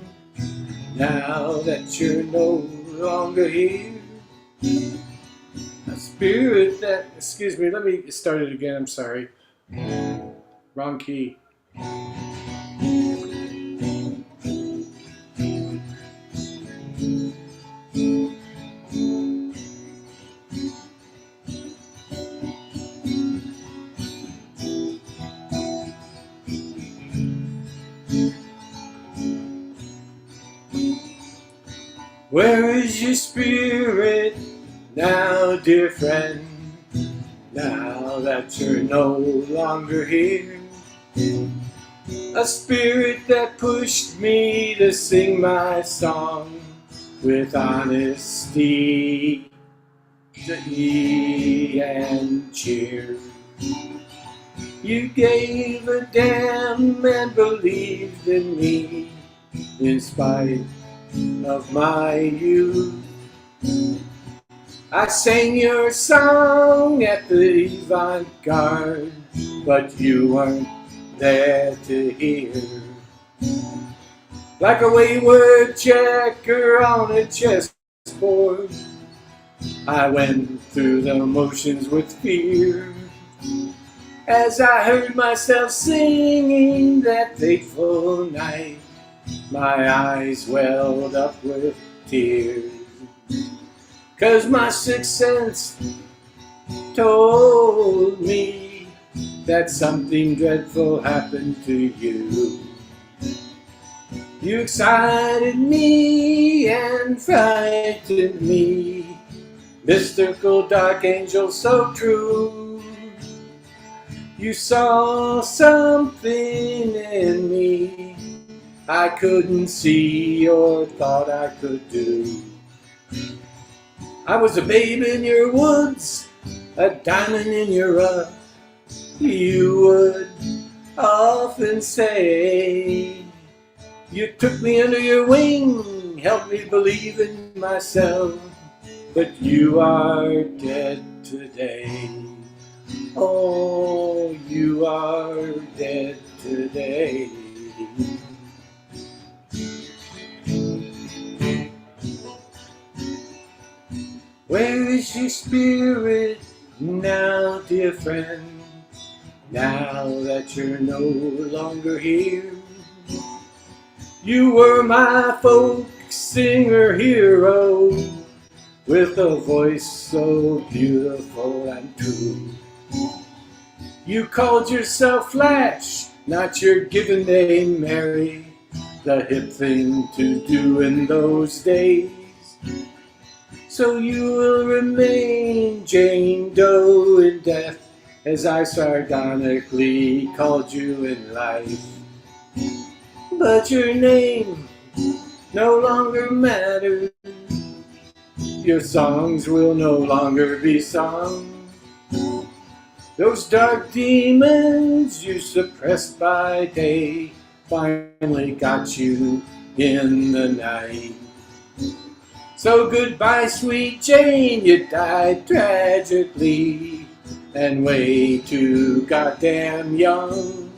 Now that you're no longer here. A spirit that, excuse me, let me start it again, I'm sorry. Wrong key. Where is your spirit now, dear friend? Now that you're no longer here. A spirit that pushed me to sing my song with honesty and cheer. You gave a damn and believed in me in spite of my youth. I sang your song at the avant-garde, but you weren't there to hear. Like a wayward checker on a chessboard, I went through the motions with fear. As I heard myself singing that fateful night, my eyes welled up with tears. 'Cause my sixth sense told me that something dreadful happened to you. You excited me and frightened me, mystical dark angel so true. You saw something in me I couldn't see or thought I could do. I was a babe in your woods, a diamond in your rough. You would often say, you took me under your wing, helped me believe in myself, but you are dead today. Oh, you are dead today. Where is your spirit now, dear friend? Now that you're no longer here. You were my folk singer hero, with a voice so beautiful and true. You called yourself Flash, not your given name, Mary, the hip thing to do in those days. So you will remain Jane Doe in death, as I sardonically called you in life. But your name no longer matters. Your songs will no longer be sung. Those dark demons you suppressed by day finally got you in the night. So goodbye, sweet Jane, you died tragically and way too goddamn young.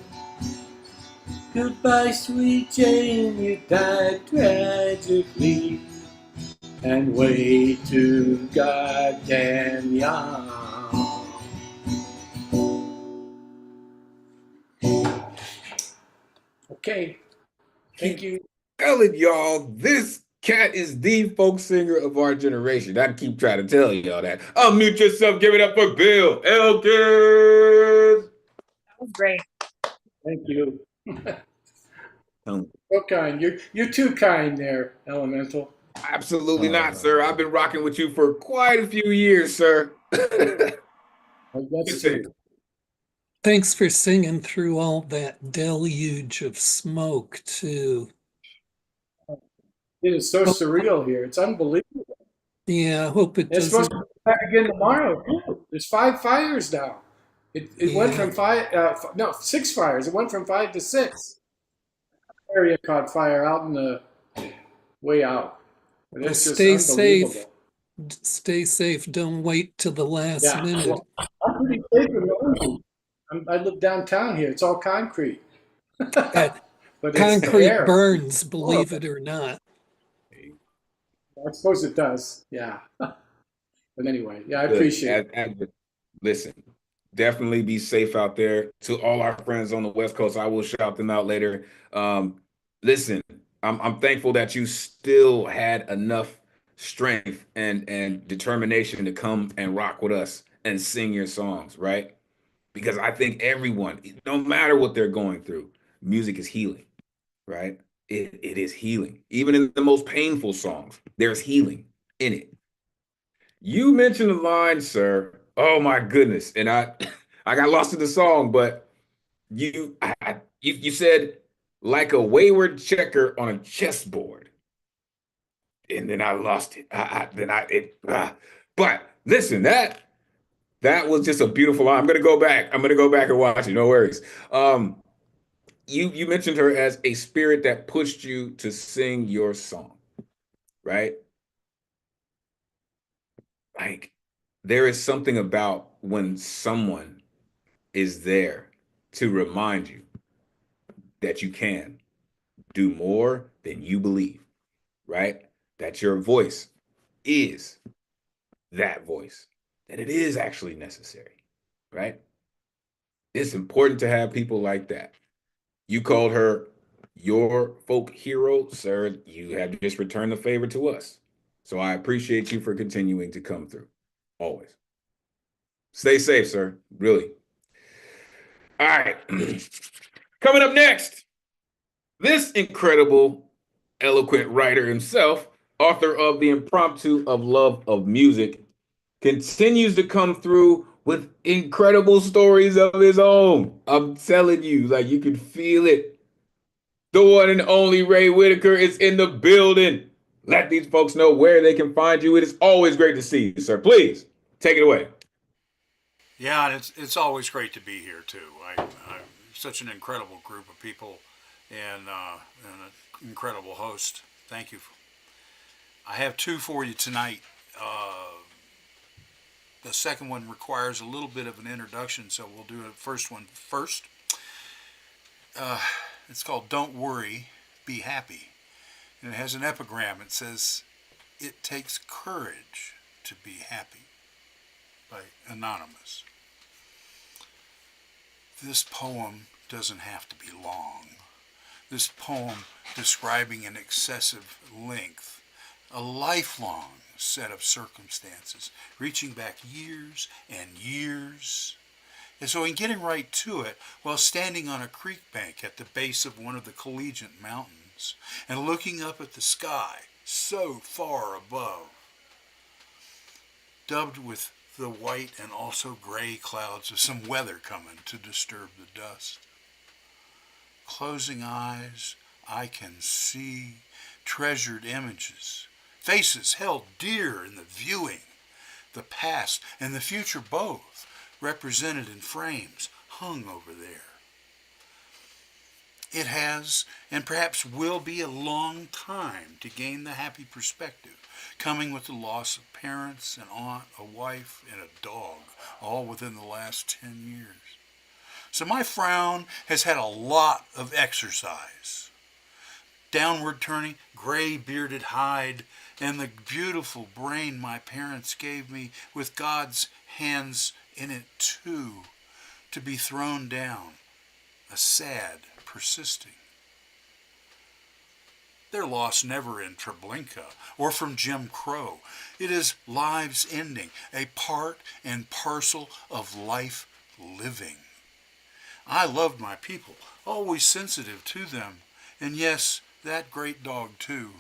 Goodbye, sweet Jane, you died tragically and way too goddamn young. Okay, thank you. Telling y'all, this cat is the folk singer of our generation. I keep trying to tell y'all that. Unmute yourself, give it up for Bill Elkins. That was great. Thank you. So kind. You're too kind there, Elemental. Absolutely not, sir. I've been rocking with you for quite a few years, sir. That's true. Thanks for singing through all that deluge of smoke, too. It is so surreal here. It's unbelievable. Yeah, I hope it It's doesn't. supposed to be back again tomorrow. There's 5 fires now. It went from 6 fires. It went from 5 to 6. Area caught fire out in the way out. And Well, it's just stay unbelievable. safe. Stay safe. Don't wait till the last Yeah, minute. well, I'm pretty safe in Normandy. I live downtown here. It's all concrete. But it's the Concrete air. burns, believe Horrible. it or not. I suppose it does. Yeah. But anyway, yeah, I Look, appreciate it. listen, definitely be safe out there. To all our friends on the West Coast, I will shout them out later. Listen, I'm thankful that you still had enough strength and determination to come and rock with us and sing your songs, right? Because I think everyone, no matter what they're going through, music is healing, right? It is healing. Even in the most painful songs, there's healing in it. You mentioned the line, sir. Oh my goodness. And I I got lost in the song, but you said like a wayward checker on a chessboard. And then I lost it. But listen, that was just a beautiful line. I'm gonna go back. I'm gonna go back and watch it. No worries. You mentioned her as a spirit that pushed you to sing your song, right? Like there is something about when someone is there to remind you that you can do more than you believe, right? That your voice is that voice, that it is actually necessary, right? It's important to have people like that. You called her your folk hero, sir. You have just returned the favor to us. So I appreciate you for continuing to come through. Always. Stay safe, sir. Really. All right. Coming up next, this incredible, eloquent writer himself, author of The Impromptu of Love of Music, continues to come through with incredible stories of his own. I'm telling you, like you can feel it. The one and only Ray Whitaker is in the building. Let these folks know where they can find you. It is always great to see you, sir. Please take it away. Yeah, and it's always great to be here too. I'm such an incredible group of people, and an incredible host. Thank you. I have two for you tonight. The second one requires a little bit of an introduction, so we'll do the first one first. It's called "Don't Worry, Be Happy," and it has an epigram. It says, "It takes courage to be happy," by Anonymous. This poem doesn't have to be long. This poem describing an excessive length, a lifelong set of circumstances, reaching back years and years. And so in getting right to it, while standing on a creek bank at the base of one of the Collegiate Mountains and looking up at the sky so far above, dubbed with the white and also gray clouds of some weather coming to disturb the dust. Closing eyes, I can see treasured images, faces held dear in the viewing, the past and the future both represented in frames hung over there. It has, and perhaps will be, a long time to gain the happy perspective, coming with the loss of parents, an aunt, a wife, and a dog, all within the last 10 years. So my frown has had a lot of exercise. Downward turning, gray-bearded hide, and the beautiful brain my parents gave me, with God's hands in it too, to be thrown down, a sad persisting. Their loss never in Treblinka or from Jim Crow. It is lives ending, a part and parcel of life living. I loved my people, always sensitive to them, and yes, that great dog too,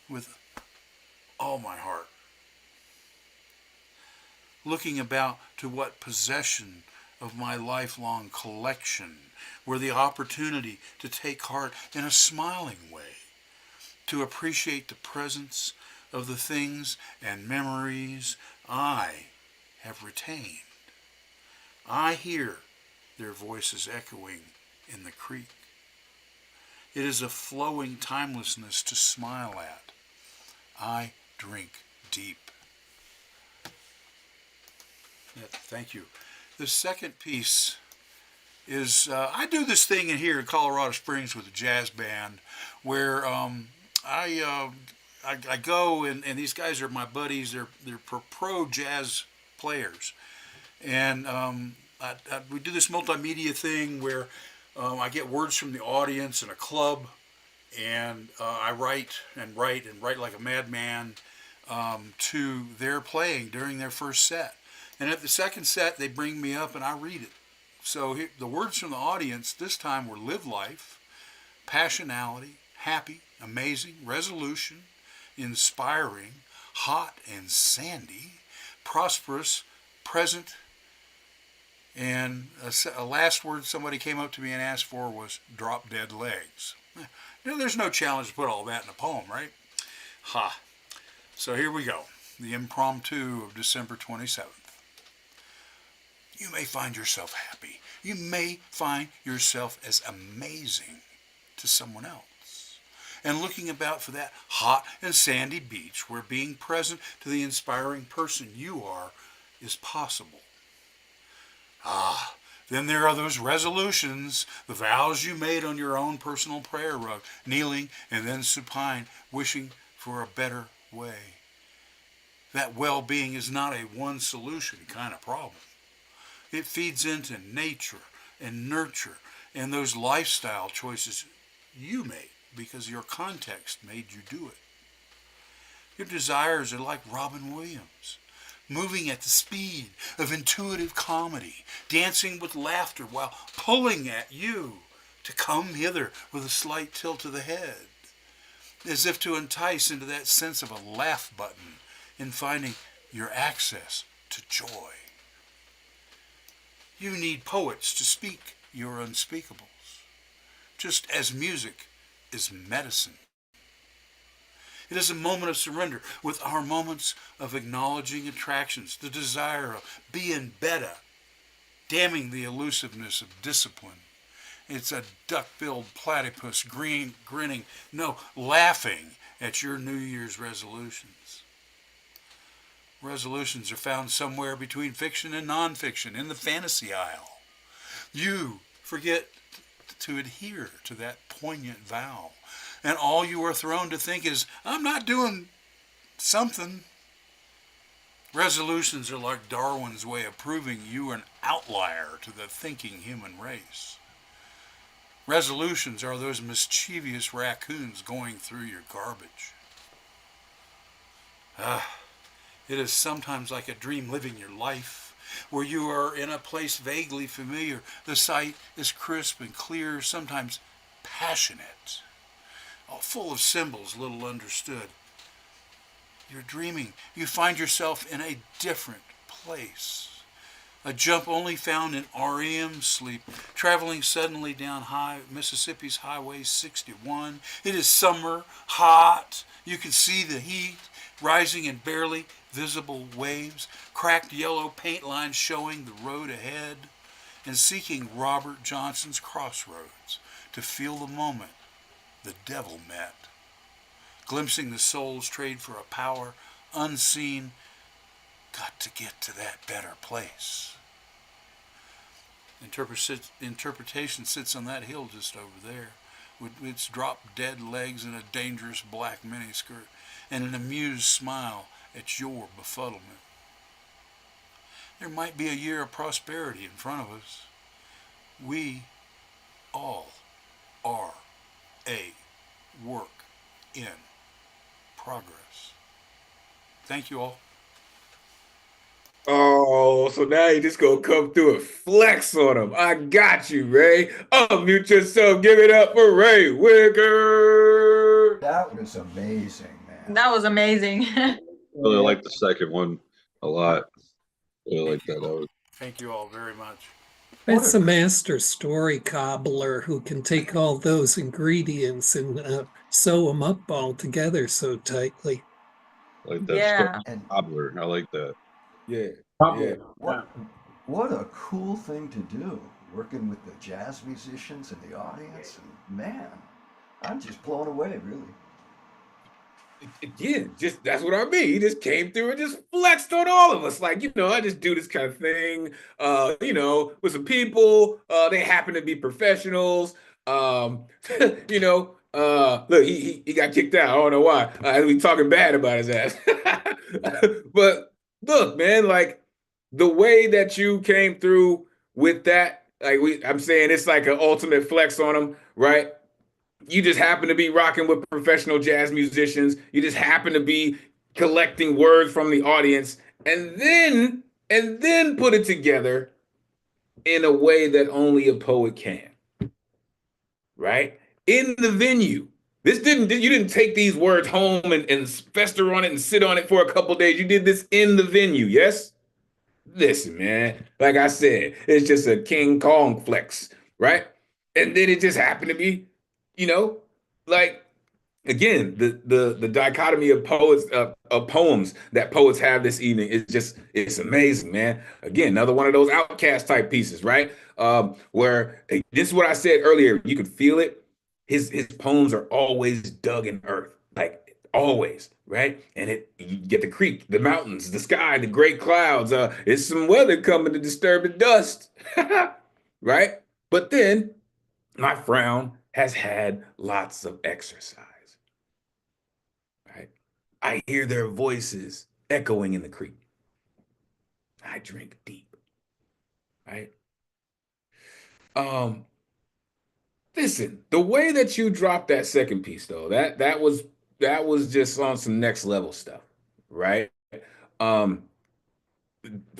with all my heart. Looking about to what possession of my lifelong collection were the opportunity to take heart in a smiling way, to appreciate the presence of the things and memories I have retained. I hear their voices echoing in the creek. It is a flowing timelessness to smile at. I drink deep Thank you. The second piece is I do this thing in here in Colorado Springs with a jazz band where I go and these guys are my buddies. They're pro jazz players, and we do this multimedia thing where I get words from the audience in a club, and I write and write and write like a madman to their playing during their first set. And at the second set, they bring me up and I read it. So the words from the audience this time were live life, passionality, happy, amazing, resolution, inspiring, hot and sandy, prosperous, present, and a last word somebody came up to me and asked for was drop dead legs. There's no challenge to put all that in a poem, right? Ha. So here we go. The impromptu of December 27th. You may find yourself happy. You may find yourself as amazing to someone else. And looking about for that hot and sandy beach where being present to the inspiring person you are is possible. Then there are those resolutions, the vows you made on your own personal prayer rug, kneeling and then supine, wishing for a better way. That well-being is not a one solution kind of problem. It feeds into nature and nurture and those lifestyle choices you made because your context made you do it. Your desires are like Robin Williams, moving at the speed of intuitive comedy, dancing with laughter while pulling at you to come hither with a slight tilt of the head, as if to entice into that sense of a laugh button in finding your access to joy. You need poets to speak your unspeakables, just as music is medicine. It is a moment of surrender with our moments of acknowledging attractions, the desire of being better, damning the elusiveness of discipline. It's a duck-billed platypus grinning, laughing at your New Year's resolutions. Resolutions are found somewhere between fiction and nonfiction in the fantasy aisle. You forget to adhere to that poignant vow, and all you are thrown to think is, I'm not doing something. Resolutions are like Darwin's way of proving you an outlier to the thinking human race. Resolutions are those mischievous raccoons going through your garbage. It is sometimes like a dream living your life, where you are in a place vaguely familiar. The sight is crisp and clear, sometimes passionate, full of symbols little understood. You're dreaming. You find yourself in a different place. A jump only found in REM sleep, traveling suddenly down Mississippi's Highway 61. It is summer, hot. You can see the heat rising in barely visible waves, cracked yellow paint lines showing the road ahead, and seeking Robert Johnson's crossroads to feel the moment the devil met, glimpsing the soul's trade for a power unseen. Got to get to that better place. Interpretation sits on that hill just over there, with its drop-dead legs and a dangerous black miniskirt, and an amused smile at your befuddlement. There might be a year of prosperity in front of us. We all are a work in progress. Thank you all. Oh, so now you just gonna come through and flex on them. I got you, Ray. Unmute yourself. Give it up for Ray Wicker. That was amazing, man. That was amazing. Really like the second one a lot. Really like that. Thank you all very much. It's a master story cobbler who can take all those ingredients and sew them up all together so tightly. I like that story cobbler. I like that. Yeah. What a cool thing to do, working with the jazz musicians in the audience. And man, I'm just blown away, really. Again, just that's what I mean. He just came through and just flexed on all of us. Like, I just do this kind of thing, with some people. They happen to be professionals. Um, look, he got kicked out. I don't know why. We talking bad about his ass. But look, man, like the way that you came through with that, like I'm saying it's like an ultimate flex on him, right? You just happen to be rocking with professional jazz musicians. You just happen to be collecting words from the audience and then put it together in a way that only a poet can, right? In the venue. You didn't take these words home and fester on it and sit on it for a couple days. You did this in the venue, yes? Listen, man, like I said, it's just a King Kong flex, right? And then it just happened to be, you know, like again, the dichotomy of poets of poems that poets have this evening is just it's amazing, man. Again, another one of those outcast type pieces, right? Where this is what I said earlier. You could feel it. His poems are always dug in earth, like always, right? And you get the creek, the mountains, the sky, the great clouds. It's some weather coming to disturb the dust, right? But then my frown has had lots of exercise. Right? I hear their voices echoing in the creek. I drink deep. Right? Um, Listen, the way that you dropped that second piece though, that was just on some next level stuff, right? Um,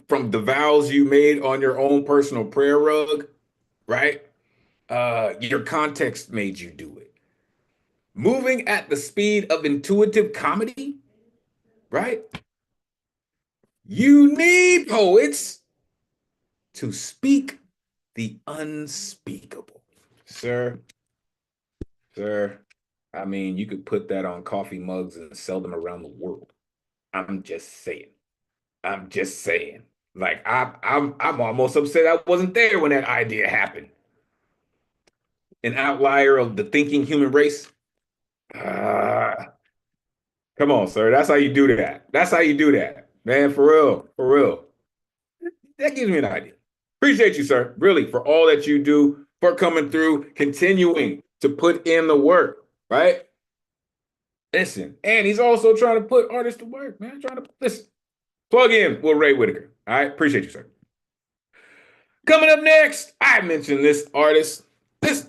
from the vows you made on your own personal prayer rug, right? Your context made you do it. Moving at the speed of intuitive comedy, right? You need poets to speak the unspeakable. Sir, sir, I mean, you could put that on coffee mugs and sell them around the world. I'm just saying. I'm just saying. Like I'm almost upset I wasn't there when that idea happened. An outlier of the thinking human race. Ah, come on, sir. That's how you do that. That's how you do that, man. For real, for real. That gives me an idea. Appreciate you, sir, really, for all that you do, for coming through, continuing to put in the work, right? Listen, and he's also trying to put artists to work, man. Trying to listen. Plug in with Ray Whitaker. All right, appreciate you, sir. Coming up next, I mentioned this artist. This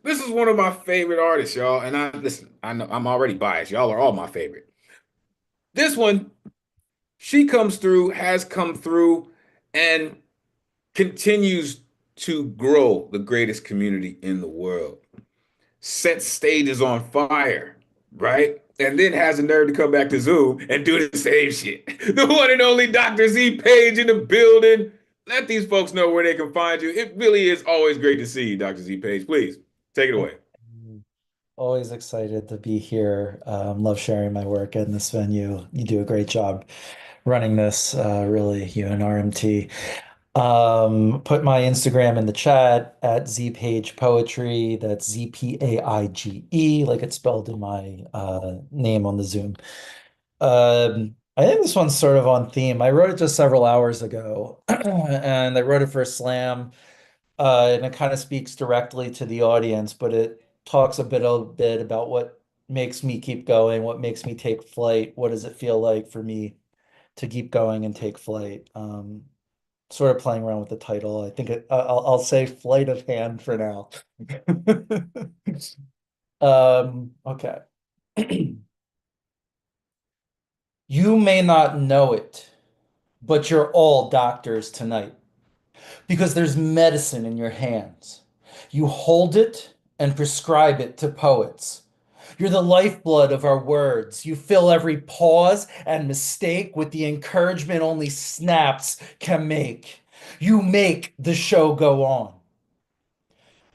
is one of my favorite artists, y'all. And I know I'm already biased. Y'all are all my favorite. This one, she comes through, has come through, and continues to grow the greatest community in the world. Sets stages on fire, right? And then has the nerve to come back to Zoom and do the same shit. The one and only Dr. Z Page in the building. Let these folks know where they can find you. It really is always great to see you, Dr. Z Page. Please take it away. Always excited to be here. Love sharing my work in this venue. You do a great job running this, really, you and RMT. Put my Instagram in the chat at ZPage Poetry. That's ZPAIGE, like it's spelled in my name on the Zoom. I think this one's sort of on theme. I wrote it just several hours ago, and I wrote it for a slam, and it kind of speaks directly to the audience, but it talks a bit about what makes me keep going, what makes me take flight, what does it feel like for me to keep going and take flight. Sort of playing around with the title. I think I'll say Flight of Hand for now. Okay. You may not know it, but you're all doctors tonight because there's medicine in your hands. You hold it and prescribe it to poets. You're the lifeblood of our words. You fill every pause and mistake with the encouragement only snaps can make. You make the show go on.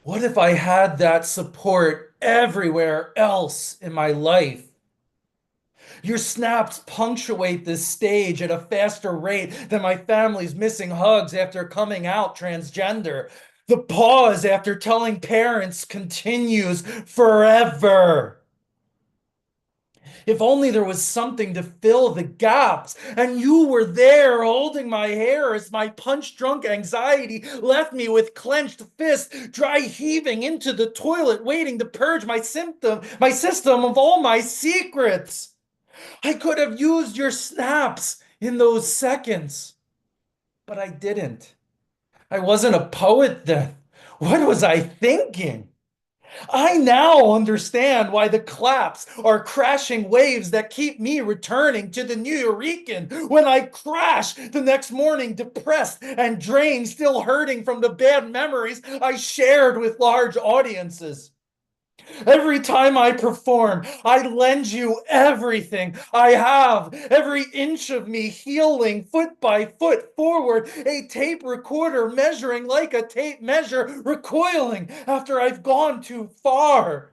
What if I had that support everywhere else in my life? Your snaps punctuate this stage at a faster rate than my family's missing hugs after coming out transgender. The pause after telling parents continues forever. If only there was something to fill the gaps, and you were there holding my hair as my punch-drunk anxiety left me with clenched fists, dry heaving into the toilet, waiting to purge my system of all my secrets. I could have used your snaps in those seconds, but I didn't. I wasn't a poet then. What was I thinking? I now understand why the claps are crashing waves that keep me returning to the Nuyorican when I crash the next morning, depressed and drained, still hurting from the bad memories I shared with large audiences. Every time I perform, I lend you everything I have, every inch of me healing foot by foot forward, a tape recorder measuring like a tape measure, recoiling after I've gone too far.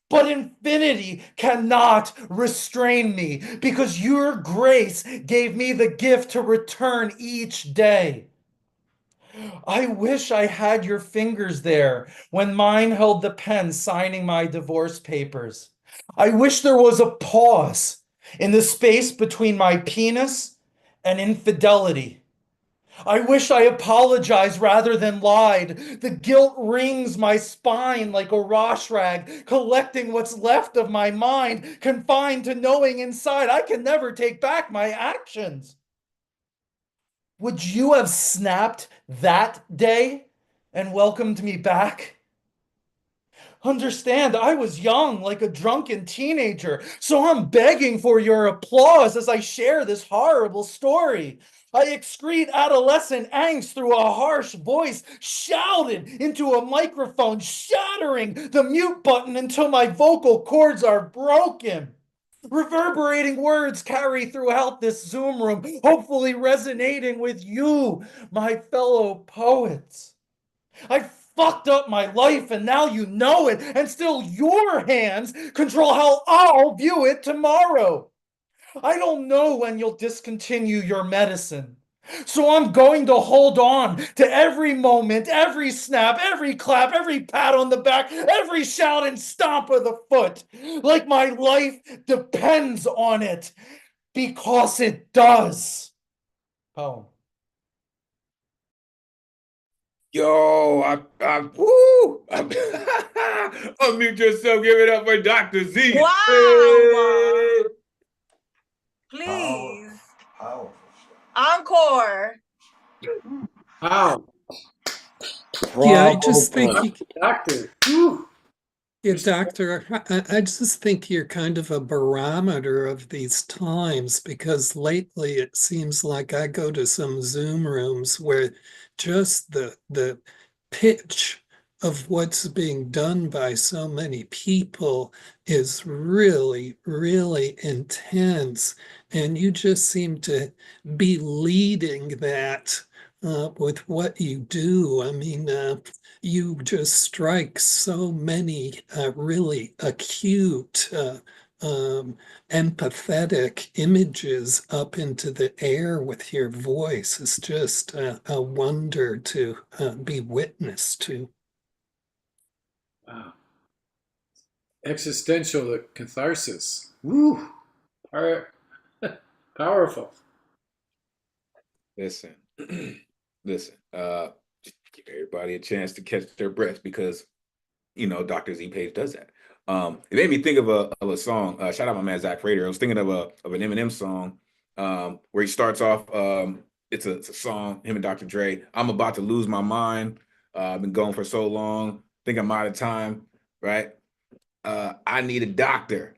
But infinity cannot restrain me because your grace gave me the gift to return each day. I wish I had your fingers there when mine held the pen signing my divorce papers. I wish there was a pause in the space between my penis and infidelity. I wish I apologized rather than lied. The guilt wrings my spine like a wash rag, collecting what's left of my mind, confined to knowing inside I can never take back my actions. Would you have snapped that day and welcomed me back? Understand, I was young, like a drunken teenager, so I'm begging for your applause as I share this horrible story. I excrete adolescent angst through a harsh voice, shouted into a microphone, shattering the mute button until my vocal cords are broken. Reverberating words carry throughout this Zoom room, hopefully resonating with you, my fellow poets. I fucked up my life and now you know it, and still your hands control how I'll view it tomorrow. I don't know when you'll discontinue your medicine. So I'm going to hold on to every moment, every snap, every clap, every pat on the back, every shout and stomp of the foot, like my life depends on it, because it does. Poem. Yo, unmute yourself, give it up for Dr. Z. Wow. Hey. Please. Powerful. Encore. Wow. Yeah, I just think Doctor. yeah, Doctor, I just think you're kind of a barometer of these times because lately it seems like I go to some Zoom rooms where just the pitch of what's being done by so many people is really, really intense. And you just seem to be leading that with what you do. I mean, you just strike so many really acute, empathetic images up into the air with your voice. It's just a wonder to be witness to. Wow. Existential catharsis. Woo. All right. Powerful. Listen, listen, just give everybody a chance to catch their breath because, Dr. Z Page does that. It made me think of a song. Shout out my man Zach Frater. I was thinking of an Eminem song where he starts off. It's a song, him and Dr. Dre. I'm about to lose my mind. I've been gone for so long. Think I'm out of time, right? I need a doctor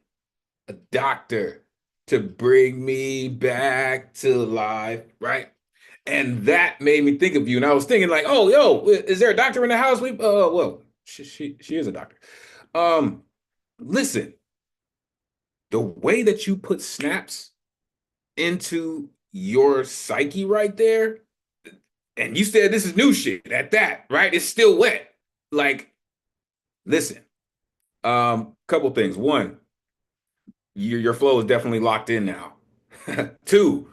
to bring me back to life, right? And that made me think of you. And I was thinking like, oh, yo, is there a doctor in the house? Well, she is a doctor. Listen, the way that you put snaps into your psyche right there, and you said this is new shit at that, right? It's still wet. Like, listen, couple things. One, your flow is definitely locked in now. Two,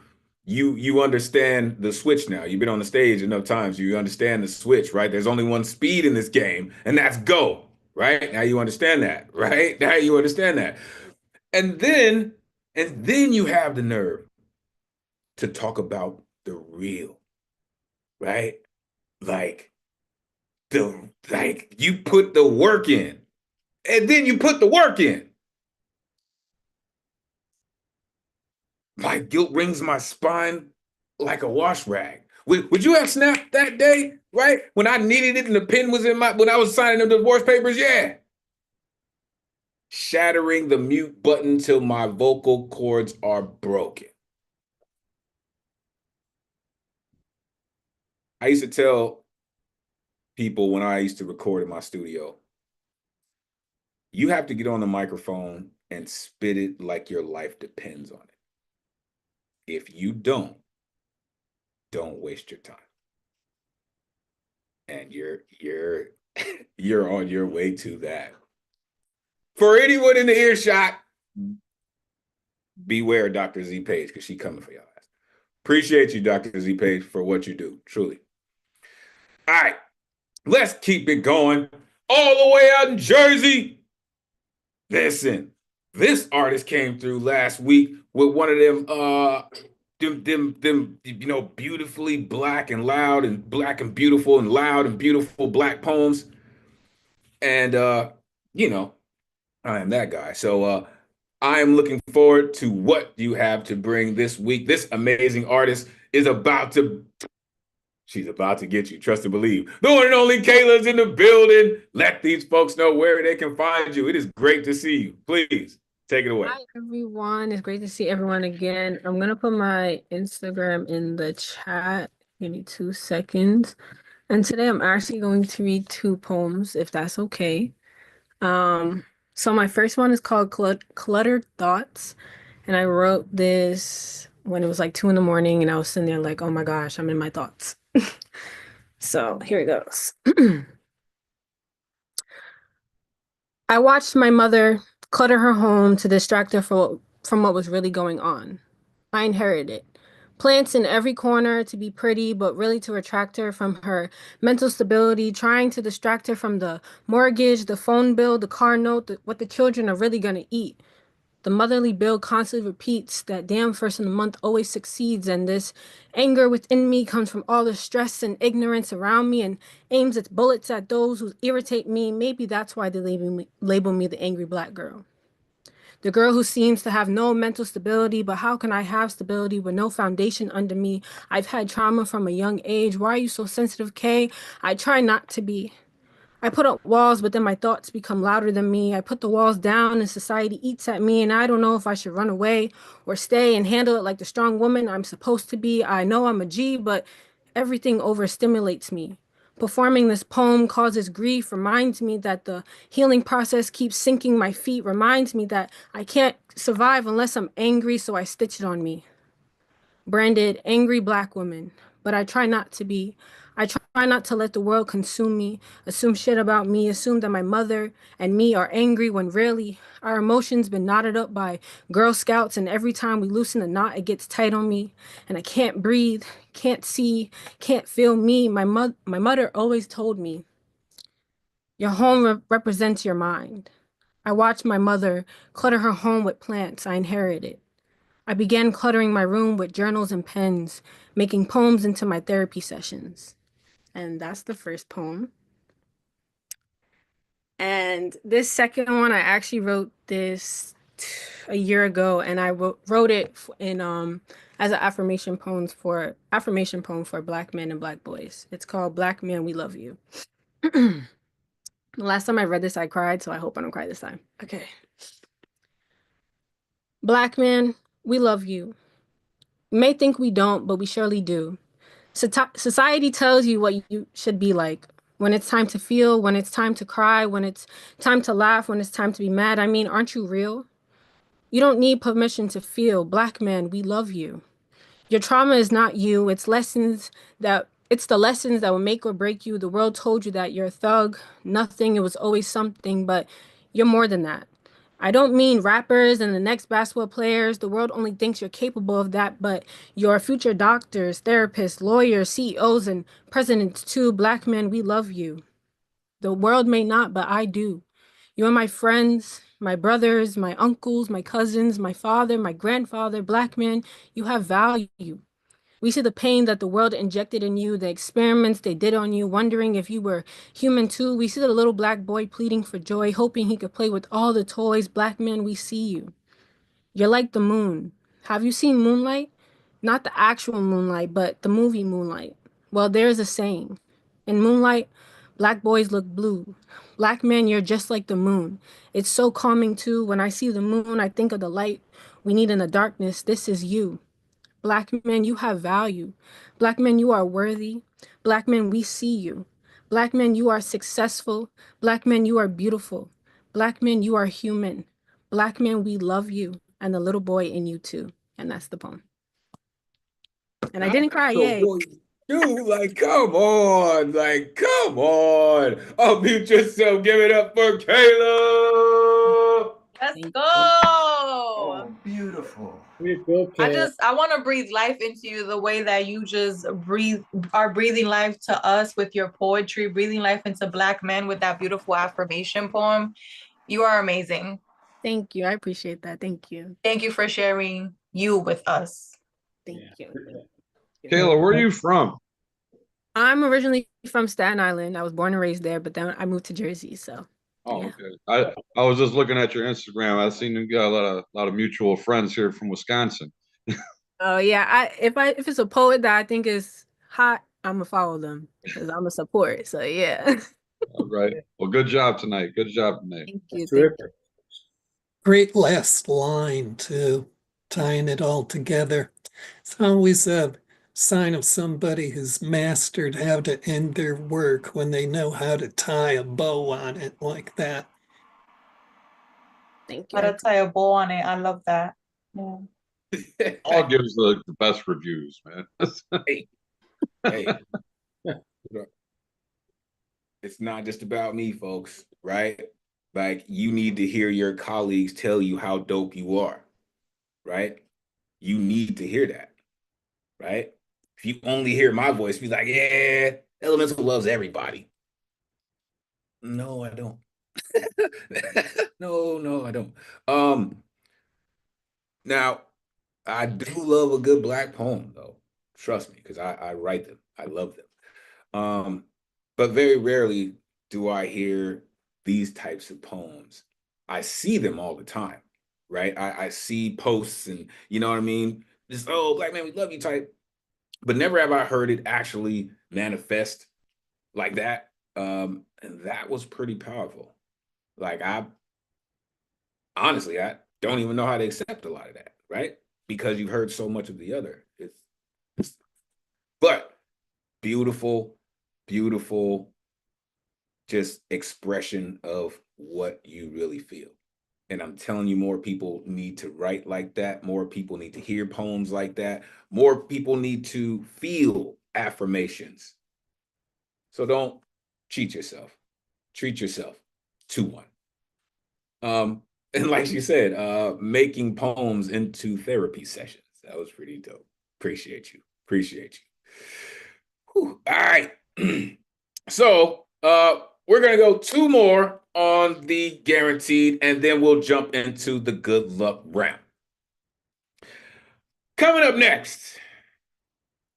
you understand the switch now. You've been on the stage enough times. You understand the switch, right? There's only one speed in this game, and that's go, right? Now you understand that, right? Now you understand that. And then you have the nerve to talk about the real, right? Like you put the work in, and then you put the work in. My guilt wrings my spine like a wash rag. Would you have snapped that day, right? When I needed it and the pen was when I was signing the divorce papers? Yeah. Shattering the mute button till my vocal cords are broken. I used to tell people when I used to record in my studio, you have to get on the microphone and spit it like your life depends on it. If you don't waste your time. And you're you're on your way to that. For anyone in the earshot, beware Dr. Z Page, because she coming for y'all. Appreciate you, Dr. Z Page, for what you do, truly. All right, let's keep it going. All the way out in Jersey. Listen, this artist came through last week with one of them, beautifully black and loud and black and beautiful and loud and beautiful black poems. And I am that guy. So I am looking forward to what you have to bring this week. This amazing artist is she's about to get you. Trust and believe. The one and only Kayla's in the building. Let these folks know where they can find you. It is great to see you. Please take it away. Hi, everyone. It's great to see everyone again. I'm going to put my Instagram in the chat. Give me 2 seconds. And today I'm actually going to read 2 poems, if that's okay. So my first one is called Cluttered Thoughts. And I wrote this when it was like 2 a.m. and I was sitting there like, oh my gosh, I'm in my thoughts. So here it goes. I watched my mother clutter her home to distract her from what was really going on. I inherited plants in every corner to be pretty, but really to attract her from her mental stability, trying to distract her from the mortgage, the phone bill, the car note, what the children are really going to eat. The motherly bill constantly repeats that damn first of the month always succeeds, and this anger within me comes from all the stress and ignorance around me and aims its bullets at those who irritate me. Maybe that's why they label me the angry black girl. The girl who seems to have no mental stability, but how can I have stability with no foundation under me? I've had trauma from a young age. Why are you so sensitive, Kay? I try not to be. I put up walls, but then my thoughts become louder than me. I put the walls down and society eats at me, and I don't know if I should run away or stay and handle it like the strong woman I'm supposed to be. I know I'm a G, but everything overstimulates me. Performing this poem causes grief, reminds me that the healing process keeps sinking my feet, reminds me that I can't survive unless I'm angry, so I stitch it on me. Branded angry black woman, but I try not to be. I try not to let the world consume me, assume shit about me, assume that my mother and me are angry when really our emotions been knotted up by Girl Scouts, and every time we loosen a knot, it gets tight on me, and I can't breathe, can't see, can't feel me. My mother always told me, your home represents your mind. I watched my mother clutter her home with plants I inherited. I began cluttering my room with journals and pens, making poems into my therapy sessions. And that's the first poem. And this second one, I actually wrote this a year ago, and I wrote it in as an affirmation poem for Black men and Black boys. It's called Black Men, We Love You. The last time I read this, I cried, so I hope I don't cry this time. Okay. Black men, we love you. You may think we don't, but we surely do. Society tells you what you should be like. When it's time to feel, when it's time to cry, when it's time to laugh, when it's time to be mad. I mean, aren't you real? You don't need permission to feel. Black men, we love you. Your trauma is not you. It's the lessons that will make or break you. The world told you that you're a thug, nothing. It was always something, but you're more than that. I don't mean rappers and the next basketball players. The world only thinks you're capable of that, but your future doctors, therapists, lawyers, CEOs, and presidents too. Black men, we love you. The world may not, but I do. You're my friends, my brothers, my uncles, my cousins, my father, my grandfather, black men, you have value. We see the pain that the world injected in you, the experiments they did on you, wondering if you were human too. We see the little black boy pleading for joy, hoping he could play with all the toys. Black men, we see you. You're like the moon. Have you seen Moonlight? Not the actual Moonlight, but the movie Moonlight. Well, there's a saying. In Moonlight, black boys look blue. Black men, you're just like the moon. It's so calming too. When I see the moon, I think of the light we need in the darkness. This is you. Black men, you have value. Black men, you are worthy. Black men, we see you. Black men, you are successful. Black men, you are beautiful. Black men, you are human. Black men, we love you. And the little boy in you too. And that's the poem. And I didn't cry, yay. Dude, like, come on. Like, come on. Unmute yourself. Give it up for Kayla. Let's go. Oh, beautiful. I want to breathe life into you the way that you just are breathing life to us with your poetry, breathing life into Black men with that beautiful affirmation poem. You are amazing. Thank you. I appreciate that. Thank you. Thank you for sharing you with us. Thank you. Kayla, where are you from? I'm originally from Staten Island. I was born and raised there, but then I moved to Jersey. So Oh, okay. I was just looking at your Instagram. I've seen you got a lot of mutual friends here from Wisconsin. oh yeah, if it's a poet that I think is hot, I'm gonna follow them because I'm a support. So yeah. All right. Well, good job tonight. Good job tonight. Thank you. Terrific. Great last line too, tying it all together. It's always a sign of somebody who's mastered how to end their work when they know how to tie a bow on it like that. Thank you. How to tie a bow on it. I love that. Yeah. All gives the best reviews, man. Hey. It's not just about me, folks, right? Like, you need to hear your colleagues tell you how dope you are, right? You need to hear that, right? If you only hear my voice, be like, yeah, Elemental loves everybody. No, I don't. No, I don't. Now, I do love a good Black poem, though. Trust me, because I write them. I love them. But very rarely do I hear these types of poems. I see them all the time, right? I see posts and, you know what I mean? Just, oh, Black man, we love you type. But never have I heard it actually manifest like that. And that was pretty powerful. Like, honestly, I don't even know how to accept a lot of that, right? Because you've heard so much of the other. But beautiful, beautiful, just expression of what you really feel. And I'm telling you, more people need to write like that. More people need to hear poems like that. More people need to feel affirmations. So don't cheat yourself. Treat yourself. 2-1. And like she said, making poems into therapy sessions. That was pretty dope. Appreciate you. Whew. All right. So we're gonna go 2 more on the guaranteed, and then we'll jump into the good luck round. Coming up next,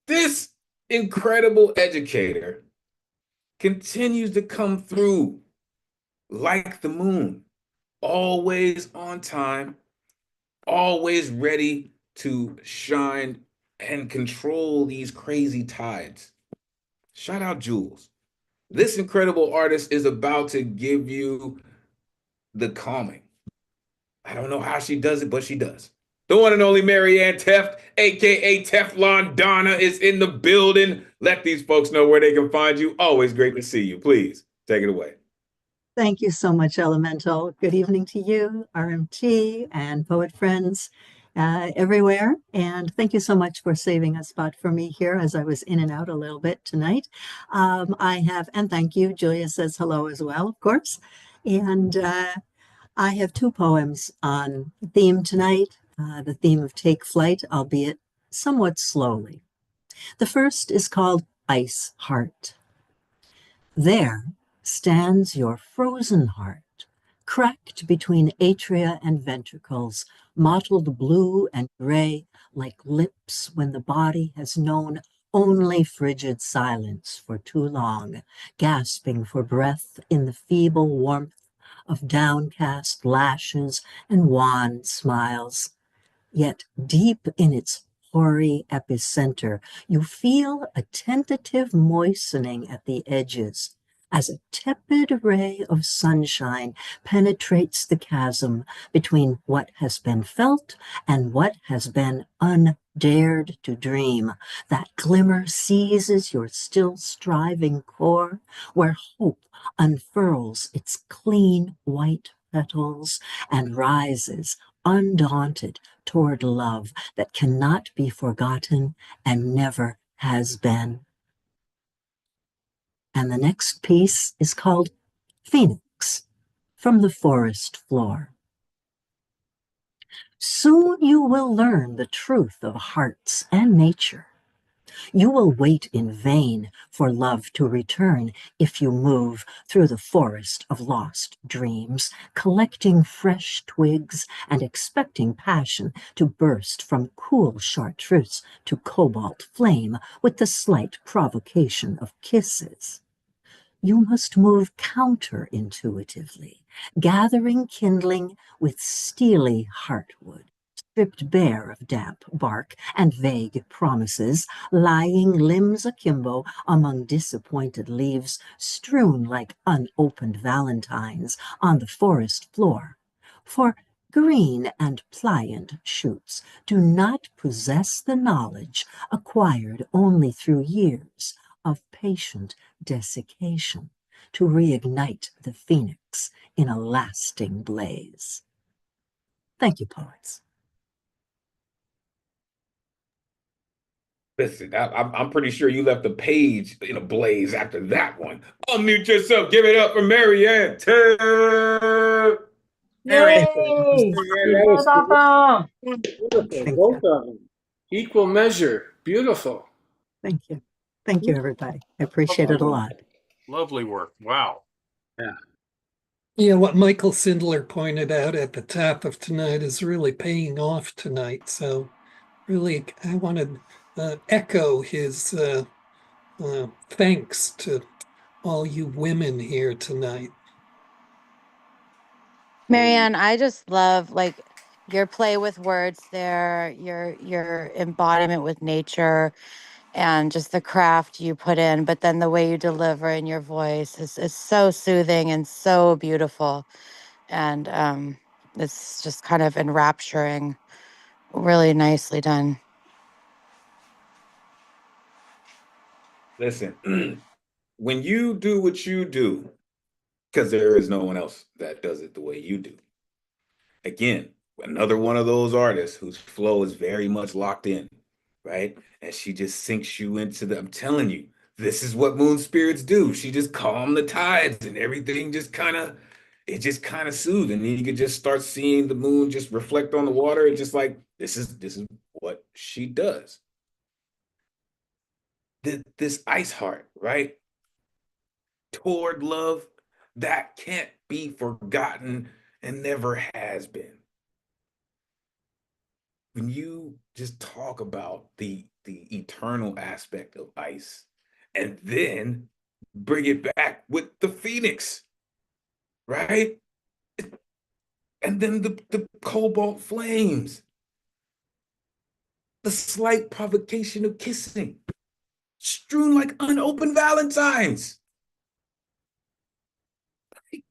this incredible educator continues to come through like the moon, always on time, always ready to shine and control these crazy tides. Shout out Jules. This incredible artist is about to give you the calming. I don't know how she does it, but she does. The one and only Marianne Teft, aka Teflon Donna, is in the building. Let these folks know where they can find you. Always great to see you. Please take it away. Thank you so much, Elemental. Good evening to you, RMT, and poet friends everywhere. And thank you so much for saving a spot for me here as I was in and out a little bit tonight. And thank you. Julia says hello as well, of course. And I have 2 poems on theme tonight, the theme of Take Flight, albeit somewhat slowly. The first is called Ice Heart. There stands your frozen heart, cracked between atria and ventricles, mottled blue and gray, like lips when the body has known only frigid silence for too long, gasping for breath in the feeble warmth of downcast lashes and wan smiles. Yet deep in its hoary epicenter, you feel a tentative moistening at the edges as a tepid ray of sunshine penetrates the chasm between what has been felt and what has been undared to dream. That glimmer seizes your still striving core, where hope unfurls its clean white petals and rises undaunted toward love that cannot be forgotten and never has been. And the next piece is called Phoenix from the Forest Floor. Soon you will learn the truth of hearts and nature. You will wait in vain for love to return if you move through the forest of lost dreams, collecting fresh twigs and expecting passion to burst from cool chartreuse to cobalt flame with the slight provocation of kisses. You must move counterintuitively, gathering kindling with steely heartwood, stripped bare of damp bark and vague promises, lying limbs akimbo among disappointed leaves, strewn like unopened valentines on the forest floor. For green and pliant shoots do not possess the knowledge acquired only through years of patient desiccation to reignite the phoenix in a lasting blaze. Thank you, poets. Listen, I'm pretty sure you left the page in a blaze after that one. Unmute yourself. Give it up for Marianne. Marianne, Yay! that was That's awesome. beautiful. Thank Both you. of them. Equal measure. Beautiful. Thank you. Thank you, everybody. I appreciate it a lot. Lovely work. Wow. Yeah. Yeah, what Michael Sindler pointed out at the top of tonight is really paying off tonight. So really, I want to echo his thanks to all you women here tonight. Marianne, I just love like your play with words there, your embodiment with nature and just the craft you put in, but then the way you deliver in your voice is so soothing and so beautiful. And it's just kind of enrapturing, really nicely done. Listen, when you do what you do, because there is no one else that does it the way you do. Again, another one of those artists whose flow is very much locked in, right? And she just sinks you into I'm telling you, this is what moon spirits do. She just calm the tides and everything it just kind of soothes. And you could just start seeing the moon just reflect on the water. It's just like, this is what she does. This ice heart, right? Toward love that can't be forgotten and never has been. When you just talk about the eternal aspect of ice and then bring it back with the phoenix, right? And then the cobalt flames, the slight provocation of kissing, strewn like unopened valentines. I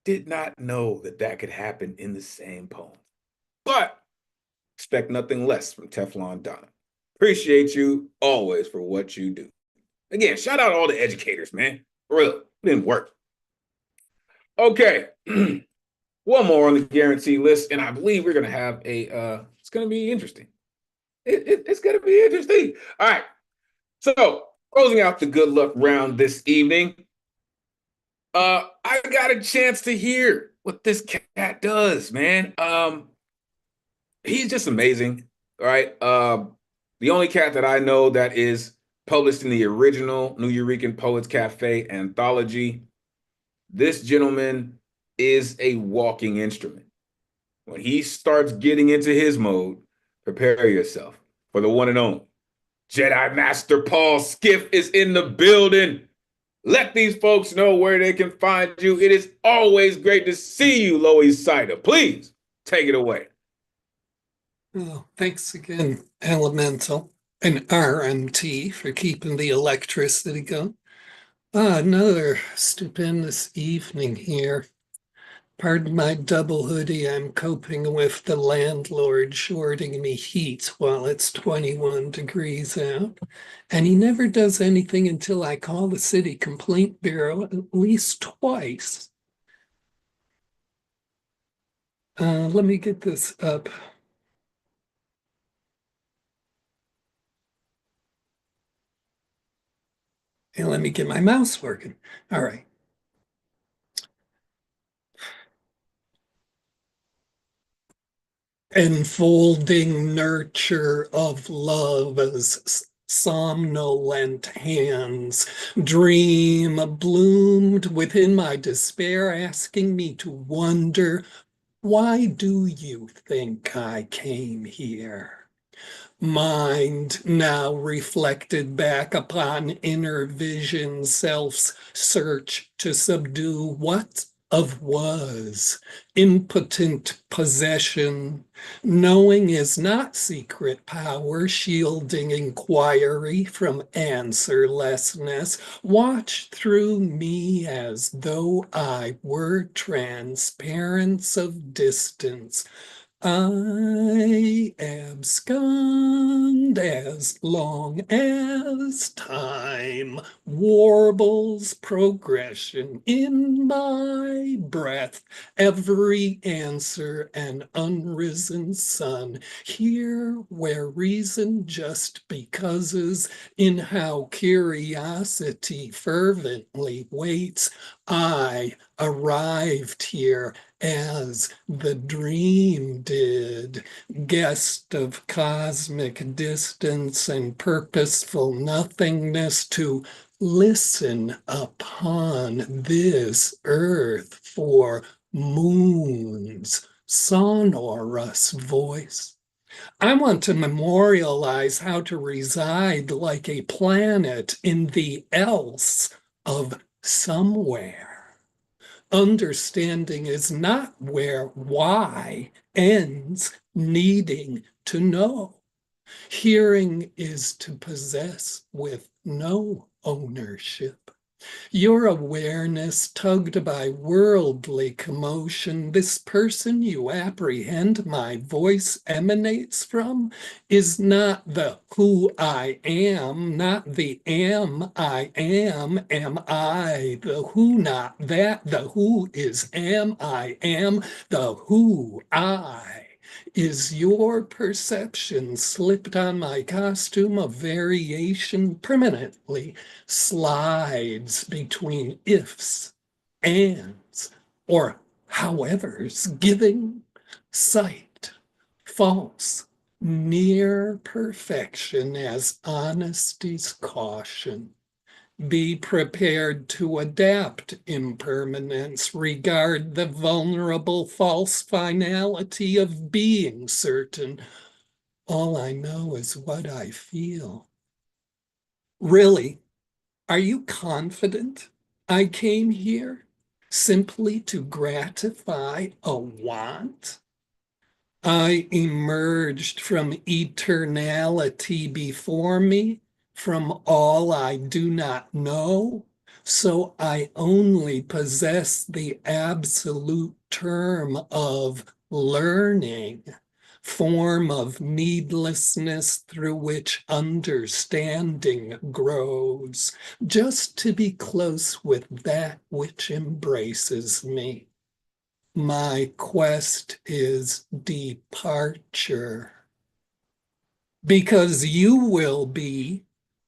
did not know that could happen in the same poem. But expect nothing less from Teflon Donna. Appreciate you always for what you do. Again, shout out to all the educators, man. For real, it didn't work. Okay, one more on the guarantee list, and I believe we're gonna have it's gonna be interesting. It's gonna be interesting. All right, so closing out the good luck round this evening. I got a chance to hear what this cat does, man. He's just amazing, right? The only cat that I know that is published in the original Nuyorican Poets Cafe anthology. This gentleman is a walking instrument. When he starts getting into his mode, prepare yourself for the one and only. Jedi Master Paul Skiff is in the building. Let these folks know where they can find you. It is always great to see you, Lois Sider. Please take it away. Oh, thanks again, Elemental and RMT for keeping the electricity going. Another stupendous evening here. Pardon my double hoodie. I'm coping with the landlord shorting me heat while it's 21 degrees out. And he never does anything until I call the city complaint bureau at least twice. Let me get this up. And let me get my mouse working. All right. Enfolding nurture of love as somnolent hands dream bloomed within my despair, asking me to wonder, why do you think I came here? Mind now reflected back upon inner vision, self's search to subdue what of was, impotent possession. Knowing is not secret power, shielding inquiry from answerlessness. Watch through me as though I were transparence of distance. I abscond as long as time warbles progression in my breath, every answer an unrisen sun, here where reason just becauses, in how curiosity fervently waits, I arrived here as the dream did, guest of cosmic distance and purposeful nothingness, to listen upon this earth for moon's sonorous voice. I want to memorialize how to reside like a planet in the else of somewhere. Understanding is not where why ends needing to know. Hearing is to possess with no ownership. Your awareness tugged by worldly commotion, this person you apprehend my voice emanates from, is not the who I am, not the am I am I, the who not that, the who is am I am, the who I. Is your perception slipped on my costume of variation permanently slides between ifs, ands, or howevers, giving sight, false, near perfection as honesty's caution. Be prepared to adapt impermanence, regard the vulnerable false finality of being certain. All I know is what I feel. Really, are you confident I came here simply to gratify a want? I emerged from eternality before me, from all I do not know, so I only possess the absolute term of learning, form of needlessness through which understanding grows, just to be close with that which embraces me. My quest is departure. Because you will be,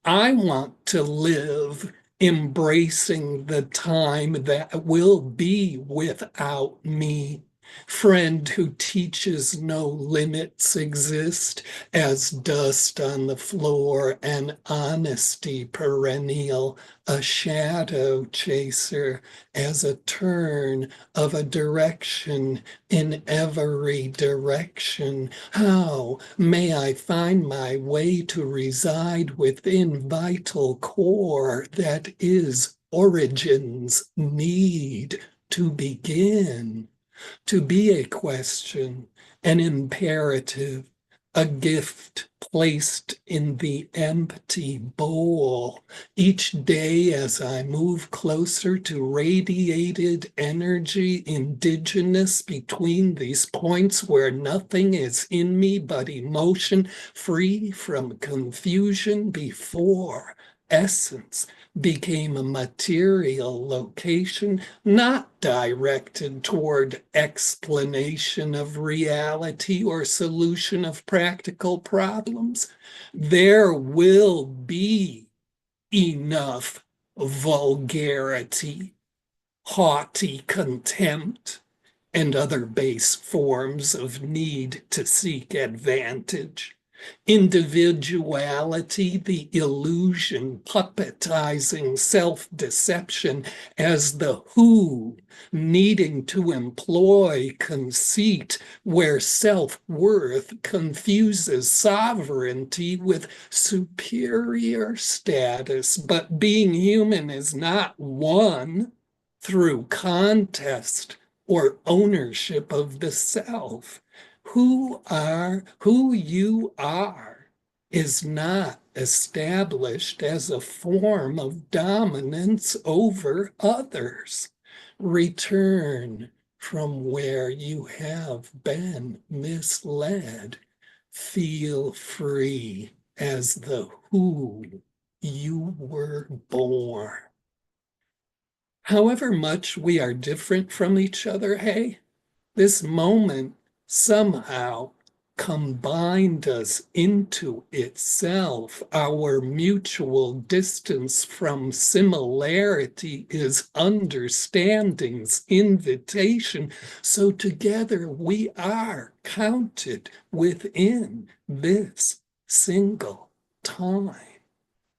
I want to live embracing the time that will be without me, Friend who teaches no limits exist, as dust on the floor and honesty perennial, a shadow chaser as a turn of a direction in every direction. How may I find my way to reside within vital core that is origin's need to begin? To be a question, an imperative, a gift placed in the empty bowl. Each day as I move closer to radiated energy indigenous between these points where nothing is in me but emotion, free from confusion before essence became a material location, not directed toward explanation of reality or solution of practical problems. There will be enough vulgarity, haughty contempt, and other base forms of need to seek advantage. Individuality, the illusion, puppetizing self-deception as the who, needing to employ conceit where self-worth confuses sovereignty with superior status. But being human is not won through contest or ownership of the self. Who you are is not established as a form of dominance over others. Return from where you have been misled. Feel free as the who you were born. However much we are different from each other, hey, this moment somehow combined us into itself. Our mutual distance from similarity is understanding's invitation. So together we are counted within this single time.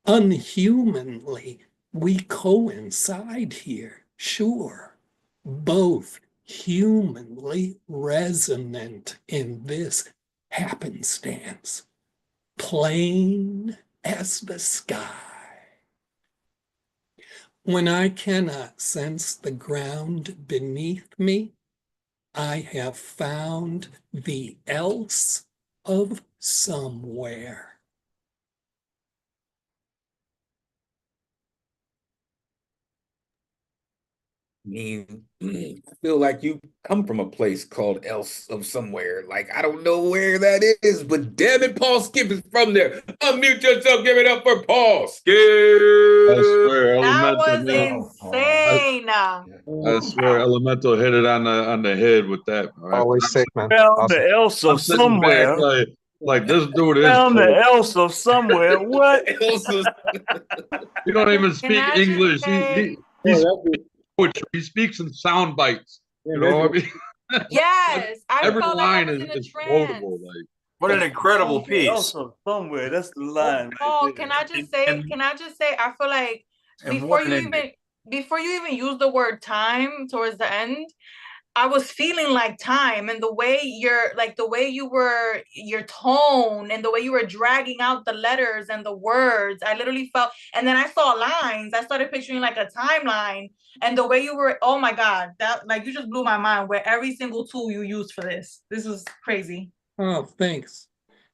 Unhumanly, we coincide here, sure, both humanly resonant in this happenstance, plain as the sky. When I cannot sense the ground beneath me, I have found the else of somewhere. mean, I feel like you come from a place called Else of Somewhere. Like, I don't know where that is, but damn it, Paul Skip is from there. Unmute yourself, give it up for Paul Skip. I swear, That Elemental, was man. insane. I swear, Elemental hit it on the head with that. Always sick, man. Found Awesome. the else I'm of sitting back somewhere. like this dude is Found the poet. else of somewhere. What? He don't even Can speak I just English. say, He speaks poetry. He speaks in sound bites. You know what I mean? yes, I Every felt like I line was in a is trance. quotable. Like, What an incredible Found the else piece. of somewhere. That's the line right Paul, there. can I just say, I feel like And what an ending. before you even use the word time towards the end, I was feeling like time, and the way your tone and the way you were dragging out the letters and the words, I literally felt, and then I saw lines. I started picturing like a timeline, and the way you were, oh my God, that, like, you just blew my mind where every single tool you used for this. This was crazy. Oh, thanks.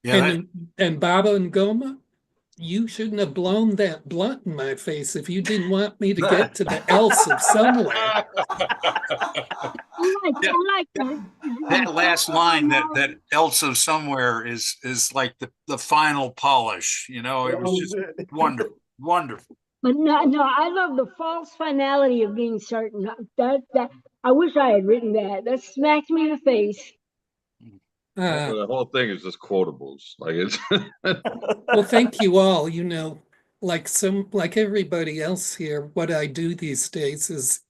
Yeah, And Baba and Goma, you shouldn't have blown that blunt in my face if you didn't want me to get to the else of somewhere. I like that. that last line, that else of somewhere is like the final polish. You know, it was just wonderful, wonderful. But no, I love the false finality of being certain. That I wish I had written that. That smacked me in the face. the whole thing is just quotables. Like it's. Well, thank you all. You know, like everybody else here, what I do these days is,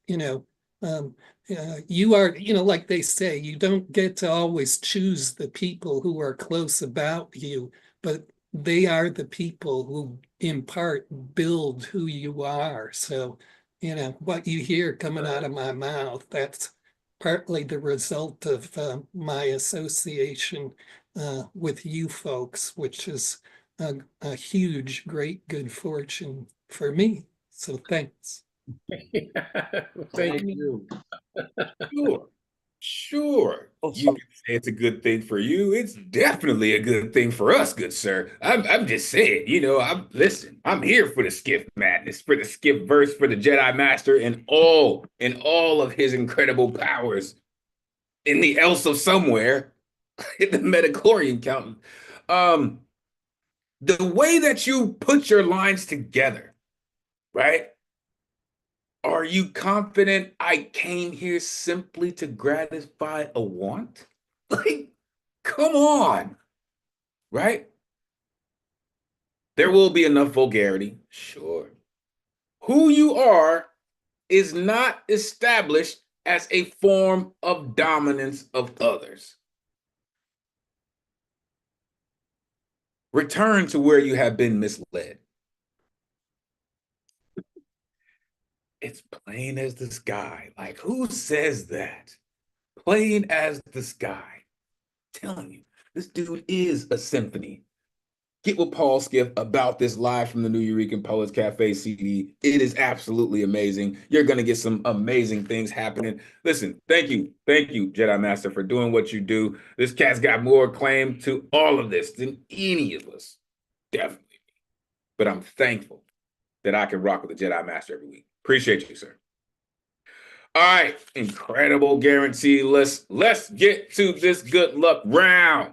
You are, like they say, you don't get to always choose the people who are close about you, but they are the people who, in part, build who you are. So, what you hear coming out of my mouth, that's partly the result of my association with you folks, which is a huge, great good fortune for me. So thanks. Thank you. Sure. You can say it's a good thing for you. It's definitely a good thing for us, good sir. I'm just saying, I'm here for the skiff madness, for the skiff verse, for the Jedi Master, and all of his incredible powers in the else of somewhere in the Metachlorian count. The way that you put your lines together, right? Are you confident I came here simply to gratify a want? Like, come on, right? There will be enough vulgarity, sure. Who you are is not established as a form of dominance of others. Return to where you have been misled. It's plain as the sky. Like, who says that? Plain as the sky. I'm telling you, this dude is a symphony. Get with Paul Skiff about this live from the Nuyorican Poets Cafe CD. It is absolutely amazing. You're going to get some amazing things happening. Listen, thank you, Jedi Master, for doing what you do. This cat's got more claim to all of this than any of us. Definitely. But I'm thankful that I can rock with the Jedi Master every week. Appreciate you, sir. All right, incredible guarantee. Let's get to this good luck round.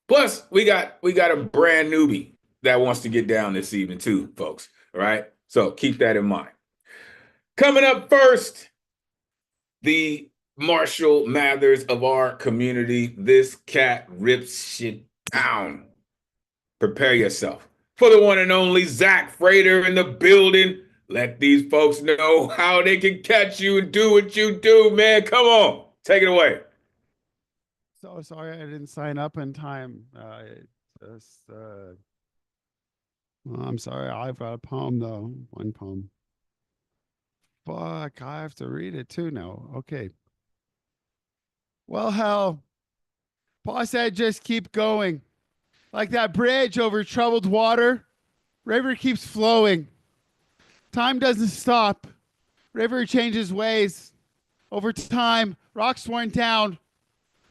Plus, we got a brand newbie that wants to get down this evening too, folks. All right, so keep that in mind. Coming up first, the Marshall Mathers of our community. This cat rips shit down. Prepare yourself for the one and only Zach Frater in the building. Let these folks know how they can catch you and do what you do, man. Come on, take it away. So sorry I didn't sign up in time. Well, I'm sorry. I've got a poem though. One poem. Fuck, I have to read it too now. Okay. Well, hell, Paul said just keep going. Like that bridge over troubled water, river keeps flowing. Time doesn't stop. River changes ways. Over time, rocks worn down.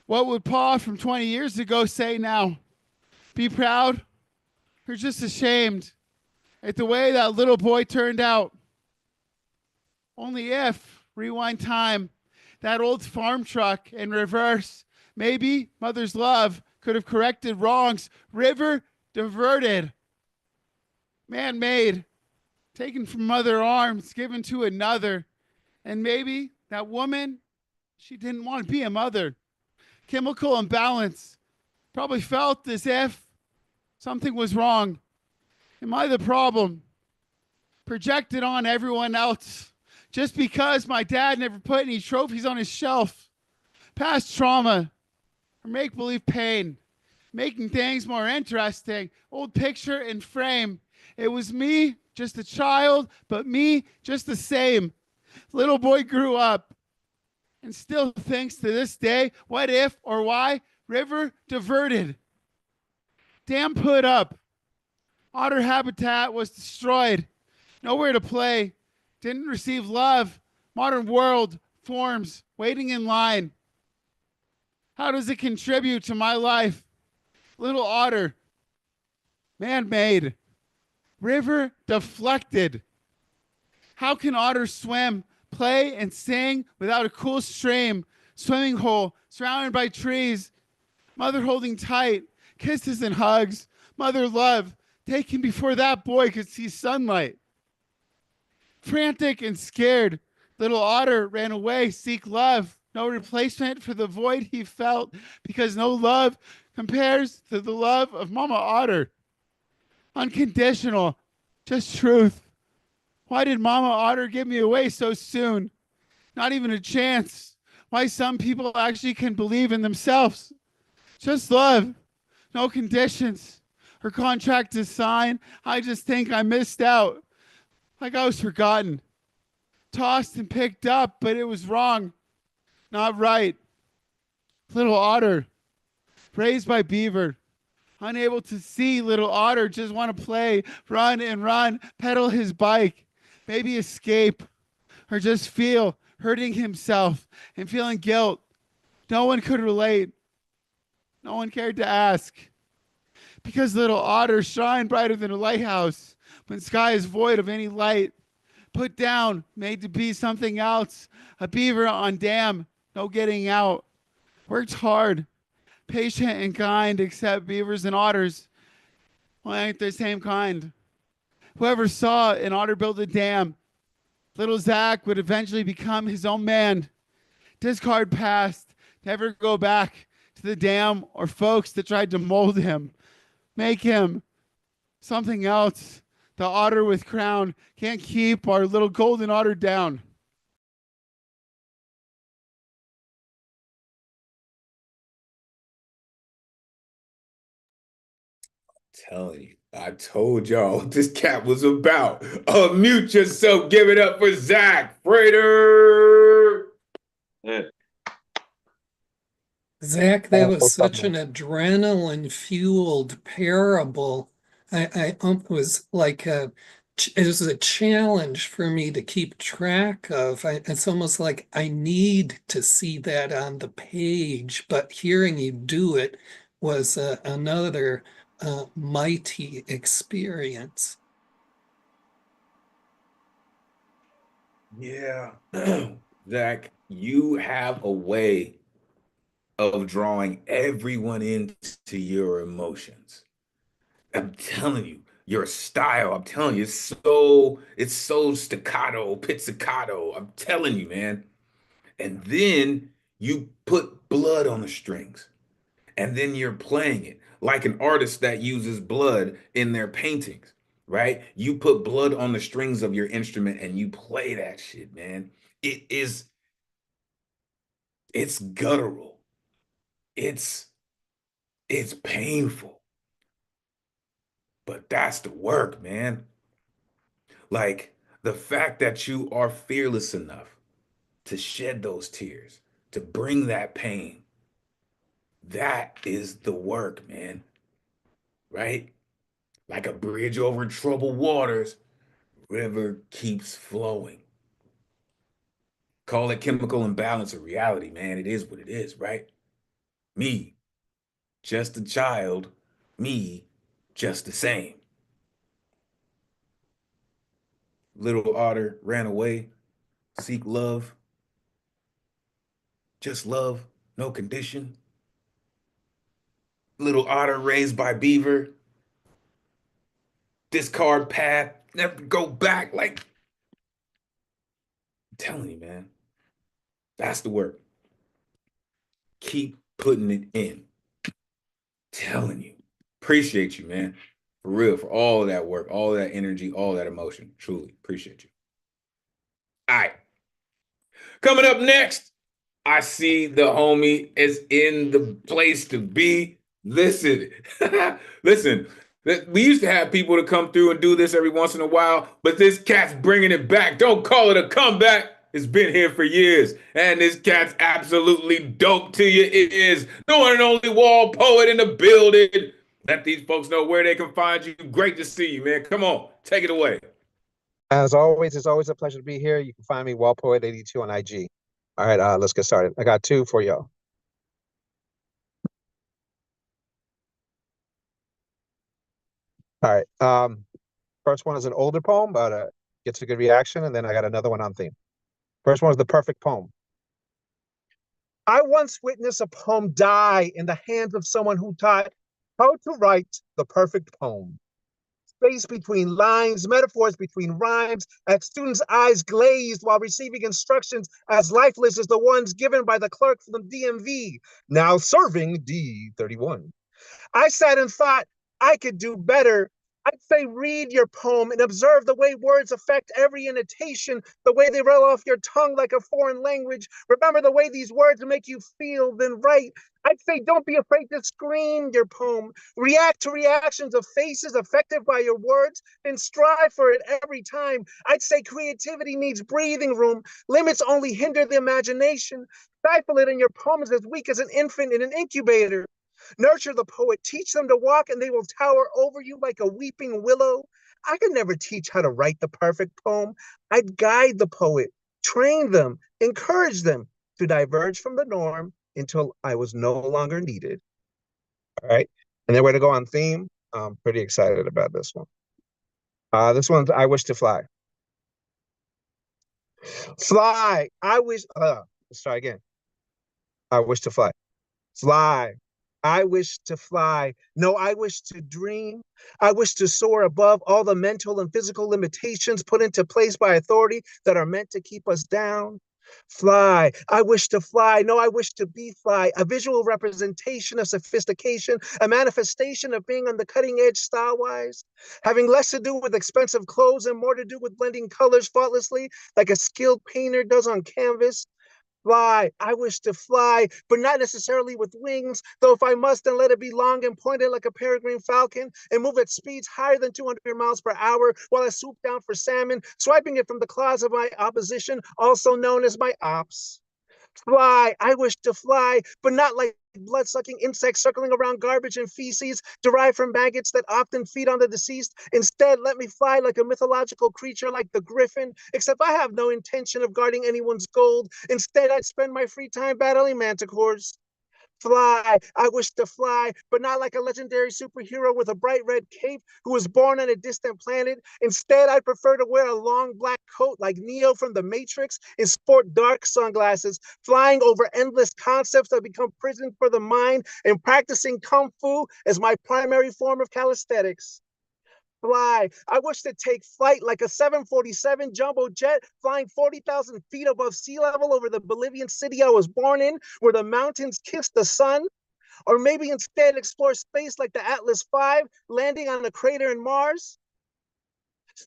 What would Paul from 20 years ago say now? Be proud or just ashamed at the way that little boy turned out? Only if, rewind time, that old farm truck in reverse, maybe mother's love could have corrected wrongs. River diverted. Man-made. Taken from mother arms, given to another. And maybe that woman, she didn't want to be a mother. Chemical imbalance. Probably felt as if something was wrong. Am I the problem? Projected on everyone else. Just because my dad never put any trophies on his shelf. Past trauma. Or make-believe pain. Making things more interesting. Old picture and frame. It was me, just a child, but me, just the same. Little boy grew up and still thinks to this day, what if or why? River diverted. Dam put up. Otter habitat was destroyed. Nowhere to play. Didn't receive love. Modern world forms waiting in line. How does it contribute to my life? Little otter. Man-made. River deflected. How can otters swim, play, and sing without a cool stream? Swimming hole, surrounded by trees. Mother holding tight, kisses and hugs. Mother love, taken before that boy could see sunlight. Frantic and scared, little otter ran away, seek love. No replacement for the void he felt, because no love compares to the love of Mama Otter. Unconditional, just truth. Why did Mama Otter give me away so soon? Not even a chance. Why some people actually can believe in themselves. Just love. No conditions. Her contract is signed. I just think I missed out. Like I was forgotten. Tossed and picked up, but it was wrong. Not right. Little otter. Raised by beaver. Unable to see, little otter just want to play, run and run, pedal his bike, maybe escape, or just feel hurting himself and feeling guilt. No one could relate. No one cared to ask. Because little otters shine brighter than a lighthouse when sky is void of any light. Put down, made to be something else. A beaver on dam, no getting out. Worked hard, patient and kind, except beavers and otters. Well, ain't the same kind. Whoever saw an otter build a dam, little Zach would eventually become his own man. Discard past, never go back to the dam or folks that tried to mold him. Make him something else. The otter with crown can't keep our little golden otter down. Telling you, I told y'all what this cat was about. Unmute yourself. Give it up for Zach Frater. Yeah. Zach, that was such an adrenaline-fueled parable. I was like it was a challenge for me to keep track of. It's almost like I need to see that on the page, but hearing you do it was another mighty experience. Yeah. Zach, you have a way of drawing everyone into your emotions. I'm telling you, your style, I'm telling you, it's so staccato, pizzicato. I'm telling you, man. And then you put blood on the strings, and then you're playing it like an artist that uses blood in their paintings, right? You put blood on the strings of your instrument and you play that shit, man. It's guttural. It's painful. But that's the work, man. Like the fact that you are fearless enough to shed those tears, to bring that pain, that is the work, man. Right? Like a bridge over troubled waters, river keeps flowing. Call it chemical imbalance or reality, man. It is what it is, right? Me, just a child, me, just the same. Little otter ran away, seek love, just love, no condition. Little otter raised by beaver, discard path, never go back. Like, I'm telling you, man, that's the work. Keep putting it in. Telling you. Appreciate you, man. For real, for all of that work, all of that energy, all that emotion. Truly appreciate you. All right. Coming up next, I see the homie is in the place to be. Listen, listen. We used to have people to come through and do this every once in a while, but this cat's bringing it back. Don't call it a comeback. It's been here for years, and this cat's absolutely dope to you. It is the one and only wall poet in the building. Let these folks know where they can find you. Great to see you, man. Come on, take it away. As always, it's always a pleasure to be here. You can find me wallpoet82 on IG. All right, let's get started. I got two for y'all. All right. First one is an older poem, but gets a good reaction, and then I got another one on theme. First one is the perfect poem. I once witnessed a poem die in the hands of someone who taught how to write the perfect poem. Space between lines, metaphors between rhymes, as students' eyes glazed while receiving instructions as lifeless as the ones given by the clerk from the DMV, now serving D31. I sat and thought I could do better. I'd say read your poem and observe the way words affect every intonation, the way they roll off your tongue like a foreign language. Remember the way these words make you feel, then write. I'd say don't be afraid to scream your poem. React to reactions of faces affected by your words, then strive for it every time. I'd say creativity needs breathing room. Limits only hinder the imagination. Stifle it in your poems as weak as an infant in an incubator. Nurture the poet, teach them to walk, and they will tower over you like a weeping willow. I could never teach how to write the perfect poem. I'd guide the poet, train them, encourage them to diverge from the norm until I was no longer needed. All right. And then we're to go on theme. I'm pretty excited about this one. This one's I Wish to Fly. Fly. Let's try again. I wish to fly. Fly. I wish to fly. No, I wish to dream. I wish to soar above all the mental and physical limitations put into place by authority that are meant to keep us down. Fly. I wish to fly. No, I wish to be fly. A visual representation of sophistication, a manifestation of being on the cutting edge style-wise, having less to do with expensive clothes and more to do with blending colors faultlessly like a skilled painter does on canvas. Fly. I wish to fly, but not necessarily with wings, though if I must, then let it be long and pointed like a peregrine falcon and move at speeds higher than 200 miles per hour while I swoop down for salmon, swiping it from the claws of my opposition, also known as my ops. Fly. I wish to fly, but not like blood-sucking insects circling around garbage and feces derived from maggots that often feed on the deceased. Instead, let me fly like a mythological creature like the griffin, except I have no intention of guarding anyone's gold. Instead, I'd spend my free time battling manticores. Fly. I wish to fly, but not like a legendary superhero with a bright red cape who was born on a distant planet. Instead, I prefer to wear a long black coat like Neo from The Matrix and sport dark sunglasses, flying over endless concepts that become prison for the mind and practicing Kung Fu as my primary form of calisthenics. Fly. I wish to take flight like a 747 jumbo jet flying 40,000 feet above sea level over the Bolivian city I was born in, where the mountains kiss the sun. Or maybe instead explore space like the Atlas V, landing on a crater in Mars.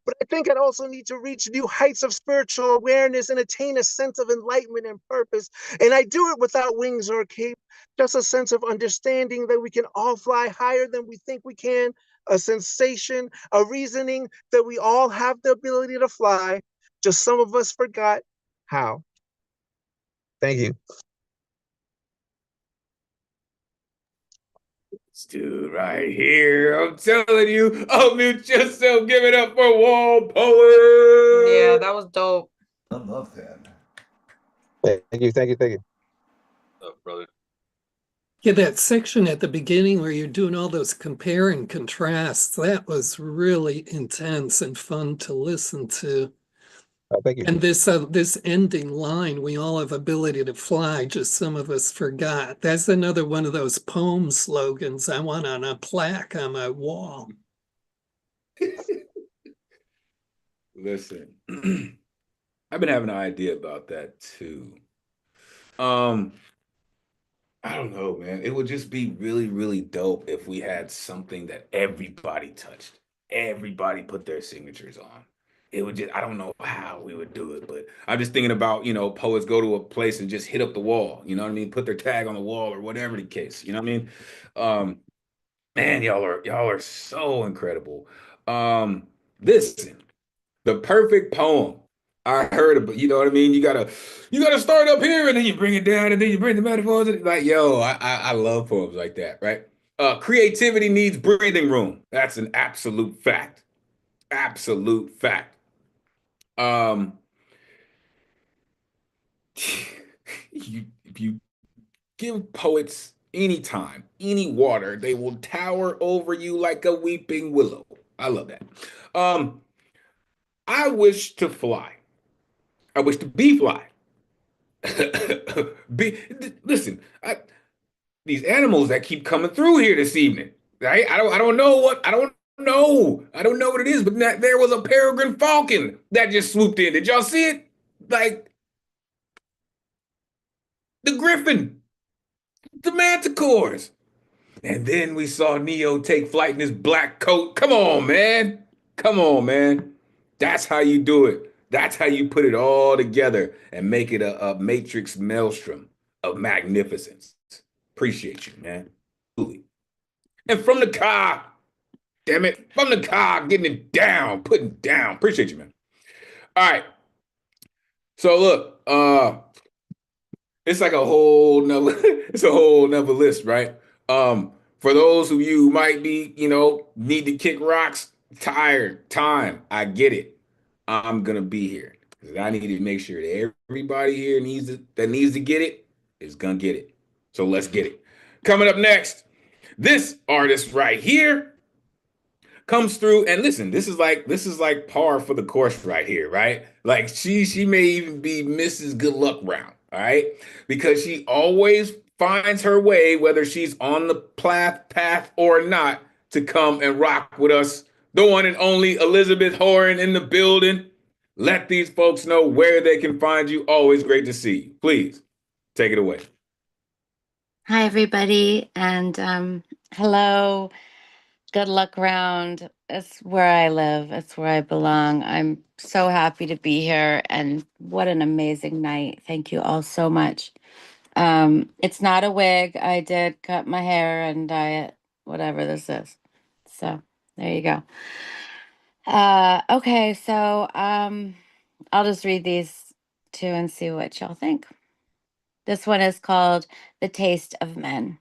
But I think I'd also need to reach new heights of spiritual awareness and attain a sense of enlightenment and purpose. And I do it without wings or a cape, just a sense of understanding that we can all fly higher than we think we can, a sensation, a reasoning that we all have the ability to fly, just some of us forgot how. Thank you. This dude right here, I'm telling you, unmute yourself, give it up for Wall Poet. Yeah, that was dope. I love that. Thank you. Thank you. What's up, brother? Yeah, that section at the beginning where you're doing all those compare and contrasts, that was really intense and fun to listen to. Thank you. And this ending line, we all have ability to fly, just some of us forgot. That's another one of those poem slogans I want on a plaque on my wall. Listen, I've been having an idea about that too. I don't know, man. It would just be really, really dope if we had something that everybody touched. Everybody put their signatures on. It would just, I don't know how we would do it, but I'm just thinking about, poets go to a place and just hit up the wall, you know what I mean? Put their tag on the wall or whatever the case, you know what I mean? Man, y'all are so incredible. Listen, the perfect poem. I heard about, you know what I mean? You gotta start up here and then you bring it down and then you bring the metaphors. Like, yo, I love poems like that, right? Creativity needs breathing room. That's an absolute fact. Absolute fact. If you give poets any time, any water, they will tower over you like a weeping willow. I love that. I wish to fly. I wish to be fly. Listen, these animals that keep coming through here this evening, right? I don't know what it is, but there was a peregrine falcon that just swooped in. Did y'all see it? Like the griffin, the manticores. And then we saw Neo take flight in his black coat. Come on, man. Come on, man. That's how you do it. That's how you put it all together and make it a matrix maelstrom of magnificence. Appreciate you, man. And from the car, damn it, from the car, getting it down, putting down. Appreciate you, man. All right. So look, it's like a whole nother, it's a whole nother list, right? For those of you who might be, need to kick rocks, tired, time, I get it. I'm gonna be here because I need to make sure that everybody here that needs to get it is gonna get it. So let's get it. Coming up next, this artist right here comes through, and listen, this is like par for the course right here, right? Like she may even be Mrs. Good Luck Round, all right? Because she always finds her way, whether she's on the path or not, to come and rock with us. The one and only Elizabeth Horan in the building. Let these folks know where they can find you. Always great to see you. Please take it away. Hi, everybody, and hello. Good luck round. It's where I live. It's where I belong. I'm so happy to be here, and what an amazing night. Thank you all so much. It's not a wig. I did cut my hair and dye it, whatever this is. So there you go. Okay, so I'll just read these two and see what y'all think. This one is called The Taste of Men.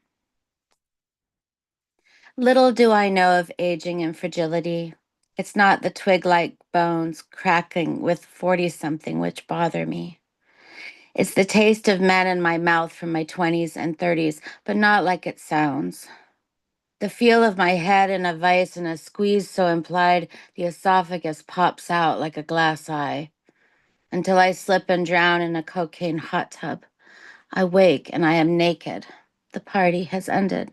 Little do I know of aging and fragility. It's not the twig-like bones cracking with 40-something which bother me. It's the taste of men in my mouth from my 20s and 30s, but not like it sounds. The feel of my head in a vice and a squeeze so implied the esophagus pops out like a glass eye. Until I slip and drown in a cocaine hot tub. I wake and I am naked. The party has ended.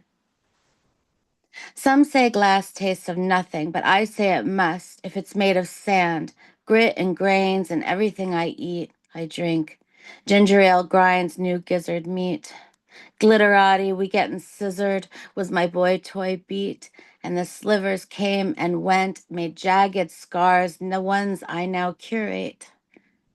Some say glass tastes of nothing, but I say it must if it's made of sand, grit and grains and everything I eat, I drink. Ginger ale grinds new gizzard meat. Glitterati, we gettin' scissored, was my boy toy beat, and the slivers came and went, made jagged scars, the ones I now curate.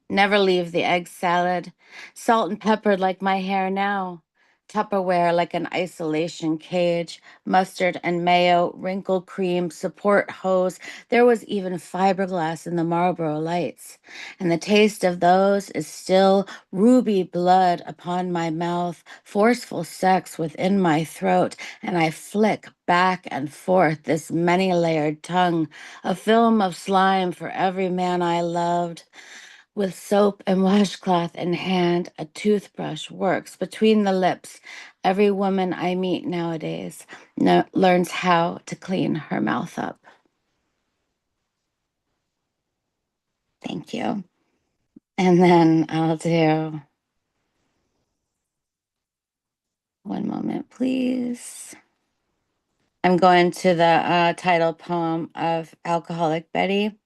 Never leave the egg salad, salt and peppered like my hair now. Tupperware like an isolation cage, mustard and mayo, wrinkle cream, support hose. There was even fiberglass in the Marlboro Lights. And the taste of those is still ruby blood upon my mouth, forceful sex within my throat, and I flick back and forth this many-layered tongue, a film of slime for every man I loved. With soap and washcloth in hand, a toothbrush works between the lips. Every woman I meet nowadays learns how to clean her mouth up. Thank you. And then I'll do, one moment, please. I'm going to the title poem of Alcoholic Betty,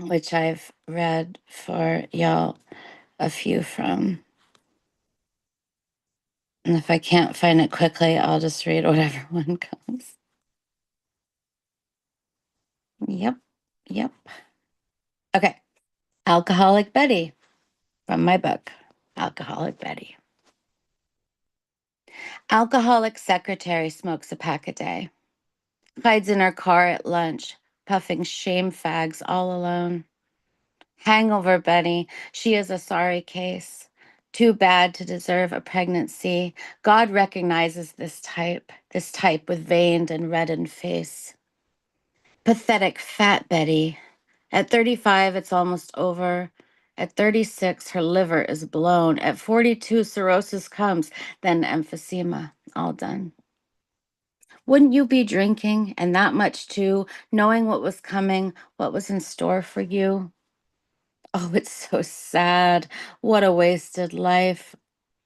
which I've read for y'all a few from. And if I can't find it quickly, I'll just read whatever one comes. Yep. Okay. Alcoholic Betty from my book, Alcoholic Betty. Alcoholic secretary smokes a pack a day. Hides in her car at lunch, puffing shame fags all alone. Hangover Betty, she is a sorry case. Too bad to deserve a pregnancy. God recognizes this type with veined and reddened face. Pathetic fat Betty. At 35, it's almost over. At 36, her liver is blown. At 42, cirrhosis comes, then emphysema, all done. Wouldn't you be drinking, and that much too, knowing what was coming, what was in store for you? Oh, it's so sad. What a wasted life.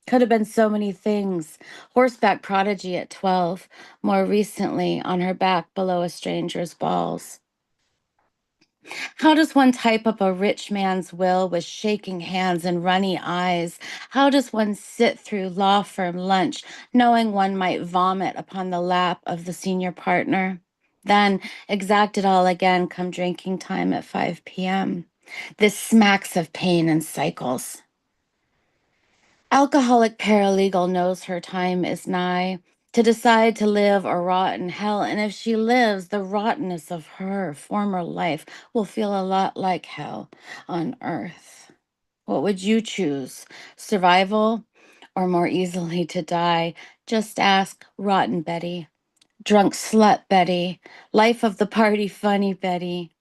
Could have been so many things. Horseback prodigy at 12, more recently on her back below a stranger's balls. How does one type up a rich man's will with shaking hands and runny eyes? How does one sit through law firm lunch knowing one might vomit upon the lap of the senior partner? Then exact it all again come drinking time at 5 p.m. This smacks of pain and cycles. Alcoholic paralegal knows her time is nigh to decide to live or rot in hell. And if she lives, the rottenness of her former life will feel a lot like hell on earth. What would you choose? Survival or more easily to die? Just ask Rotten Betty, Drunk Slut Betty, Life of the Party Funny Betty,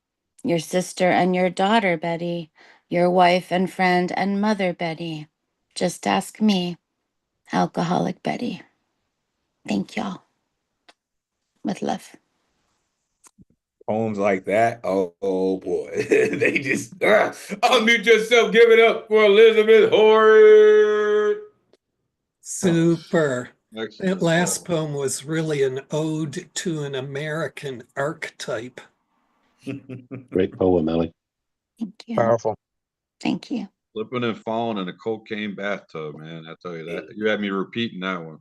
your sister and your daughter Betty, your wife and friend and mother Betty. Just ask me. Alcoholic Betty. Thank y'all. With love. Poems like that, oh boy. They just unmute yourself, give it up for Elizabeth Horde. Super. Excellent That last poem. poem was really an ode to an American archetype. Great poem, Ellie. Thank you. Powerful. Thank you. Slipping and falling in a cocaine bathtub, man. I tell you that. You had me repeating that one.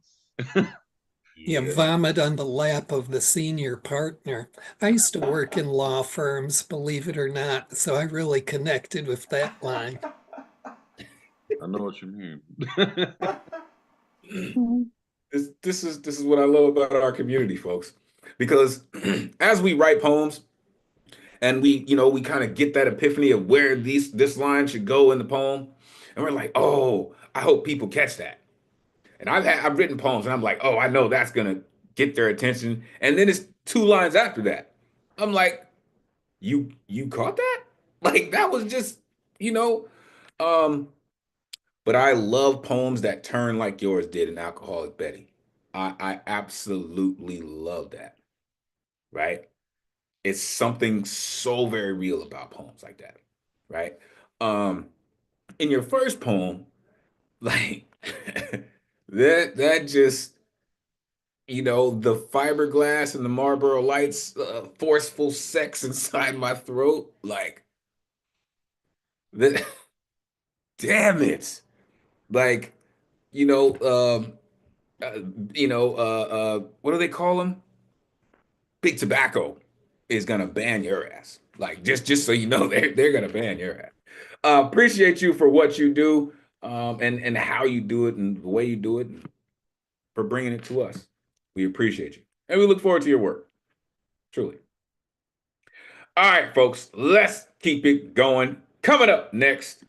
Yeah, vomit on the lap of the senior partner. I used to work in law firms, believe it or not, so I really connected with that line. I know what you mean. This is what I love about our community, folks. Because as we write poems and we kind of get that epiphany of where this line should go in the poem, and we're like, oh, I hope people catch that. And I've written poems and I'm like, oh, I know that's gonna get their attention. And then it's 2 lines after that. I'm like, you caught that? Like that was just, you know, um, but I love poems that turn like yours did in Alcoholic Betty. I absolutely love that. Right? It's something so very real about poems like that. Right? In your first poem, like that just the fiberglass and the Marlboro Lights, forceful sex inside my throat, like that. Damn it! Like, you know, what do they call them? Big Tobacco is gonna ban your ass. Like, just so you know, they're gonna ban your ass. Appreciate you for what you do, and how you do it and the way you do it, and for bringing it to us. We appreciate you, and we look forward to your work. Truly. All right, folks, let's keep it going. Coming up next,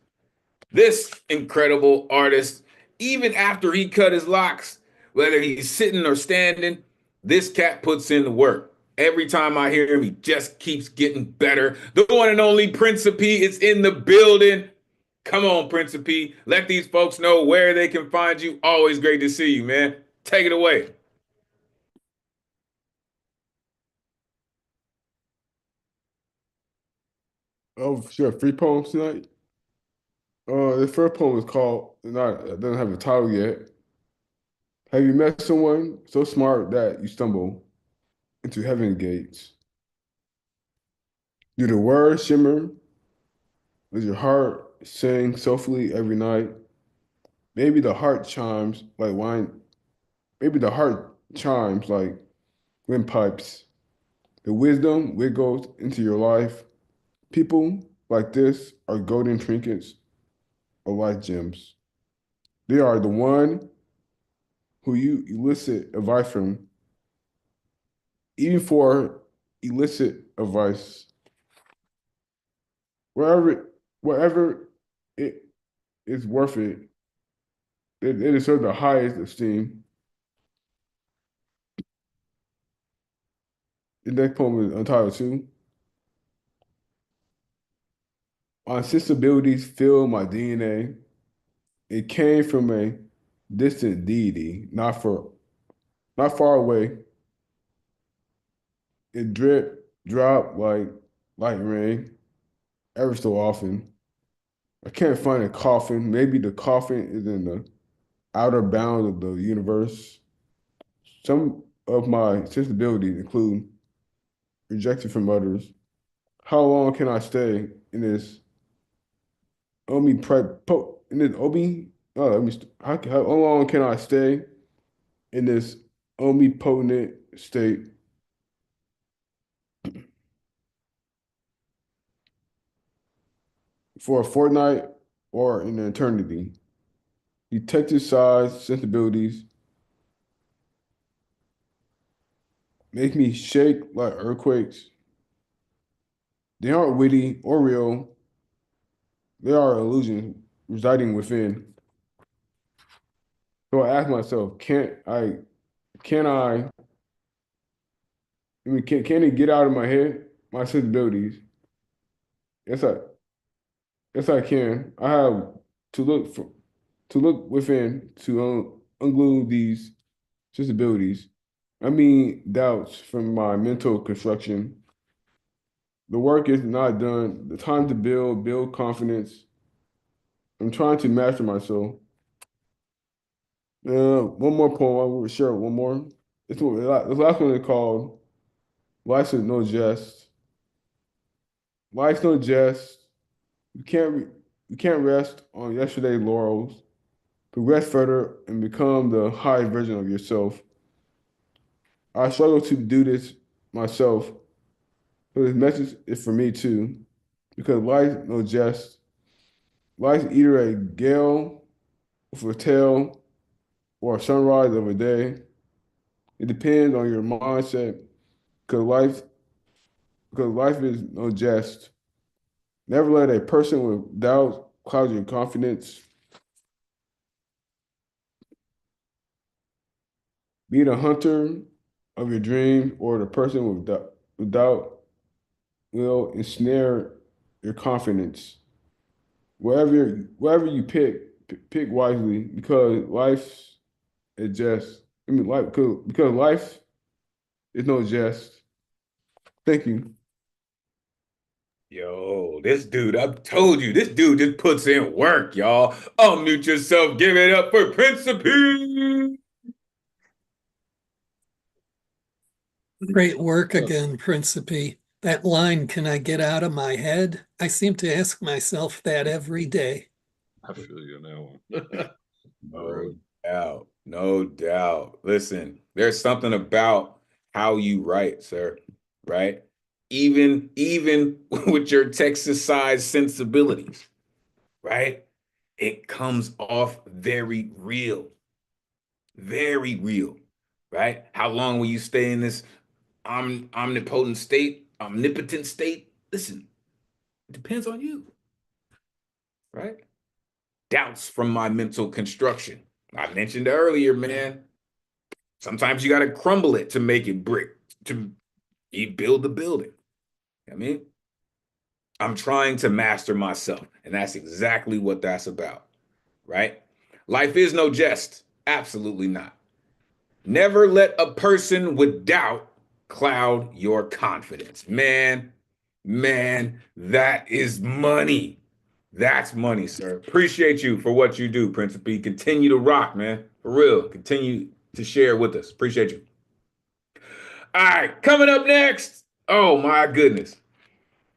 this incredible artist, even after he cut his locks, whether he's sitting or standing, this cat puts in the work. Every time I hear him, he just keeps getting better. The one and only Principe is in the building. Come on, Principe. Let these folks know where they can find you. Always great to see you, man. Take it away. Oh, sure. 3 poems tonight. The first poem is called, not, it doesn't have a title yet. Have you met someone so smart that you stumble into heaven gates? Do the words shimmer? Does your heart sing softly every night? Maybe the heart chimes like wine. Maybe the heart chimes like windpipes. The wisdom wiggles into your life. People like this are golden trinkets or life gems. They are the one who you elicit advice from, even for illicit advice. Wherever it is worth it, it deserves the highest esteem. The next poem is entitled too. My sensibilities fill my DNA. It came from a distant deity, not far away. It drop like light rain ever so often. I can't find a coffin. Maybe the coffin is in the outer bounds of the universe. Some of my sensibilities include rejection from others, how long can I stay in this in this omi? Oh, how long can I stay in this omnipotent state? For a fortnight or an eternity? Detective size sensibilities make me shake like earthquakes. They aren't witty or real. They are illusions residing within. So I ask myself, can can it get out of my head? My sensibilities. Yes, yes, I can. I have to look within to unglued these sensibilities. I mean, doubts from my mental construction. The work is not done. The time to build confidence. I'm trying to master myself. One more poem. I will share one more. The last one is called "Life's No Jest." Life's no jest. You you can't rest on yesterday's laurels. Progress further and become the high version of yourself. I struggle to do this myself, but this message is for me too, because life no jest. Life's either a gale with a tail or a sunrise of a day. It depends on your mindset, because life is no jest. Never let a person with doubt cloud your confidence. Be the hunter of your dreams, or the person with doubt will ensnare your confidence. Wherever you pick wisely, because life's a jest. I mean, because life is no jest. Thank you. Yo, this dude, I've told you, this dude just puts in work, y'all. Unmute yourself, give it up for Principe. Great work again, Principe. That line, "Can I get out of my head?" I seem to ask myself that every day. I feel you on that one. No doubt. No doubt. Listen, there's something about how you write, sir, right? Even with your Texas-sized sensibilities, right? It comes off very real, right? How long will you stay in this omnipotent state? Listen, it depends on you, right? Doubts from my mental construction. I mentioned earlier, man. Sometimes you got to crumble it to make it brick, to build the building. I mean, I'm trying to master myself, and that's exactly what that's about, right? Life is no jest. Absolutely not. Never let a person with doubt cloud your confidence. Man, that is money. That's money, sir. Appreciate you for what you do, Principe. Continue to rock, man. For real. Continue to share with us. Appreciate you. All right, coming up next. Oh my goodness.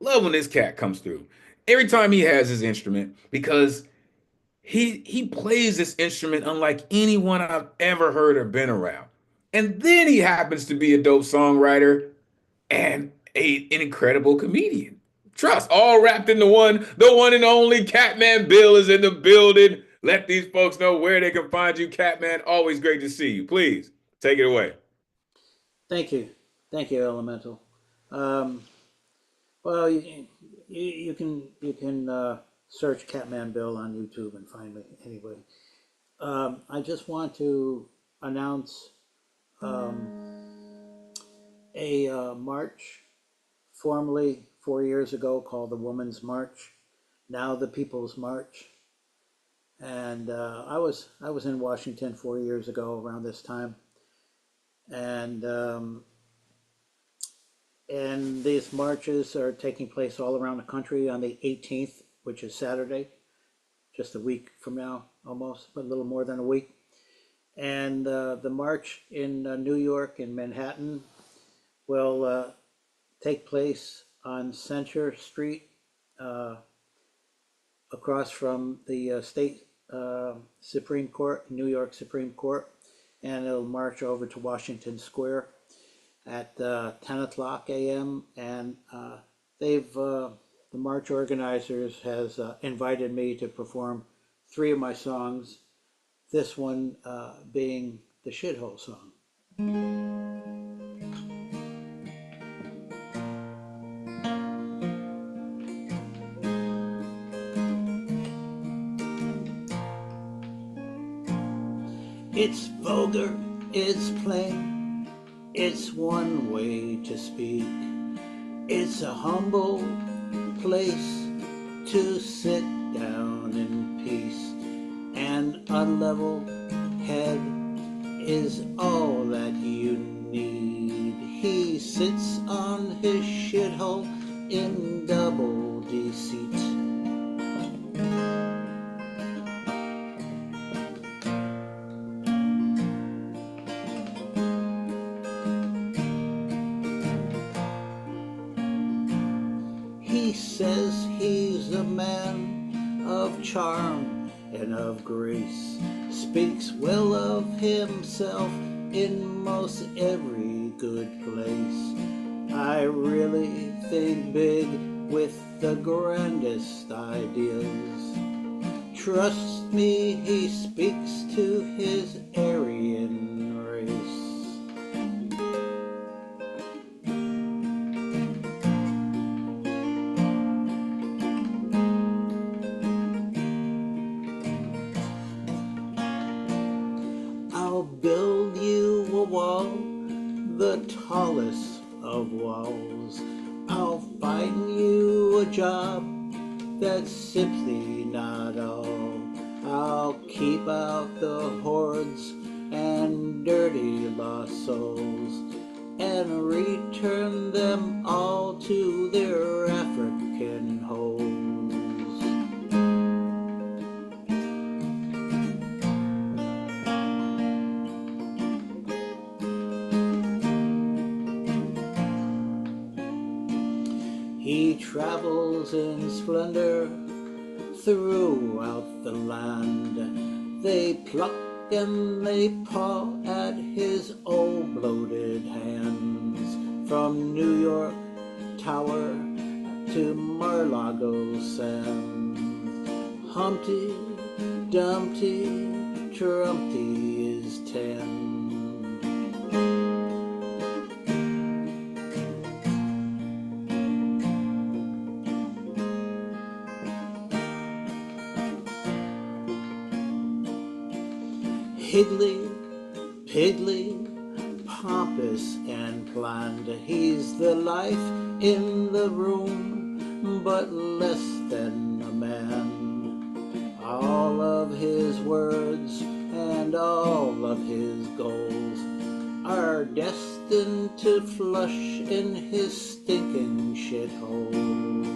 Love when this cat comes through. Every time he has his instrument, because he plays this instrument unlike anyone I've ever heard or been around. And then he happens to be a dope songwriter and an incredible comedian. Trust, all wrapped into one. The one and only Catman Bill is in the building. Let these folks know where they can find you, Catman. Always great to see you. Please take it away. Thank you. Thank you, Elemental. Well, you can search Catman Bill on YouTube and find me anyway. I just want to announce a march formerly 4 years ago called the Women's March, now the People's March. And I was in Washington 4 years ago around this time, and these marches are taking place all around the country on the 18th, which is Saturday, just a week from now, almost, but a little more than a week. And the march in New York and Manhattan will take place on Center Street, across from the state Supreme Court, New York Supreme Court, and it'll march over to Washington Square at 10 o'clock a.m. And the march organizers has invited me to perform 3 of my songs, this one being the shithole song. It's vulgar, it's plain, it's one way to speak. It's a humble place to sit down in peace. An unleveled head is all that you need. He sits on his shithole in double deceit. He says he's a man of charm and of grace, speaks well of himself in most every good place. I really think big with the grandest ideas. Trust me, he speaks to his Aryan race. I'll build you a wall, the tallest of walls. I'll find you a job that's simply not all. I'll keep out the hordes and dirty lost souls and return them all to their African holes. He travels in splendor throughout the land. They pluck and they paw at his old bloated hands. From New York Tower to Mar-a-Lago sands. Humpty Dumpty Trumpty is 10. Higgly, piggly, pompous and planned. He's the life in the room, but less than a man. All of his words and all of his goals are destined to flush in his stinking shithole.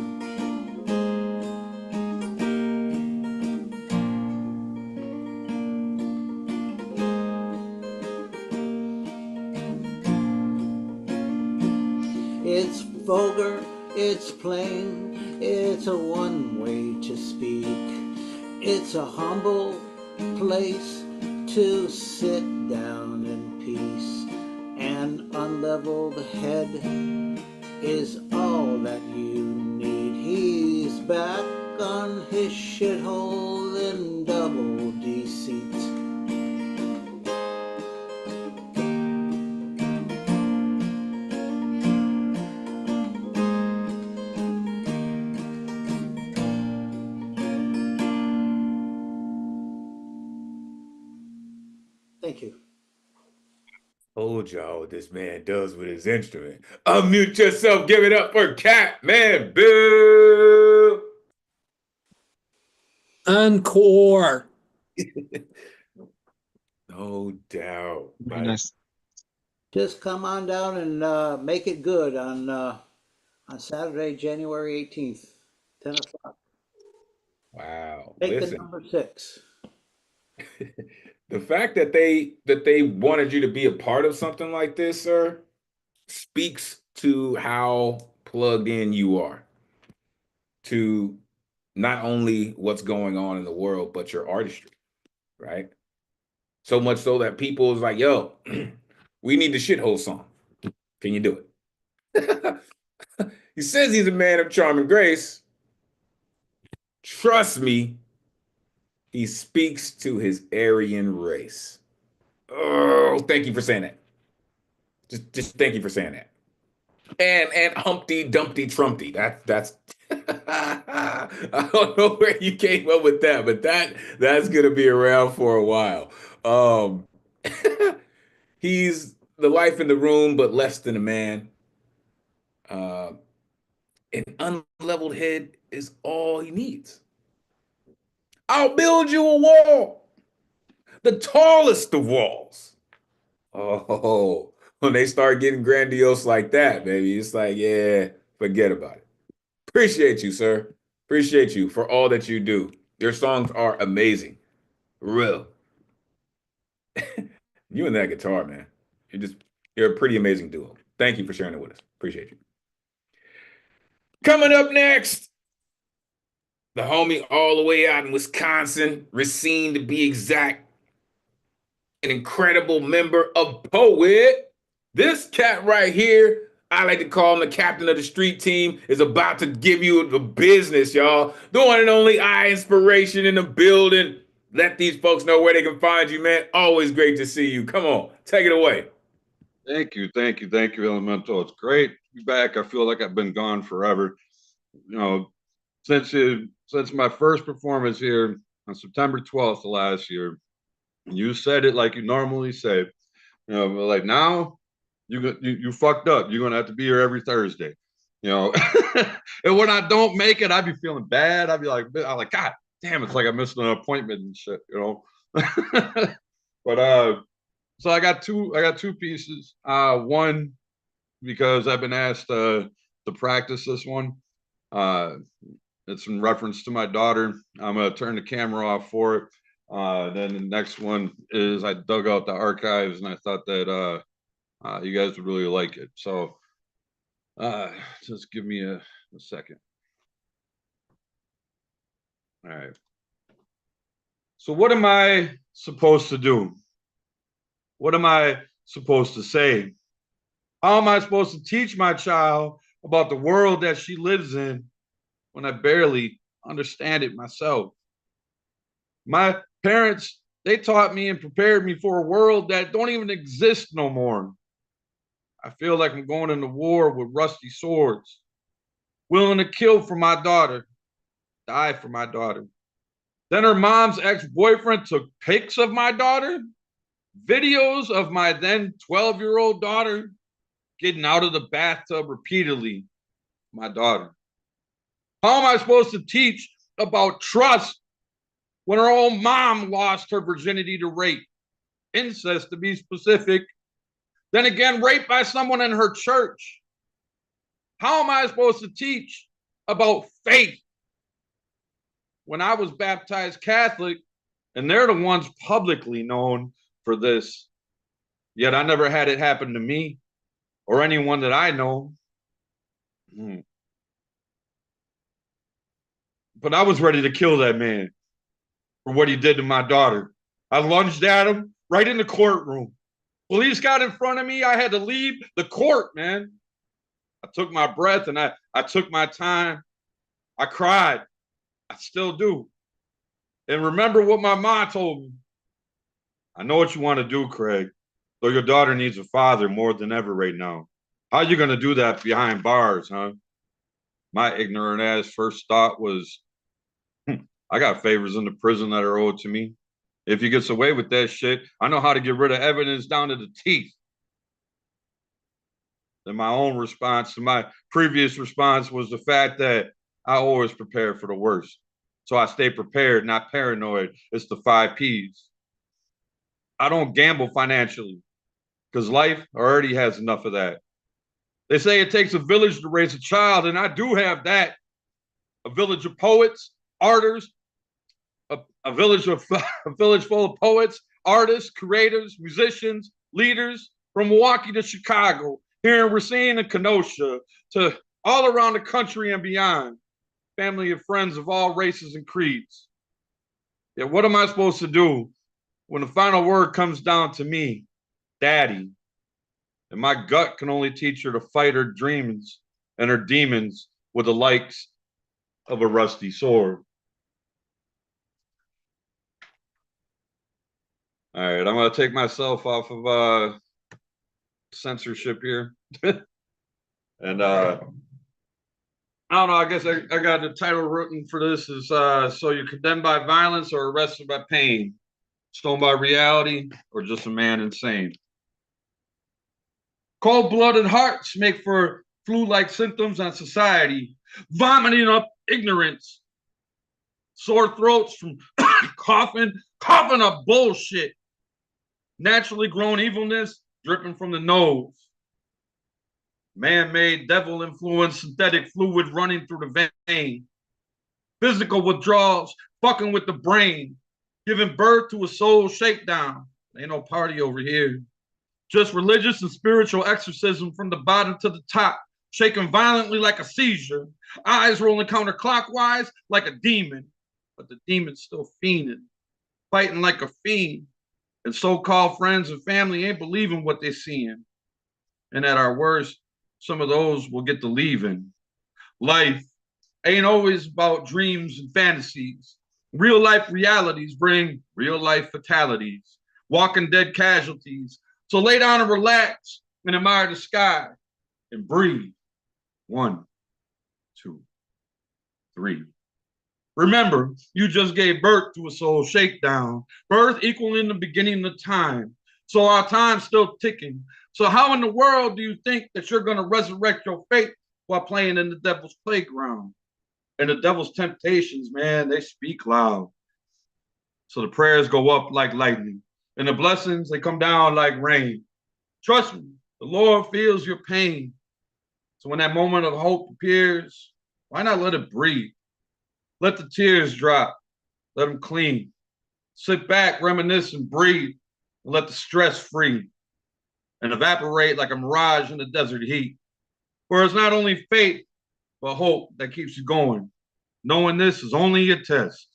It's vulgar, it's plain, it's a one way to speak. It's a humble place to sit down in peace. An unleveled head is all that you need. He's back on his shithole in double deceit. Thank you. Told y'all what this man does with his instrument. Unmute yourself. Give it up for Catman Bill. Encore. No doubt. Very nice. Just come on down and make it good on Saturday, January 18th, 10 o'clock. Wow. Take Listen. the number 6. The fact that they wanted you to be a part of something like this, sir, speaks to how plugged in you are to not only what's going on in the world, but your artistry, right? So much so that people is like, yo, we need the shithole song. Can you do it? He says he's a man of charm and grace. Trust me, he speaks to his Aryan race. Oh, thank you for saying that. Just thank you for saying that. And Humpty Dumpty Trumpty. That's I don't know where you came up with that, but that's gonna be around for a while. Um he's the life in the room, but less than a man. Uh, an unleveled head is all he needs. I'll build you a wall, the tallest of walls. Oh, when they start getting grandiose like that, baby, it's like, yeah, forget about it. Appreciate you, sir. Appreciate you for all that you do. Your songs are amazing. Real. You and that guitar, man. You're a pretty amazing duo. Thank you for sharing it with us. Appreciate you. Coming up next, the homie all the way out in Wisconsin, Racine to be exact, an incredible member of Poet. This cat right here, I like to call him the captain of the street team, is about to give you the business, y'all. The one and only I Inspiration in the building. Let these folks know where they can find you, man. Always great to see you. Come on, take it away. Thank you, Elemental. It's great to be back. I feel like I've been gone forever. You know, since my first performance here on September 12th of last year, you said it like you normally say. You know, like now you fucked up. You're gonna have to be here every Thursday. You know, and when I don't make it, I'd be feeling bad. I'm like, God damn, it's like I missed an appointment and shit. You know, but so I got two pieces. One because I've been asked to practice this one. It's in reference to my daughter. I'm gonna turn the camera off for it. Then the next one is I dug out the archives and I thought that you guys would really like it. So just give me a second. All right. So what am I supposed to do? What am I supposed to say? How am I supposed to teach my child about the world that she lives in when I barely understand it myself? My parents, they taught me and prepared me for a world that don't even exist no more. I feel like I'm going into war with rusty swords, willing to kill for my daughter, die for my daughter. Then her mom's ex-boyfriend took pics of my daughter, videos of my then 12-year-old daughter getting out of the bathtub repeatedly. My daughter. How am I supposed to teach about trust when her own mom lost her virginity to rape, incest to be specific, then again raped by someone in her church? How am I supposed to teach about faith when I was baptized Catholic and they're the ones publicly known for this, yet I never had it happen to me or anyone that I know? But I was ready to kill that man for what he did to my daughter. I lunged at him right in the courtroom. Police got in front of me. I had to leave the court, man. I took my breath and I took my time. I cried. I still do. And remember what my mom told me. I know what you want to do, Craig, though your daughter needs a father more than ever right now. How are you going to do that behind bars, huh? My ignorant ass first thought was, I got favors in the prison that are owed to me. If he gets away with that shit, I know how to get rid of evidence down to the teeth. Then my own response to my previous response was the fact that I always prepare for the worst. So I stay prepared, not paranoid. It's the 5 Ps. I don't gamble financially because life already has enough of that. They say it takes a village to raise a child, and I do have that. A village of poets, artists, a village full of poets, artists, creators, musicians, leaders from Milwaukee to Chicago, here in Racine and Kenosha, to all around the country and beyond, family and friends of all races and creeds. Yet what am I supposed to do when the final word comes down to me, Daddy? And my gut can only teach her to fight her dreams and her demons with the likes of a rusty sword. All right, I'm going to take myself off of censorship here. And I don't know, I guess I got the title written for this is So You're Condemned by Violence or Arrested by Pain, Stoned by Reality, or Just a Man Insane. Cold-blooded hearts make for flu-like symptoms on society, vomiting up ignorance, sore throats from coughing up bullshit, naturally grown evilness dripping from the nose, man-made devil-influenced synthetic fluid running through the vein, physical withdrawals fucking with the brain, giving birth to a soul shakedown. Ain't no party over here. Just religious and spiritual exorcism from the bottom to the top, shaking violently like a seizure, eyes rolling counterclockwise like a demon, but the demon's still fiending, fighting like a fiend, and so-called friends and family ain't believing what they're seeing. And at our worst, some of those will get to leaving. Life ain't always about dreams and fantasies. Real life realities bring real life fatalities, walking dead casualties. So lay down and relax and admire the sky and breathe. 1, 2, 3. Remember, you just gave birth to a soul shakedown. Birth equaling the beginning of time. So our time's still ticking. So how in the world do you think that you're going to resurrect your faith while playing in the devil's playground? And the devil's temptations, man, they speak loud. So the prayers go up like lightning. And the blessings, they come down like rain. Trust me, the Lord feels your pain. So when that moment of hope appears, why not let it breathe? Let the tears drop. Let them clean. Sit back, reminisce, and breathe. And let the stress free. And evaporate like a mirage in the desert heat. For it's not only faith, but hope that keeps you going. Knowing this is only a test.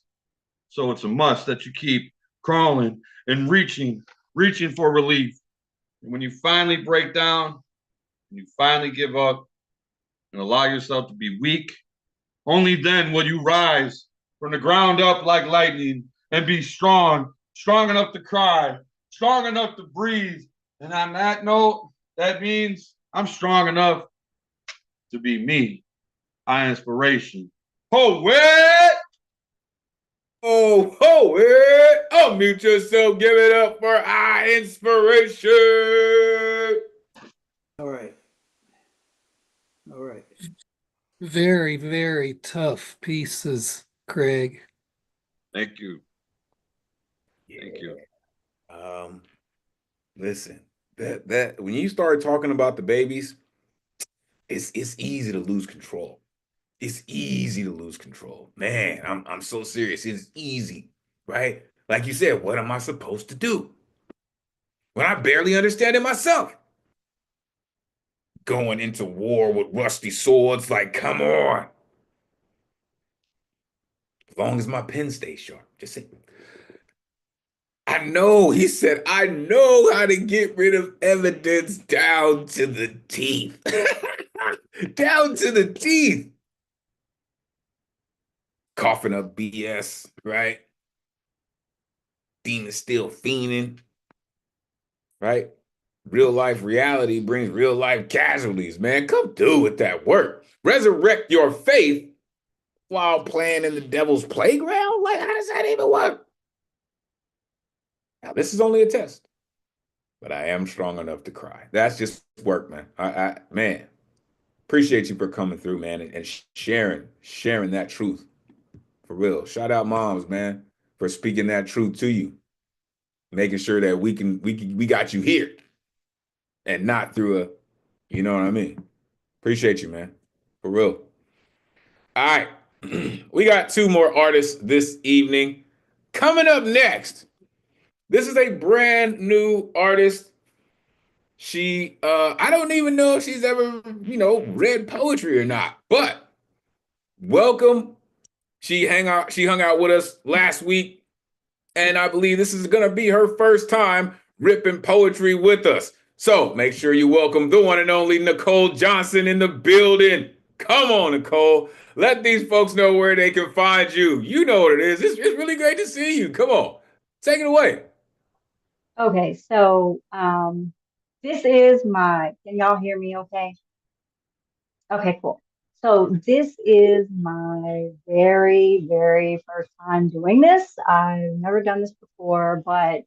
So it's a must that you keep crawling and reaching for relief. And when you finally break down, and you finally give up and allow yourself to be weak, only then will you rise from the ground up like lightning and be strong enough to cry, strong enough to breathe. And on that note, that means I'm strong enough to be me. I inspiration. Poet! Oh, unmute yourself. Give it up for our inspiration. All right. Very, very tough pieces, Craig. Thank you. Thank you. Listen, that when you start talking about the babies, it's easy to lose control. It's easy to lose control. Man, I'm so serious. It's easy, right? Like you said, what am I supposed to do when I barely understand it myself? Going into war with rusty swords, like, come on. As long as my pen stays sharp. Just say, I know, he said, I know how to get rid of evidence down to the teeth. Down to the teeth. Coughing up BS, right? Demon still fiending, right? Real life reality brings real life casualties, man. Come through with that work. Resurrect your faith while playing in the devil's playground? Like, how does that even work? Now, this is only a test, but I am strong enough to cry. That's just work, man. Man, appreciate you for coming through, man, and sharing that truth. For real. Shout out moms, man, for speaking that truth to you. Making sure that we got you here and not through you know what I mean? Appreciate you, man. For real. All right. We got 2 more artists this evening. Coming up next, this is a brand new artist. I don't even know if she's ever, read poetry or not, but welcome. She hung out with us last week, and I believe this is gonna be her first time ripping poetry with us. So make sure you welcome the one and only Nicole Johnson in the building. Come on, Nicole. Let these folks know where they can find you. You know what it is. It's really great to see you. Come on. Take it away. Okay, so this is can y'all hear me okay? Okay, cool. So this is my very, very first time doing this. I've never done this before, but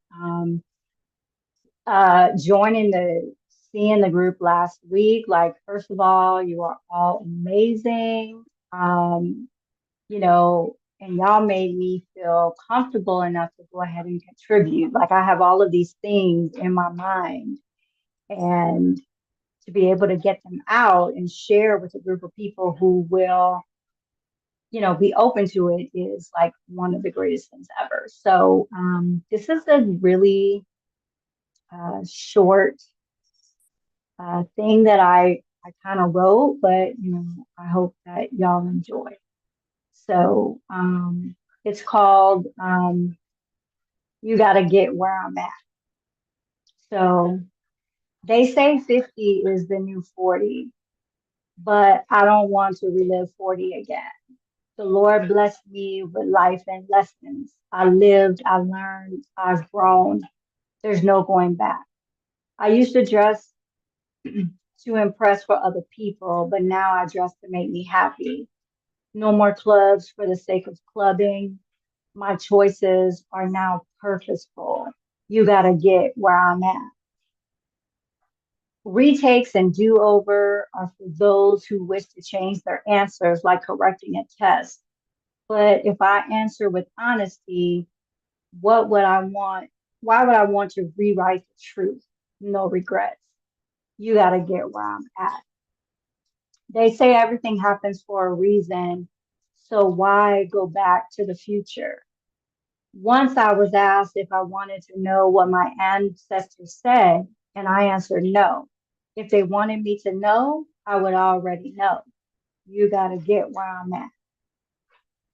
seeing the group last week, like, first of all, you are all amazing. Um, and y'all made me feel comfortable enough to go ahead and contribute. Like, I have all of these things in my mind, and to be able to get them out and share with a group of people who will, be open to it is like one of the greatest things ever. So this is a really short thing that I kind of wrote, but I hope that y'all enjoy. So it's called You Gotta Get Where I'm At. So they say 50 is the new 40, but I don't want to relive 40 again. The Lord blessed me with life and lessons. I lived, I learned, I've grown. There's no going back. I used to dress to impress for other people, but now I dress to make me happy. No more clubs for the sake of clubbing. My choices are now purposeful. You gotta get where I'm at. Retakes and do-over are for those who wish to change their answers, like correcting a test. But if I answer with honesty, what would I want? Why would I want to rewrite the truth? No regrets. You gotta get where I'm at. They say everything happens for a reason, so why go back to the future? Once I was asked if I wanted to know what my ancestors said, and I answered no. If they wanted me to know, I would already know. You gotta get where I'm at.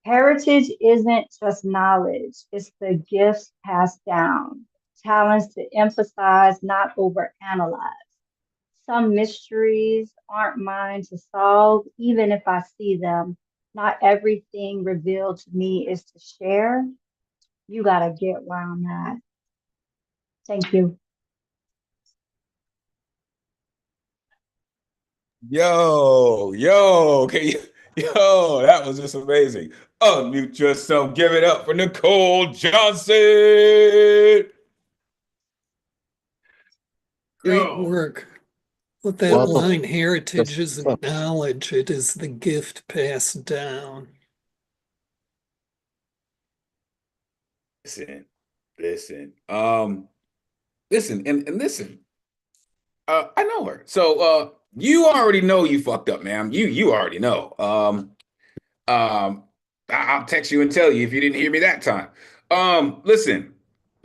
Heritage isn't just knowledge, it's the gifts passed down, talents to emphasize, not overanalyze. Some mysteries aren't mine to solve, even if I see them. Not everything revealed to me is to share. You gotta get where I'm at. Thank you. That was just amazing. Unmute yourself. Give it up for Nicole Johnson. Great work. With that Well, line, heritage just isn't knowledge, it is the gift passed down. Listen. Listen, and listen. I know her. So you already know you fucked up, ma'am. You already know. I'll text you and tell you if you didn't hear me that time. Listen,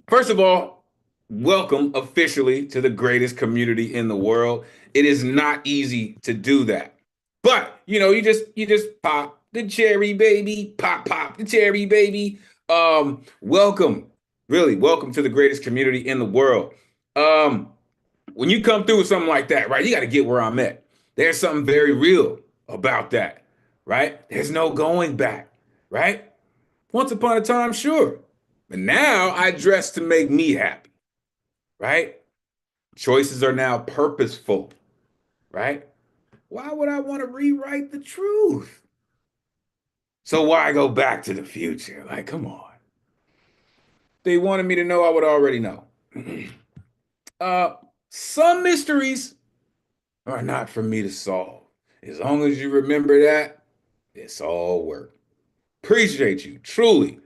first of all, welcome officially to the greatest community in the world. It is not easy to do that. But you just pop the cherry, baby. Pop the cherry, baby. Welcome. Really, welcome to the greatest community in the world. When you come through with something like that, right, you got to get where I'm at. There's something very real about that, right? There's no going back, right? Once upon a time, sure. But now I dress to make me happy, right? Choices are now purposeful, right? Why would I want to rewrite the truth? So why go back to the future? Like, come on. They wanted me to know, I would already know. Some mysteries are not for me to solve. As long as you remember that, it's all work. Appreciate you, truly.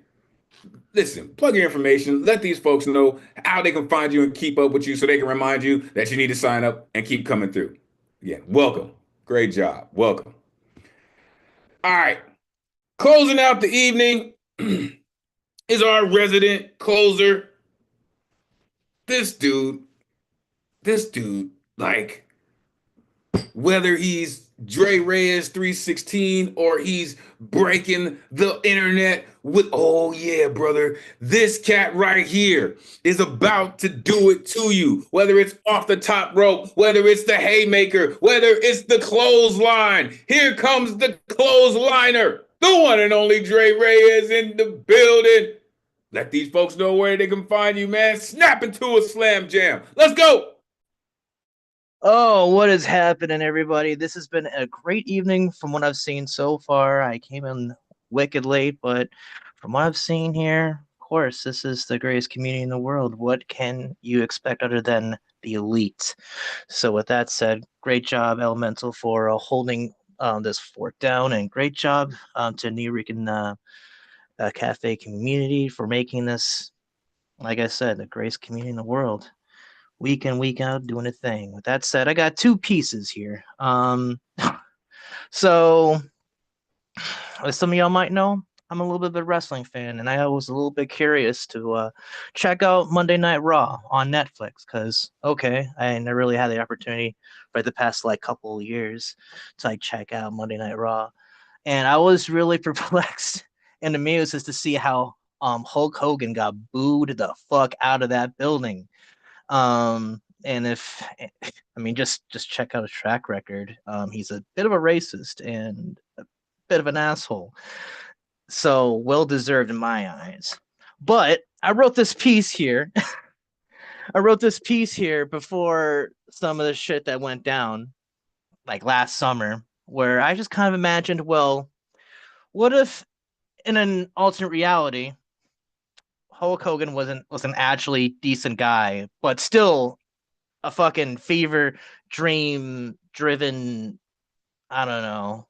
Listen, plug your information. Let these folks know how they can find you and keep up with you so they can remind you that you need to sign up and keep coming through. Again, welcome. Great job. Welcome. All right. Closing out the evening is our resident closer. This dude Like, whether he's Dre Reyes 316 or he's breaking the internet with, oh yeah, brother, this cat right here is about to do it to you. Whether it's off the top rope, whether it's the haymaker, whether it's the clothesline. Here comes the clothesliner, the one and only Dre Reyes in the building. Let these folks know where they can find you, man. Snap into a slam jam. Let's go. Oh, what is happening, everybody? This has been a great evening from what I've seen so far. I came in wicked late, but from what I've seen here, of course, this is the greatest community in the world. What can you expect other than the elite? So with that said, great job, Elemental, for holding this fort down, and great job to Nuyorican Cafe community for making this, like I said, the greatest community in the world. Week in, week out, doing a thing. With that said, I got two pieces here. So, as some of y'all might know, I'm a little bit of a wrestling fan, and I was a little bit curious to check out Monday Night Raw on Netflix, because, okay, I never really had the opportunity for the past, like, couple of years to, like, check out Monday Night Raw. And I was really perplexed and amused as to see how Hulk Hogan got booed the fuck out of that building. And if I mean, just check out his track record. He's a bit of a racist and a bit of an asshole, so well deserved in my eyes. But I wrote this piece here. I wrote this piece here before some of the shit that went down, like last summer, where I just kind of imagined, well, what if in an alternate reality, Hulk Hogan was an actually decent guy, but still a fucking fever dream driven, I don't know,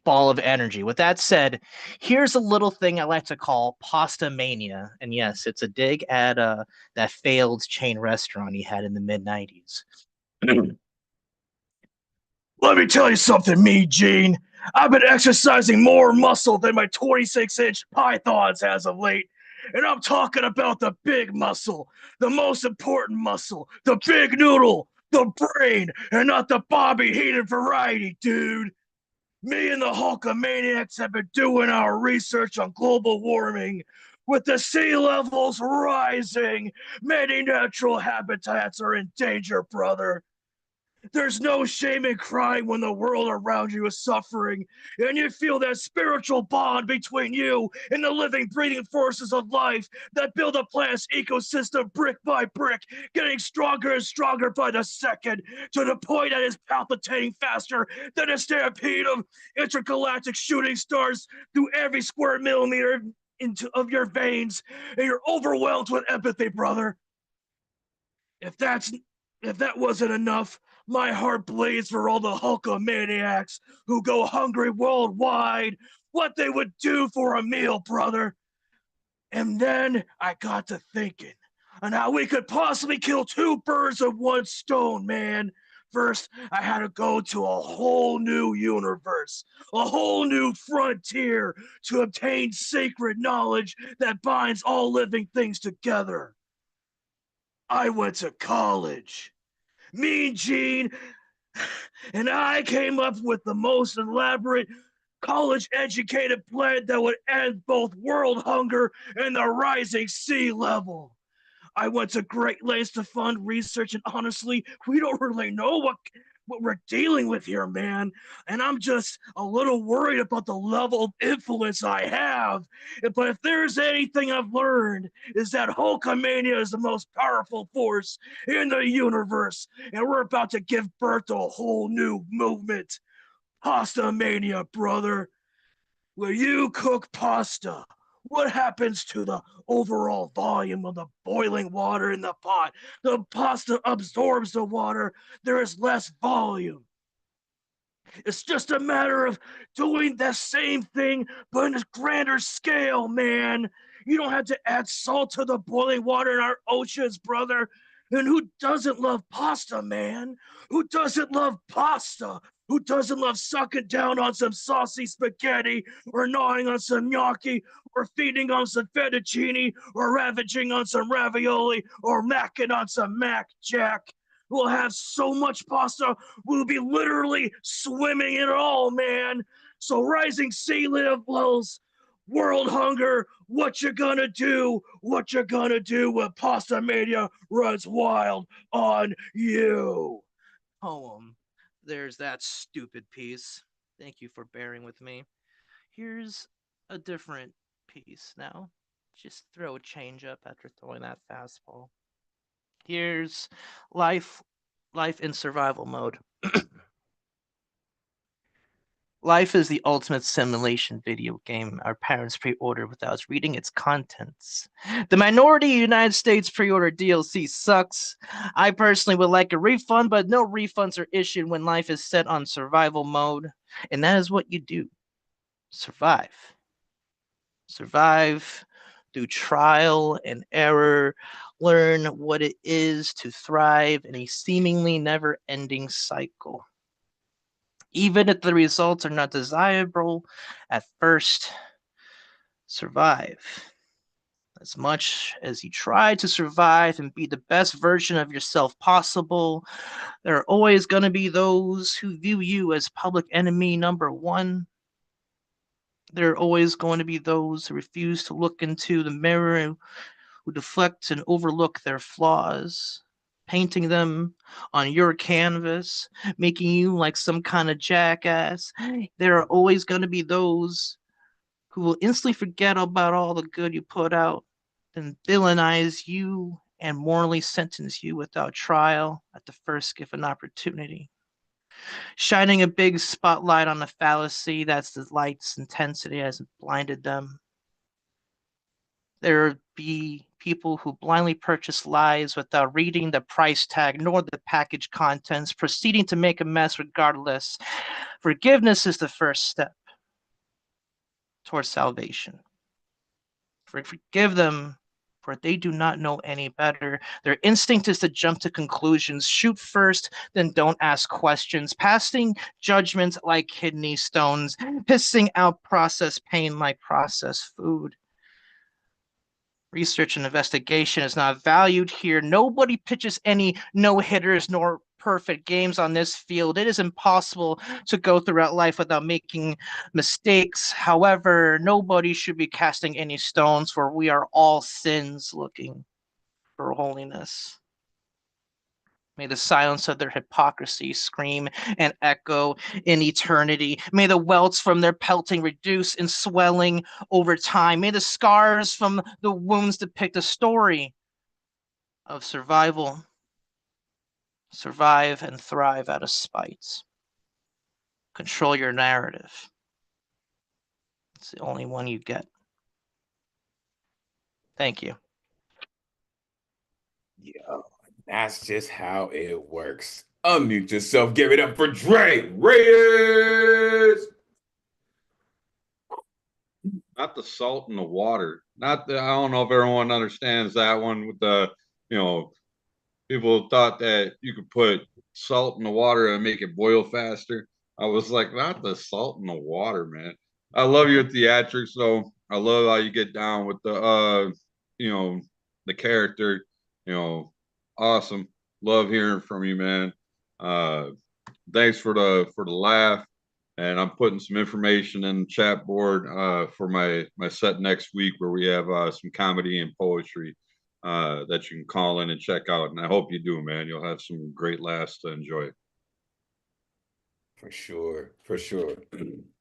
ball of energy. With that said, here's a little thing I like to call pasta mania. And yes, it's a dig at that failed chain restaurant he had in the mid-90s. Let me tell you something, Mean Gene. I've been exercising more muscle than my 26-inch pythons as of late. And I'm talking about the big muscle, the most important muscle, the big noodle, the brain, and not the Bobby Heenan variety, dude. Me and the Hulkamaniacs have been doing our research on global warming. With the sea levels rising, many natural habitats are in danger, brother. There's no shame in crying when the world around you is suffering, and you feel that spiritual bond between you and the living, breathing forces of life that build a planet's ecosystem brick by brick, getting stronger and stronger by the second, to the point that it's palpitating faster than a stampede of intergalactic shooting stars through every square millimeter of your veins, and you're overwhelmed with empathy, brother. If that wasn't enough, my heart bleeds for all the Hulkamaniacs who go hungry worldwide, what they would do for a meal, brother. And then I got to thinking on how we could possibly kill two birds with one stone, man. First, I had to go to a whole new universe, a whole new frontier to obtain sacred knowledge that binds all living things together. I went to college. Mean Gene and I came up with the most elaborate college-educated plan that would end both world hunger and the rising sea level. I went to great lengths to fund research, and honestly, we don't really know what we're dealing with here, man. And I'm just a little worried about the level of influence I have. But if there's anything I've learned, is that Hulkamania is the most powerful force in the universe. And we're about to give birth to a whole new movement. Pasta Mania, brother. When you cook pasta, what happens to the overall volume of the boiling water in the pot? The pasta absorbs the water. There is less volume. It's just a matter of doing the same thing, but on a grander scale, man. You don't have to add salt to the boiling water in our oceans, brother. And who doesn't love pasta, man? Who doesn't love pasta? Who doesn't love sucking down on some saucy spaghetti, or gnawing on some gnocchi, or feeding on some fettuccine, or ravaging on some ravioli, or macking on some Mac Jack? We'll have so much pasta, we'll be literally swimming in it all, man. So rising sea levels, world hunger, what you gonna do? What you gonna do when Pasta Mania runs wild on you? Poem. There's that stupid piece. Thank you for bearing with me. Here's a different piece now. Just throw a change up after throwing that fastball. Here's life in survival mode. Life is the ultimate simulation video game our parents pre-ordered without us reading its contents. The minority United States pre-order DLC sucks. I personally would like a refund, but no refunds are issued when life is set on survival mode. And that is what you do. Survive. Survive through trial and error. Learn what it is to thrive in a seemingly never-ending cycle. Even if the results are not desirable at first, survive. As much as you try to survive and be the best version of yourself possible, there are always going to be those who view you as public enemy number one. There are always going to be those who refuse to look into the mirror, who deflect and overlook their flaws, painting them on your canvas, making you like some kind of jackass. There are always going to be those who will instantly forget about all the good you put out, then villainize you and morally sentence you without trial at the first given opportunity. Shining a big spotlight on the fallacy that's the light's intensity has blinded them. There be people who blindly purchase lies without reading the price tag nor the package contents, proceeding to make a mess regardless. Forgiveness is the first step towards salvation. Forgive them, for they do not know any better. Their instinct is to jump to conclusions, shoot first, then don't ask questions, passing judgment like kidney stones, pissing out processed pain like processed food. Research and investigation is not valued here. Nobody pitches any no-hitters nor perfect games on this field. It is impossible to go throughout life without making mistakes. However, nobody should be casting any stones, for we are all sins looking for holiness. May the silence of their hypocrisy scream and echo in eternity. May the welts from their pelting reduce in swelling over time. May the scars from the wounds depict a story of survival. Survive and thrive out of spite. Control your narrative. It's the only one you get. Thank you. Yeah, that's just how it works. Unmute yourself. Give it up for Dre Reyes. Not the salt in the water. Not the, I don't know if everyone understands that one with the, people thought that you could put salt in the water and make it boil faster. I was like, not the salt in the water, man. I love your theatrics though. I love how you get down with the the character, awesome. Love hearing from you, man. Thanks for the laugh. And I'm putting some information in the chat board for my set next week where we have some comedy and poetry that you can call in and check out. And I hope you do, man. You'll have some great laughs to enjoy. For sure. For sure.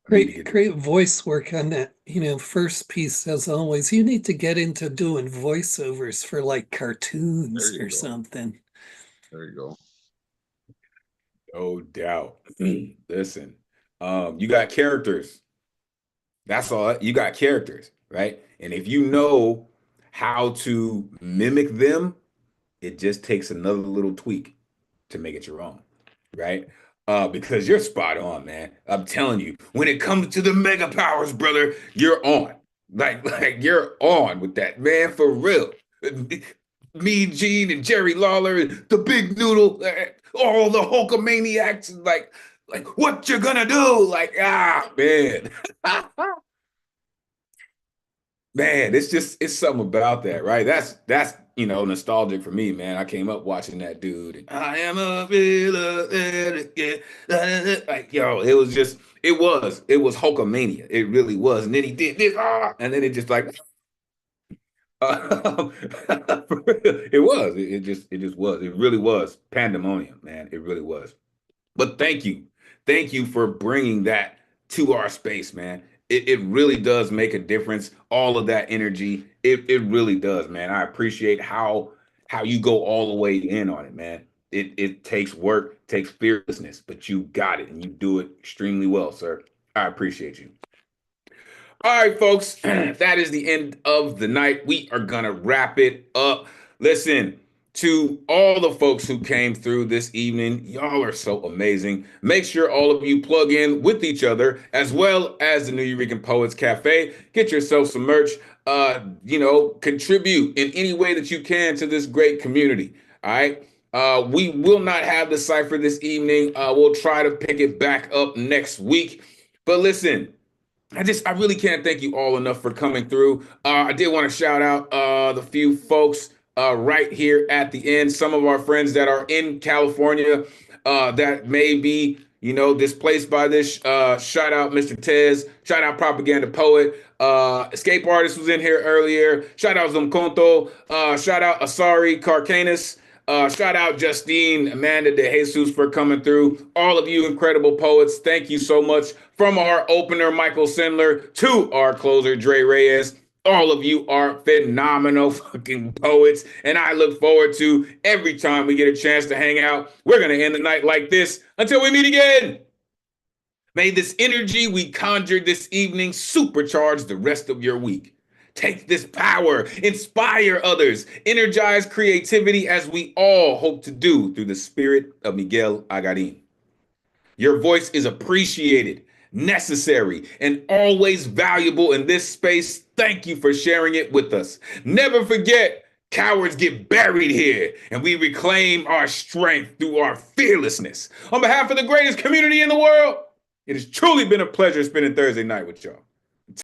Great voice work on that. First piece, as always, you need to get into doing voiceovers for like cartoons or something. There you go. No doubt. Listen, you got characters. That's all. You got characters, right? And if you know how to mimic them, it just takes another little tweak to make it your own, right? Because you're spot on, man. I'm telling you, when it comes to the mega powers, brother, you're on. Like you're on with that, man, for real. Me, Gene, and Jerry Lawler, the Big Noodle, all the Hulkamaniacs, like Like, what you gonna do? Like, man. Man, it's something about that, right? That's nostalgic for me, man. I came up watching that dude. And, I am a villain. Like, yo, it was Hulkamania. It really was. And then he did this, and then it just like it was. It just was. It really was pandemonium, man. It really was. But thank you for bringing that to our space, man. It really does make a difference. All of that energy, it really does, man. I appreciate how you go all the way in on it, man. It takes work, takes fearlessness, but you got it and you do it extremely well, sir. I appreciate you. All right, folks, that is the end of the night. We are going to wrap it up. Listen, to all the folks who came through this evening, y'all are so amazing. Make sure all of you plug in with each other as well as the Nuyorican Poets Cafe. Get yourself some merch. Contribute in any way that you can to this great community. All right. We will not have the cipher this evening. We'll try to pick it back up next week. But listen, I really can't thank you all enough for coming through. I did want to shout out the few folks right here at the end. Some of our friends that are in California that may be, displaced by this. Shout out Mr. Tez. Shout out Propaganda Poet. Escape Artist was in here earlier. Shout out Zumkonto. Shout out Asari Carcanus. Shout out Justine, Amanda De Jesus for coming through. All of you incredible poets, thank you so much. From our opener, Michael Sindler, to our closer, Dre Reyes. All of you are phenomenal fucking poets. And I look forward to every time we get a chance to hang out. We're going to end the night like this until we meet again. May this energy we conjured this evening supercharge the rest of your week. Take this power, inspire others, energize creativity as we all hope to do through the spirit of Miguel Agarin. Your voice is appreciated, necessary, and always valuable in this space. Thank you for sharing it with us. Never forget, cowards get buried here, and we reclaim our strength through our fearlessness. On behalf of the greatest community in the world, it has truly been a pleasure spending Thursday night with y'all.